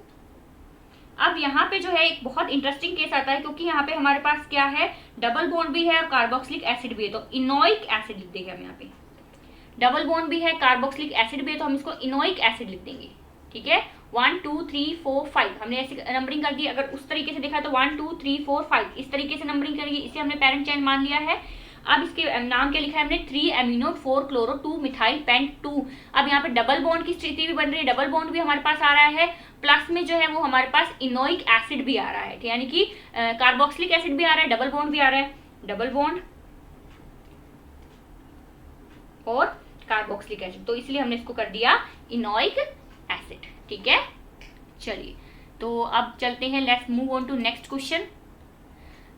अब यहाँ पे जो है एक बहुत इंटरेस्टिंग केस आता है, क्योंकि यहाँ पे हमारे पास क्या है, डबल बॉन्ड भी है और कार्बोक्सिलिक एसिड भी है, तो इनोइक एसिड लिख देंगे हम यहाँ पे। डबल बॉन्ड भी है, कार्बोक्सिलिक एसिड भी है, तो हम इसको इनोइक एसिड लिख देंगे, ठीक है। 1 2 3 4 5 हमने ऐसे नंबरिंग कर दी। अगर उस तरीके से देखा तो 1 2 3 4 5 इस तरीके से नंबरिंग करेंगे, इसे हमने पेरेंट चेन मान लिया है। अब इसके नाम क्या लिखा है हमने, 3 एमिनो 4 क्लोरो 2 मिथाइल पेंट 2। अब यहाँ पे डबल बॉन्ड की स्थिति भी बन रही है, डबल बॉन्ड भी हमारे पास आ रहा है, प्लस में जो है वो हमारे पास इनोइक एसिड भी आ रहा है, यानी कि कार्बोक्सिलिक एसिड भी आ रहा है, डबल बॉन्ड भी आ रहा है, डबल बॉन्ड और कार्बोक्सिलिक एसिड, तो इसलिए हमने इसको कर दिया इनोइक एसिड, ठीक है। चलिए तो अब चलते हैं, let's move on to next question.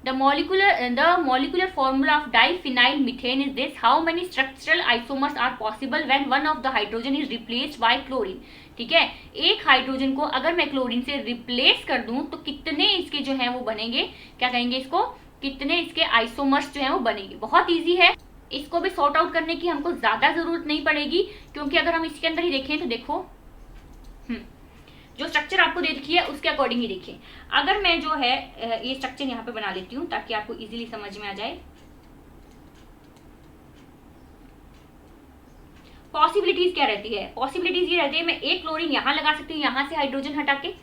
The molecular formula of diphenyl methane is this. How many structural isomers are possible when one of the hydrogen is replaced by chlorine? ठीक है, एक हाइड्रोजन को अगर मैं क्लोरीन से रिप्लेस कर दूं तो कितने इसके जो है वो बनेंगे, क्या कहेंगे इसको, कितने इसके आइसोमर्स जो है वो बनेंगे। बहुत इजी है, इसको भी सॉर्ट आउट करने की हमको ज्यादा जरूरत नहीं पड़ेगी, क्योंकि अगर हम इसके अंदर ही देखें तो देखो जो स्ट्रक्चर आपको दे रखी है उसके अकॉर्डिंग ही देखिए। अगर मैं जो है ये स्ट्रक्चर यहाँ पे बना लेती हूँ ताकि आपको इजीली समझ में आ जाए। पॉसिबिलिटीज क्या रहती है, पॉसिबिलिटीज ये रहती है, मैं एक क्लोरीन यहाँ लगा सकती हूँ, यहाँ से हाइड्रोजन हटा के,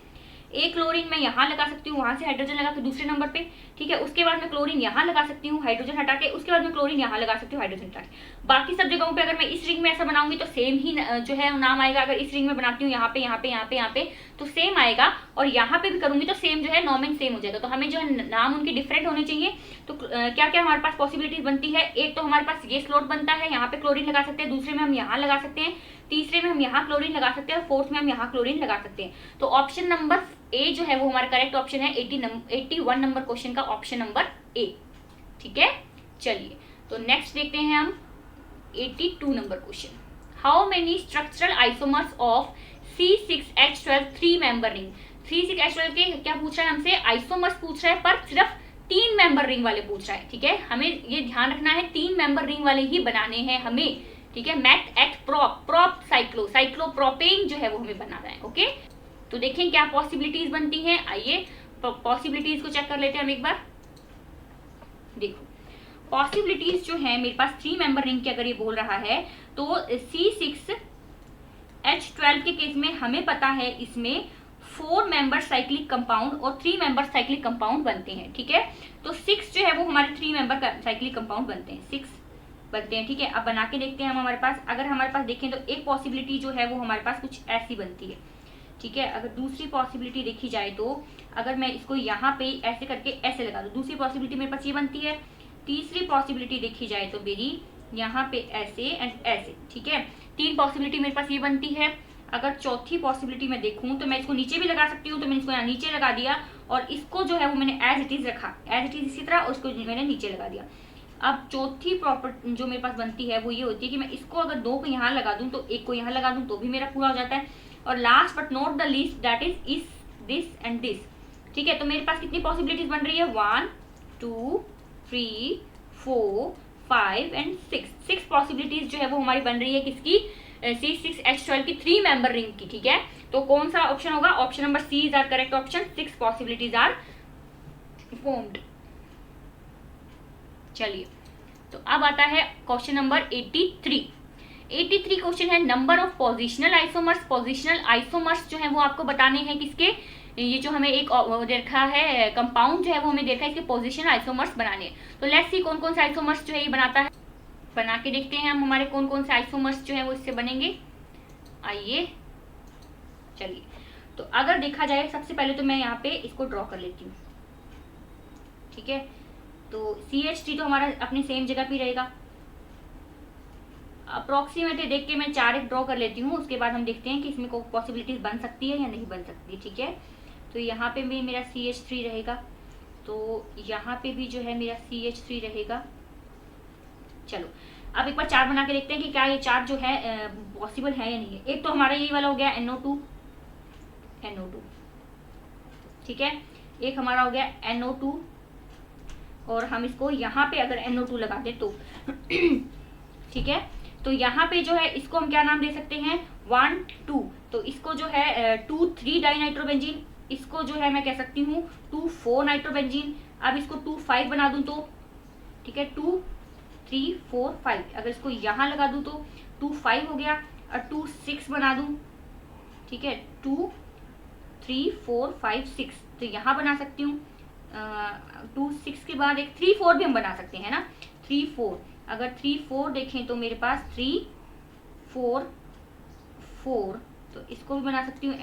एक क्लोरीन मैं यहाँ लगा सकती हूँ, वहां से हाइड्रोजन लगा के दूसरे नंबर पे, ठीक है। उसके बाद मैं क्लोरीन यहाँ लगा सकती हूँ हाइड्रोजन हटा के, उसके बाद मैं क्लोरीन यहाँ लगा सकती हूँ हाइड्रोजन हटा के। बाकी सब जगहों पे अगर मैं इस रिंग में ऐसा बनाऊंगी तो सेम ही जो है नाम आएगा। अगर इस रिंग में बनाती हूँ यहाँ पे यहाँ पे यहाँ पे यहाँ पे तो सेम आएगा, और यहाँ पे भी करूंगी तो सेम जो है नॉर्मल सेम हो जाएगा। तो हमें जो है नाम उनके डिफरेंट होने चाहिए। तो क्या क्या हमारे पास पॉसिबिलिटीज बनती है, एक तो हमारे पास ये स्लॉट बनता है, यहाँ पे क्लोरीन लगा सकते हैं, दूसरे में हम यहाँ लगा सकते हैं, तीसरे में हम यहाँ क्लोरीन लगा सकते हैं, और फोर्थ में हम यहाँ क्लोरीन लगा सकते हैं। तो ऑप्शन नंबर ए जो है वो हमारा करेक्ट ऑप्शन है। 81 नंबर क्वेश्चन का ऑप्शन नंबर ए, ठीक है। चलिए तो नेक्स्ट देखते हैं हम 82 number question. How many structural isomers of C6H12 3 member ring. C6H12 के क्या पूछ रहा है हमसे, आइसोमर्स पूछ रहा है, पर सिर्फ 3 मेंबर रिंग वाले पूछ रहा है, ठीक है। हमें ये ध्यान रखना है 3 मेंबर रिंग वाले ही बनाने हैं हमें, ठीक है। मैथ एट प्रोप साइक्लोप्रोपेन जो है वो हमें बनाना है, ओके। तो देखें क्या पॉसिबिलिटीज बनती हैं, आइए पॉसिबिलिटीज को चेक कर लेते हैं हम एक बार। देखो पॉसिबिलिटीज जो है मेरे पास 3 मेंबर रिंग की अगर ये बोल रहा है तो C6H12 के केस में हमें पता है इसमें 4 मेंबर साइक्लिक कंपाउंड और 3 मेंबर साइक्लिक कंपाउंड बनते हैं, ठीक है। तो 6 जो है वो हमारे 3 मेंबर साइक्लिक कंपाउंड बनते हैं, 6 बनते हैं, ठीक है। अब बना के देखते हैं हम हमारे पास, अगर हमारे पास देखें तो एक पॉसिबिलिटी जो है वो हमारे पास कुछ ऐसी बनती है, ठीक है। अगर दूसरी पॉसिबिलिटी देखी जाए तो अगर मैं इसको यहाँ पे ऐसे करके ऐसे लगा दूं, दूसरी पॉसिबिलिटी मेरे पास ये बनती है। तीसरी पॉसिबिलिटी देखी जाए तो मेरी यहाँ पे ऐसे एंड ऐसे, ठीक है। 3 पॉसिबिलिटी मेरे पास ये बनती है। अगर चौथी पॉसिबिलिटी मैं देखूं तो मैं इसको नीचे भी लगा सकती हूँ, तो मैंने इसको यहाँ नीचे लगा दिया और इसको जो है वो मैंने एज इट इज रखा, एज इट इज इसी तरह, और उसको मैंने नीचे लगा दिया। अब चौथी प्रॉपर्टी जो मेरे पास बनती है वो ये होती है कि मैं इसको अगर 2 को यहाँ लगा दूं तो एक को यहाँ लगा दूं तो भी मेरा पूरा हो जाता है। और last but not the least that is this and this, ठीक है। तो मेरे पास कितनी पॉसिबिलिटीज बन रही है, 1 2 3 4 5 एंड 6 पॉसिबिलिटीज जो है वो हमारी बन रही है किसकी, C6H12 की 3 मेंबर रिंग की, ठीक है। तो कौन सा ऑप्शन होगा, option number C is are correct option. 6 possibilities are formed. चलिए तो अब आता है क्वेश्चन नंबर 83 क्वेश्चन है number of positional isomers. Positional isomers जो है वो आपको बताने हैं किसके, ये जो हमें एक देखा है कंपाउंड जो है वो हमें देखा है इसके पोजिशनल आइसोमर्स बनाने हैं। तो लेट्स सी कौन कौन से आइसोमर्स जो है ये बनाता है। बना के देखते हैं हम हमारे कौन कौन से आइसोमर्स जो है वो इससे बनेंगे। आइए चलिए, तो अगर देखा जाए सबसे पहले तो मैं यहाँ पे इसको ड्रॉ कर लेती हूँ। ठीक है, तो CH3 तो हमारा अपनी सेम जगह पे रहेगा। अप्रोक्सीमेटली देख के मैं 4 एक ड्रॉ कर लेती हूँ, उसके बाद हम देखते हैं कि इसमें कोई पॉसिबिलिटीज बन सकती है या नहीं बन सकती। ठीक है, तो यहाँ पे भी मेरा CH3 रहेगा, तो यहाँ पे भी जो है मेरा CH3 रहेगा। चलो अब एक बार 4 बना के देखते हैं कि क्या ये 4 जो है पॉसिबल है या नहीं है। एक तो हमारा यही वाला हो गया NO2, ठीक है, एक हमारा हो गया NO2, और हम इसको यहाँ पे अगर NO2 लगा दे तो ठीक है, तो यहाँ पे जो है इसको हम क्या नाम दे सकते हैं 1 2, तो इसको जो है 2 3 डाइनाइट्रोबेंजीन, इसको जो है मैं कह सकती हूँ 2 4 नाइट्रोबेंजीन। अब इसको 2 5 बना दूं तो ठीक है 2 3 4 5, अगर इसको यहाँ लगा दूं तो 2 5 हो गया, और 2 6 बना दूं, ठीक है 2 3 4 5 6, तो यहाँ बना सकती हूँ 2 6 के बाद एक 3 4 भी हम बना सकते हैं ना, 3 4, अगर 3 4 देखें तो मेरे पास 3 4 4, तो इसको भी बना सकती हूँ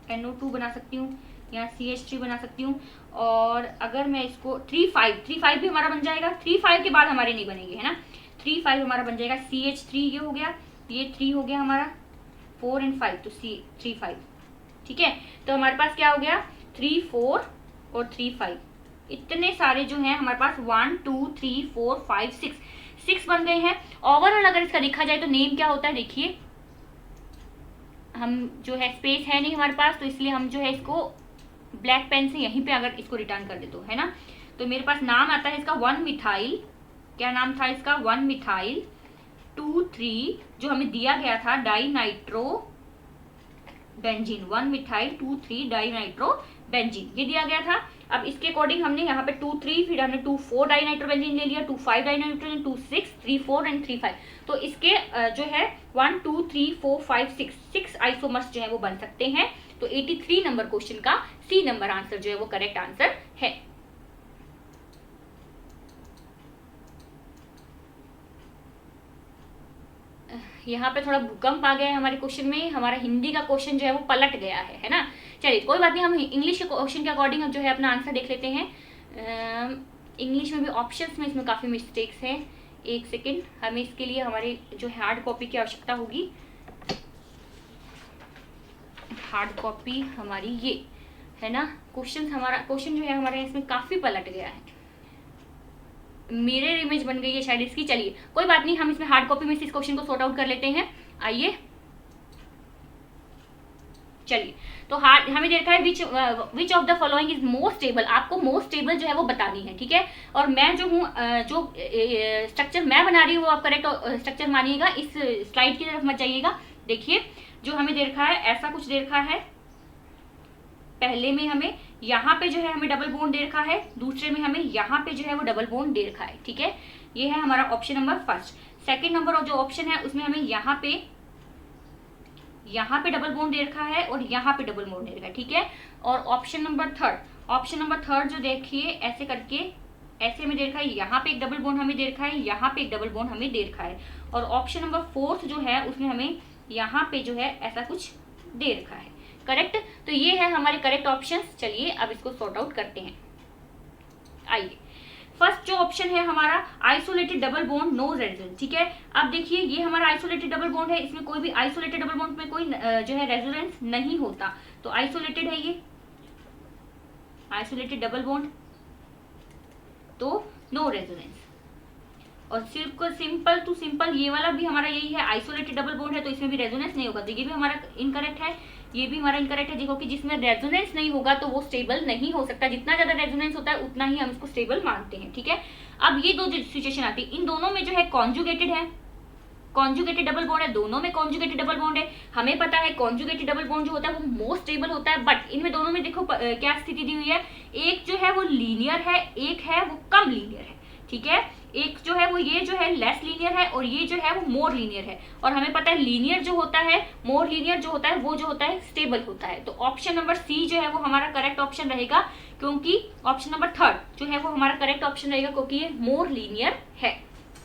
NO2 बना सकती हूँ, यहाँ CH3 बना सकती हूँ। और अगर मैं इसको 3 5 भी हमारा बन जाएगा, 3 5 के बाद हमारे नहीं बनेंगे है ना, 3 5 हमारा बन जाएगा CH3, ये हो गया, ये 3 हो गया हमारा, 4 और 5 तो 3 5, ठीक है, तो हमारे पास क्या हो गया 3 4 और 3 5, इतने सारे जो हैं हमारे पास 1 2 3 4 5 6 बन गए हैं। ओवरऑल अगर इसका देखा जाए तो नेम क्या होता है, देखिए हम जो है स्पेस है नहीं हमारे पास, तो इसलिए हम जो है इसको ब्लैक पेन से यहीं पे अगर इसको रिटर्न कर दे तो है ना, तो मेरे पास नाम आता है इसका 1 मिथाइल, क्या नाम था इसका 1 मिथाइल 2 3, जो हमें दिया गया था dinitro benzene, 1 methyl 2 3 dinitro benzene, ये दिया गया था। अब इसके अकॉर्डिंग हमने यहाँ पे 2 3, फिर हमने 2 4 डाइनाइट्रोबेंजीन ले लिया, 2 5 डाइनाइट्रोबेंजीन, 2 6 3 4 एंड 3 5, तो इसके जो है 1 2 3 4 5 6 आइसोमर्स जो है वो बन सकते हैं। तो 83 नंबर क्वेश्चन का C नंबर आंसर जो है वो करेक्ट आंसर है। यहाँ पे थोड़ा भूकंप आ गया है हमारे क्वेश्चन में, हमारा हिंदी का क्वेश्चन जो है वो पलट गया है ना। चलिए कोई बात नहीं, हम इंग्लिश के क्वेश्चन के अकॉर्डिंग जो है अपना आंसर देख लेते हैं। इंग्लिश में भी ऑप्शंस में इसमें काफ़ी मिस्टेक्स हैं, एक सेकेंड, हमें इसके लिए हमारे जो हार्ड कॉपी की आवश्यकता होगी। हार्ड कॉपी हमारी ये है ना, क्वेश्चन जो है हमारे इसमें काफ़ी पलट गया है, मिरर इमेज बन गई है शायद इसकी। चलिए कोई बात नहीं, हम इसमें हार्ड कॉपी में से इस क्वेश्चन को सॉर्ट आउट कर लेते हैं। आइए चलिए, तो हार्ड हमें देखा है विच of the following is most stable, आपको मोस्ट स्टेबल जो है वो बतानी है, ठीक है। और मैं जो हूँ जो स्ट्रक्चर मैं बना रही हूँ वो आप करेक्ट स्ट्रक्चर मानिएगा, इस स्लाइड की तरफ मत जाइएगा। देखिए जो हमें दे रखा है ऐसा कुछ दे रखा है, पहले में हमें यहाँ पे जो है हमें डबल बॉन्ड दे रखा है, दूसरे में हमें यहाँ पे जो है वो डबल बॉन्ड दे रखा है, ठीक है। ये है हमारा option number first. Second number जो ऑप्शन है उसमें हमें यहाँ पे डबल बॉन्ड दे रखा है और यहाँ पे डबल बॉन्ड दे रखा है, ठीक है। और ऑप्शन नंबर थर्ड जो देखिए ऐसे करके ऐसे में दे रखा है, यहाँ पे एक डबल बॉन्ड हमें दे रखा है, यहाँ पे एक डबल बॉन्ड हमें दे रखा है। और ऑप्शन नंबर फोर्थ जो है उसमें हमें यहाँ पे जो है ऐसा कुछ दे रखा है, करेक्ट। तो ये है हमारे करेक्ट ऑप्शंस। चलिए अब इसको सॉर्ट आउट करते हैं। आइए, फर्स्ट जो ऑप्शन है हमारा isolated double bond no resonance, ठीक है। अब देखिए ये हमारा आइसोलेटेड डबल बॉन्ड है, इसमें कोई भी आइसोलेटेड डबल बॉन्ड में कोई जो है रेजोनेंस नहीं होता, तो आइसोलेटेड है ये आइसोलेटेड डबल बॉन्ड, तो नो रेजोनेंस। और सिर्फ सिंपल टू सिंपल ये वाला भी हमारा यही है, आइसोलेटेड डबल बॉन्ड है तो इसमें भी रेजोनेंस नहीं होगा, तो ये भी हमारा इनकरेक्ट है, ये भी हमारा इनकरेक्ट है। देखो कि जिसमें रेजोनेंस नहीं होगा तो वो स्टेबल नहीं हो सकता, जितना ज्यादा रेजोनेंस होता है उतना ही हम इसको स्टेबल मानते हैं, ठीक है। अब ये दो जो सिचुएशन आती है, इन दोनों में जो है कॉन्जुगेटेड है, कॉन्जुगेटेड डबल बॉन्ड है, दोनों में कॉन्जुगेटेड डबल बॉन्ड है। हमें पता है कॉन्जुगेटेड डबल बॉन्ड जो होता है वो मोस्ट स्टेबल होता है, बट इनमें दोनों में देखो क्या स्थिति दी हुई है, एक जो है वो लीनियर है, एक है वो कम लीनियर है, ठीक है। एक जो है वो ये जो है लेस लीनियर है और ये जो है वो मोर लीनियर है। और हमें पता है लीनियर जो होता है, मोर लीनियर जो होता है वो जो होता है स्टेबल होता है। तो ऑप्शन नंबर सी जो है वो हमारा करेक्ट ऑप्शन रहेगा, क्योंकि ऑप्शन नंबर थर्ड जो है वो हमारा करेक्ट ऑप्शन रहेगा, क्योंकि ये मोर लीनियर है।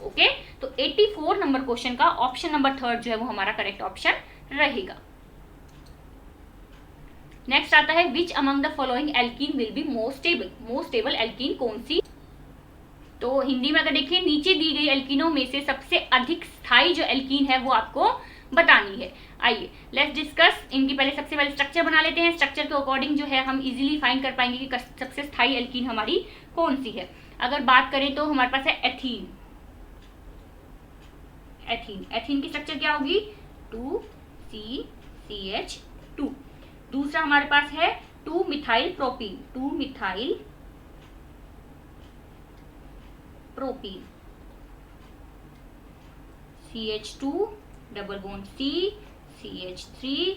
ओके, तो 84 नंबर क्वेश्चन का ऑप्शन नंबर 3 जो है वो हमारा करेक्ट ऑप्शन रहेगा। नेक्स्ट आता है which among the following alkene will be most stable. Most stable alkene कौन सी? तो हिंदी में अगर देखिए नीचे दी गई एल्कीनों में से सबसे अधिक स्थायी जो एल्कीन है वो आपको बतानी है। आइए लेट्स डिस्कस। इनकी सबसे पहले स्ट्रक्चर बना लेते हैं। स्ट्रक्चर के अकॉर्डिंग जो है हम इजीली फाइंड कर पाएंगे कि सबसे स्थायी एल्कीन हमारी कौन सी है। अगर बात करें तो हमारे पास है एथीन। एथीन की स्ट्रक्चर क्या होगी? 2CCH2। दूसरा हमारे पास है two methyl propene. Two methyl propene, CH2 double bond C, CH3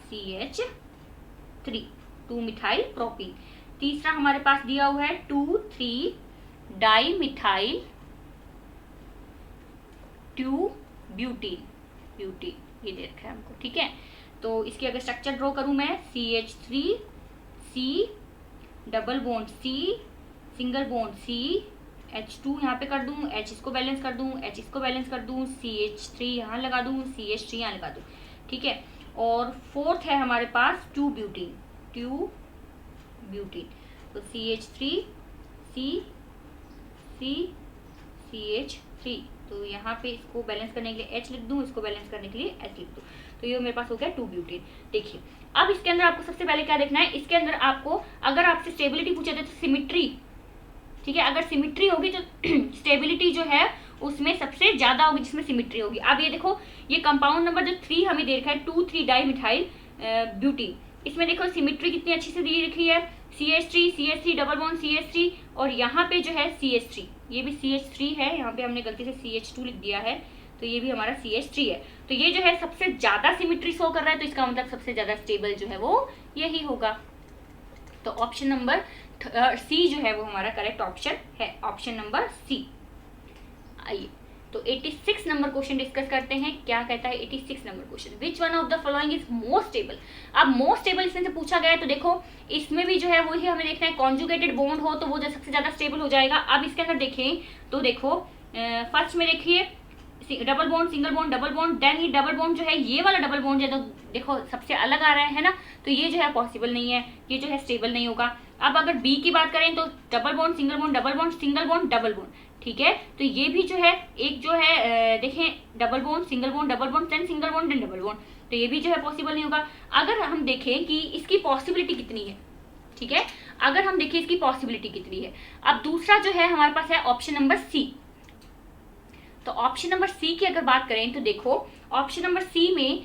CH3, two methyl propene. तीसरा हमारे पास दिया हुआ है 2,3-डाईमिथाइल ट्यूब्यूटीन। ये दे रखा है हमको, ठीक है। तो इसकी अगर स्ट्रक्चर ड्रॉ करूं मैं, CH3C double bond C, single bond C, H2 यहाँ पे कर दूं, H इसको बैलेंस कर दूं, H इसको बैलेंस कर दूं, CH3 यहाँ लगा दूं, CH3 यहाँ लगा दूं, ठीक है। और फोर्थ है हमारे पास ट्यूब्यूटीन। तो CH3CCCH3, तो यहाँ पे इसको बैलेंस करने के लिए H लिख दूं, इसको बैलेंस करने के लिए H लिख दूं, तो ये मेरे पास हो गया 2-ब्यूटीन। देखिए अब इसके अंदर आपको सबसे पहले क्या देखना है, इसके अंदर आपको अगर आपसे स्टेबिलिटी पूछे तो सिमिट्री, ठीक है। अगर सिमिट्री होगी तो स्टेबिलिटी जो है उसमें सबसे ज्यादा होगी जिसमें सिमिट्री होगी। अब ये देखो, ये कंपाउंड नंबर जो 3 हमें दे रखा है 2,3-डाईमिथाइल ब्यूटीन, इसमें देखो सिमिट्री कितनी अच्छी से दी रखी है। CH3 डबल बॉन्ड CH3 और यहाँ पे जो है CH3, ये भी CH3 है, यहाँ पे हमने गलती से CH2 लिख दिया है, तो ये भी हमारा CH3 है। तो ये जो है सबसे ज्यादा सिमिट्री शो कर रहा है, तो इसका मतलब सबसे ज्यादा स्टेबल जो है वो यही होगा। तो ऑप्शन नंबर C जो है वो हमारा करेक्ट ऑप्शन है, ऑप्शन नंबर C। आइए तो 86 नंबर क्वेश्चन डिस्कस करते हैं। क्या कहता है 86 number question, which one of the following is most stable. अब मोस्ट स्टेबल इसमें से पूछा गया है, तो देखो इसमें भी जो है वही हमें देखना है, कॉन्जुगेटेड बॉन्ड हो तो वो जो सबसे ज्यादा स्टेबल हो जाएगा। अब इसके अंदर देखें तो देखो फर्स्ट में देखिए double bond, single bond, double bond, then ये डबल बॉन्ड जो है, ये वाला डबल बॉन्ड जो है तो देखो सबसे अलग आ रहा है ना, तो ये जो है पॉसिबल नहीं है, ये जो है स्टेबल नहीं होगा। अब अगर बी की बात करें तो double bond, single bond, double bond, single bond, double bond, ठीक है। तो ये भी जो है एक जो है देखें double bond, single bond, double bond, then single bond, then double bond, तो ये भी जो है पॉसिबल नहीं होगा। अगर हम देखें कि इसकी पॉसिबिलिटी कितनी है, ठीक है, अगर हम देखें इसकी पॉसिबिलिटी कितनी है। अब दूसरा जो है हमारे पास है ऑप्शन नंबर सी। तो ऑप्शन नंबर सी की अगर बात करें तो देखो ऑप्शन नंबर सी में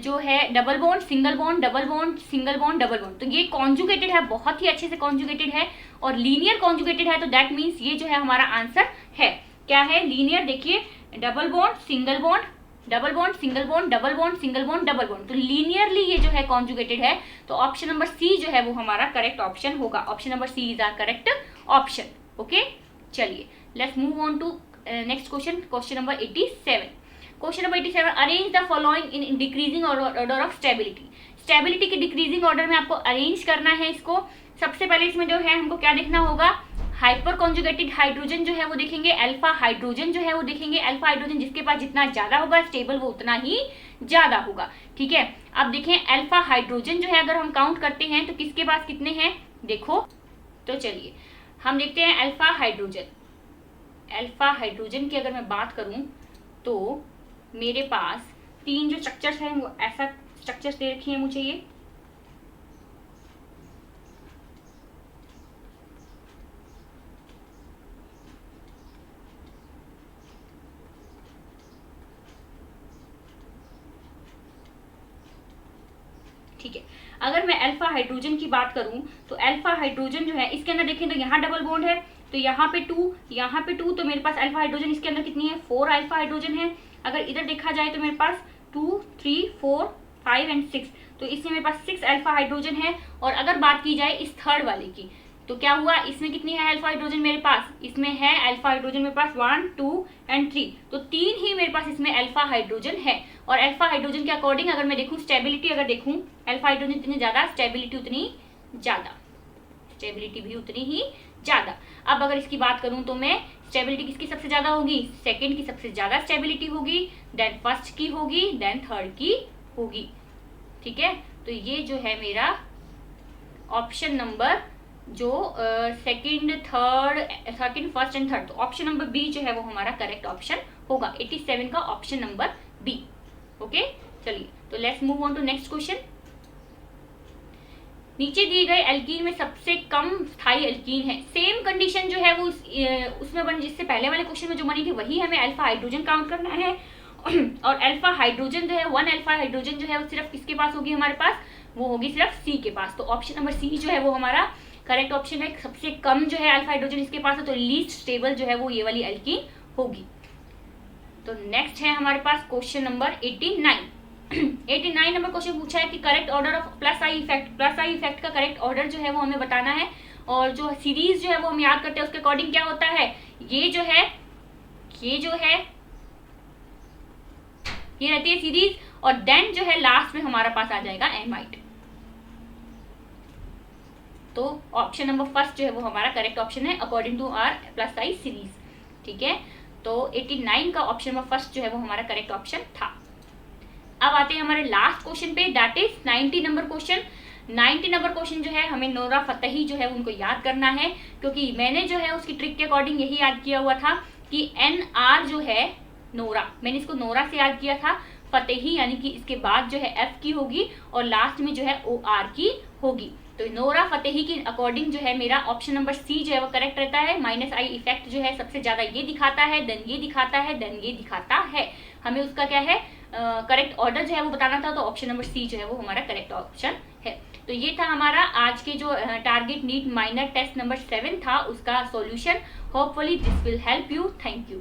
जो है double bond, single bond, double bond, single bond, double bond, तो ये कॉन्जुगेटेड है, बहुत ही अच्छे से कॉन्जुगेटेड है और लीनियर कॉन्जुगेटेड है, तो दैट मीन्स ये जो है हमारा आंसर है, क्या है, लीनियर। देखिए double bond, single bond, double bond, single bond, double bond, single bond, double bond, तो लीनियरली ये जो है कॉन्जुगेटेड है, तो ऑप्शन नंबर सी जो है वो हमारा करेक्ट ऑप्शन होगा। Option number C is are correct option. Okay, चलिए let's move on to next question, question number 87। Question number 87, arrange the following in decreasing order of stability. Stability के डिक्रीजिंग ऑर्डर में आपको अरेंज करना है इसको। सबसे पहले इसमें जो है हमको क्या देखना होगा, हाइपर कॉन्जुगेटेड हाइड्रोजन जो है वो देखेंगे, अल्फा हाइड्रोजन जो है वो देखेंगे। अल्फा हाइड्रोजन जिसके पास जितना ज्यादा होगा स्टेबल वो उतना ही ज्यादा होगा, ठीक है। अब देखें अल्फा हाइड्रोजन जो है अगर हम काउंट करते हैं तो किसके पास कितने हैं, देखो तो चलिए हम देखते हैं अल्फा हाइड्रोजन। अल्फा हाइड्रोजन की अगर मैं बात करूं तो मेरे पास 3 जो स्ट्रक्चर्स हैं वो ऐसा स्ट्रक्चर्स दे रखी है मुझे ये, ठीक है। अगर मैं अल्फा हाइड्रोजन की बात करूं तो अल्फा हाइड्रोजन जो है इसके अंदर देखें तो यहाँ डबल बॉन्ड है, तो यहाँ पे 2, यहाँ पे 2, तो मेरे पास अल्फा हाइड्रोजन इसके अंदर कितनी है, 4 अल्फा हाइड्रोजन है। अगर इधर देखा जाए तो मेरे पास 2, 3, 4, 5 एंड 6, तो इसमें मेरे पास 6 अल्फा हाइड्रोजन है। और अगर बात की जाए इस थर्ड वाले की तो क्या हुआ, इसमें कितनी है अल्फा हाइड्रोजन मेरे पास, इसमें है अल्फा हाइड्रोजन मेरे पास 1, 2 एंड 3, तो 3 ही मेरे पास इसमें अल्फा हाइड्रोजन है। और अल्फा हाइड्रोजन के अकॉर्डिंग अगर मैं देखूं स्टेबिलिटी, अगर देखूं अल्फा हाइड्रोजन जितनी ज्यादा स्टेबिलिटी उतनी ज्यादा, स्टेबिलिटी भी उतनी ही ज्यादा। अब अगर इसकी बात करूं तो मैं स्टेबिलिटी किसकी सबसे ज्यादा होगी, सेकंड की सबसे ज्यादा स्टेबिलिटी होगी, देन फर्स्ट की होगी, देन थर्ड की होगी। ठीक है, तो ये जो है मेरा ऑप्शन नंबर जो second, second, first and third, तो ऑप्शन नंबर बी जो है वो हमारा करेक्ट ऑप्शन होगा, 87 का ऑप्शन नंबर बी। ओके, चलिए तो let's move on to next question. नीचे दिए गए एल्कीन में सबसे कम स्थायी एल्कीन है। सेम कंडीशन जो है वो उसमें बनी, जिससे पहले वाले क्वेश्चन में जो बनी थी वही हमें अल्फा हाइड्रोजन काउंट करना है। और अल्फा हाइड्रोजन जो है, 1 अल्फा हाइड्रोजन जो है वो सिर्फ किसके पास होगी हमारे पास, वो होगी सिर्फ सी के पास। तो ऑप्शन नंबर सी जो है वो हमारा करेक्ट ऑप्शन है। सबसे कम जो है अल्फा हाइड्रोजन इसके पास है, तो लीस्ट स्टेबल जो है वो ये वाली एल्कीन होगी। तो नेक्स्ट है हमारे पास क्वेश्चन नंबर 89। 89 नंबर क्वेश्चन पूछा है कि correct order of plus I effect. Plus I effect का करेक्ट ऑर्डर जो है वो हमें बताना है, और जो सीरीज जो है वो हम याद करते हैं उसके अकॉर्डिंग क्या होता है, ये जो है ये रहती है सीरीज, और देन जो है लास्ट में हमारा पास आ जाएगा एमाइड। तो ऑप्शन नंबर फर्स्ट जो है वो हमारा करेक्ट ऑप्शन है according to R plus I series. ठीक है, तो 89 का ऑप्शन नंबर फर्स्ट जो है वो हमारा करेक्ट ऑप्शन था। अब आते हैं हमारे लास्ट क्वेश्चन पे, that is 90 number question. 90 number question जो है हमें नोरा फतेही जो है उनको याद करना है, क्योंकि मैंने जो है उसकी ट्रिक के अकॉर्डिंग यही याद किया हुआ था कि NR जो है नोरा, मैंने इसको नोरा से याद किया था, फतेही यानी कि इसके बाद जो है F की होगी और लास्ट में जो है OR की होगी। तो नोरा फतेही के अकॉर्डिंग जो है मेरा ऑप्शन नंबर सी जो है वो करेक्ट रहता है। माइनस आई इफेक्ट जो है सबसे ज्यादा ये दिखाता है, देन ये दिखाता है, देन ये दिखाता है। हमें उसका क्या है करेक्ट ऑर्डर जो है वो बताना था, तो ऑप्शन नंबर सी जो है वो हमारा करेक्ट ऑप्शन है। तो ये था हमारा आज के जो target NEET minor test number 7 था उसका solution. Hopefully this will help you. Thank you.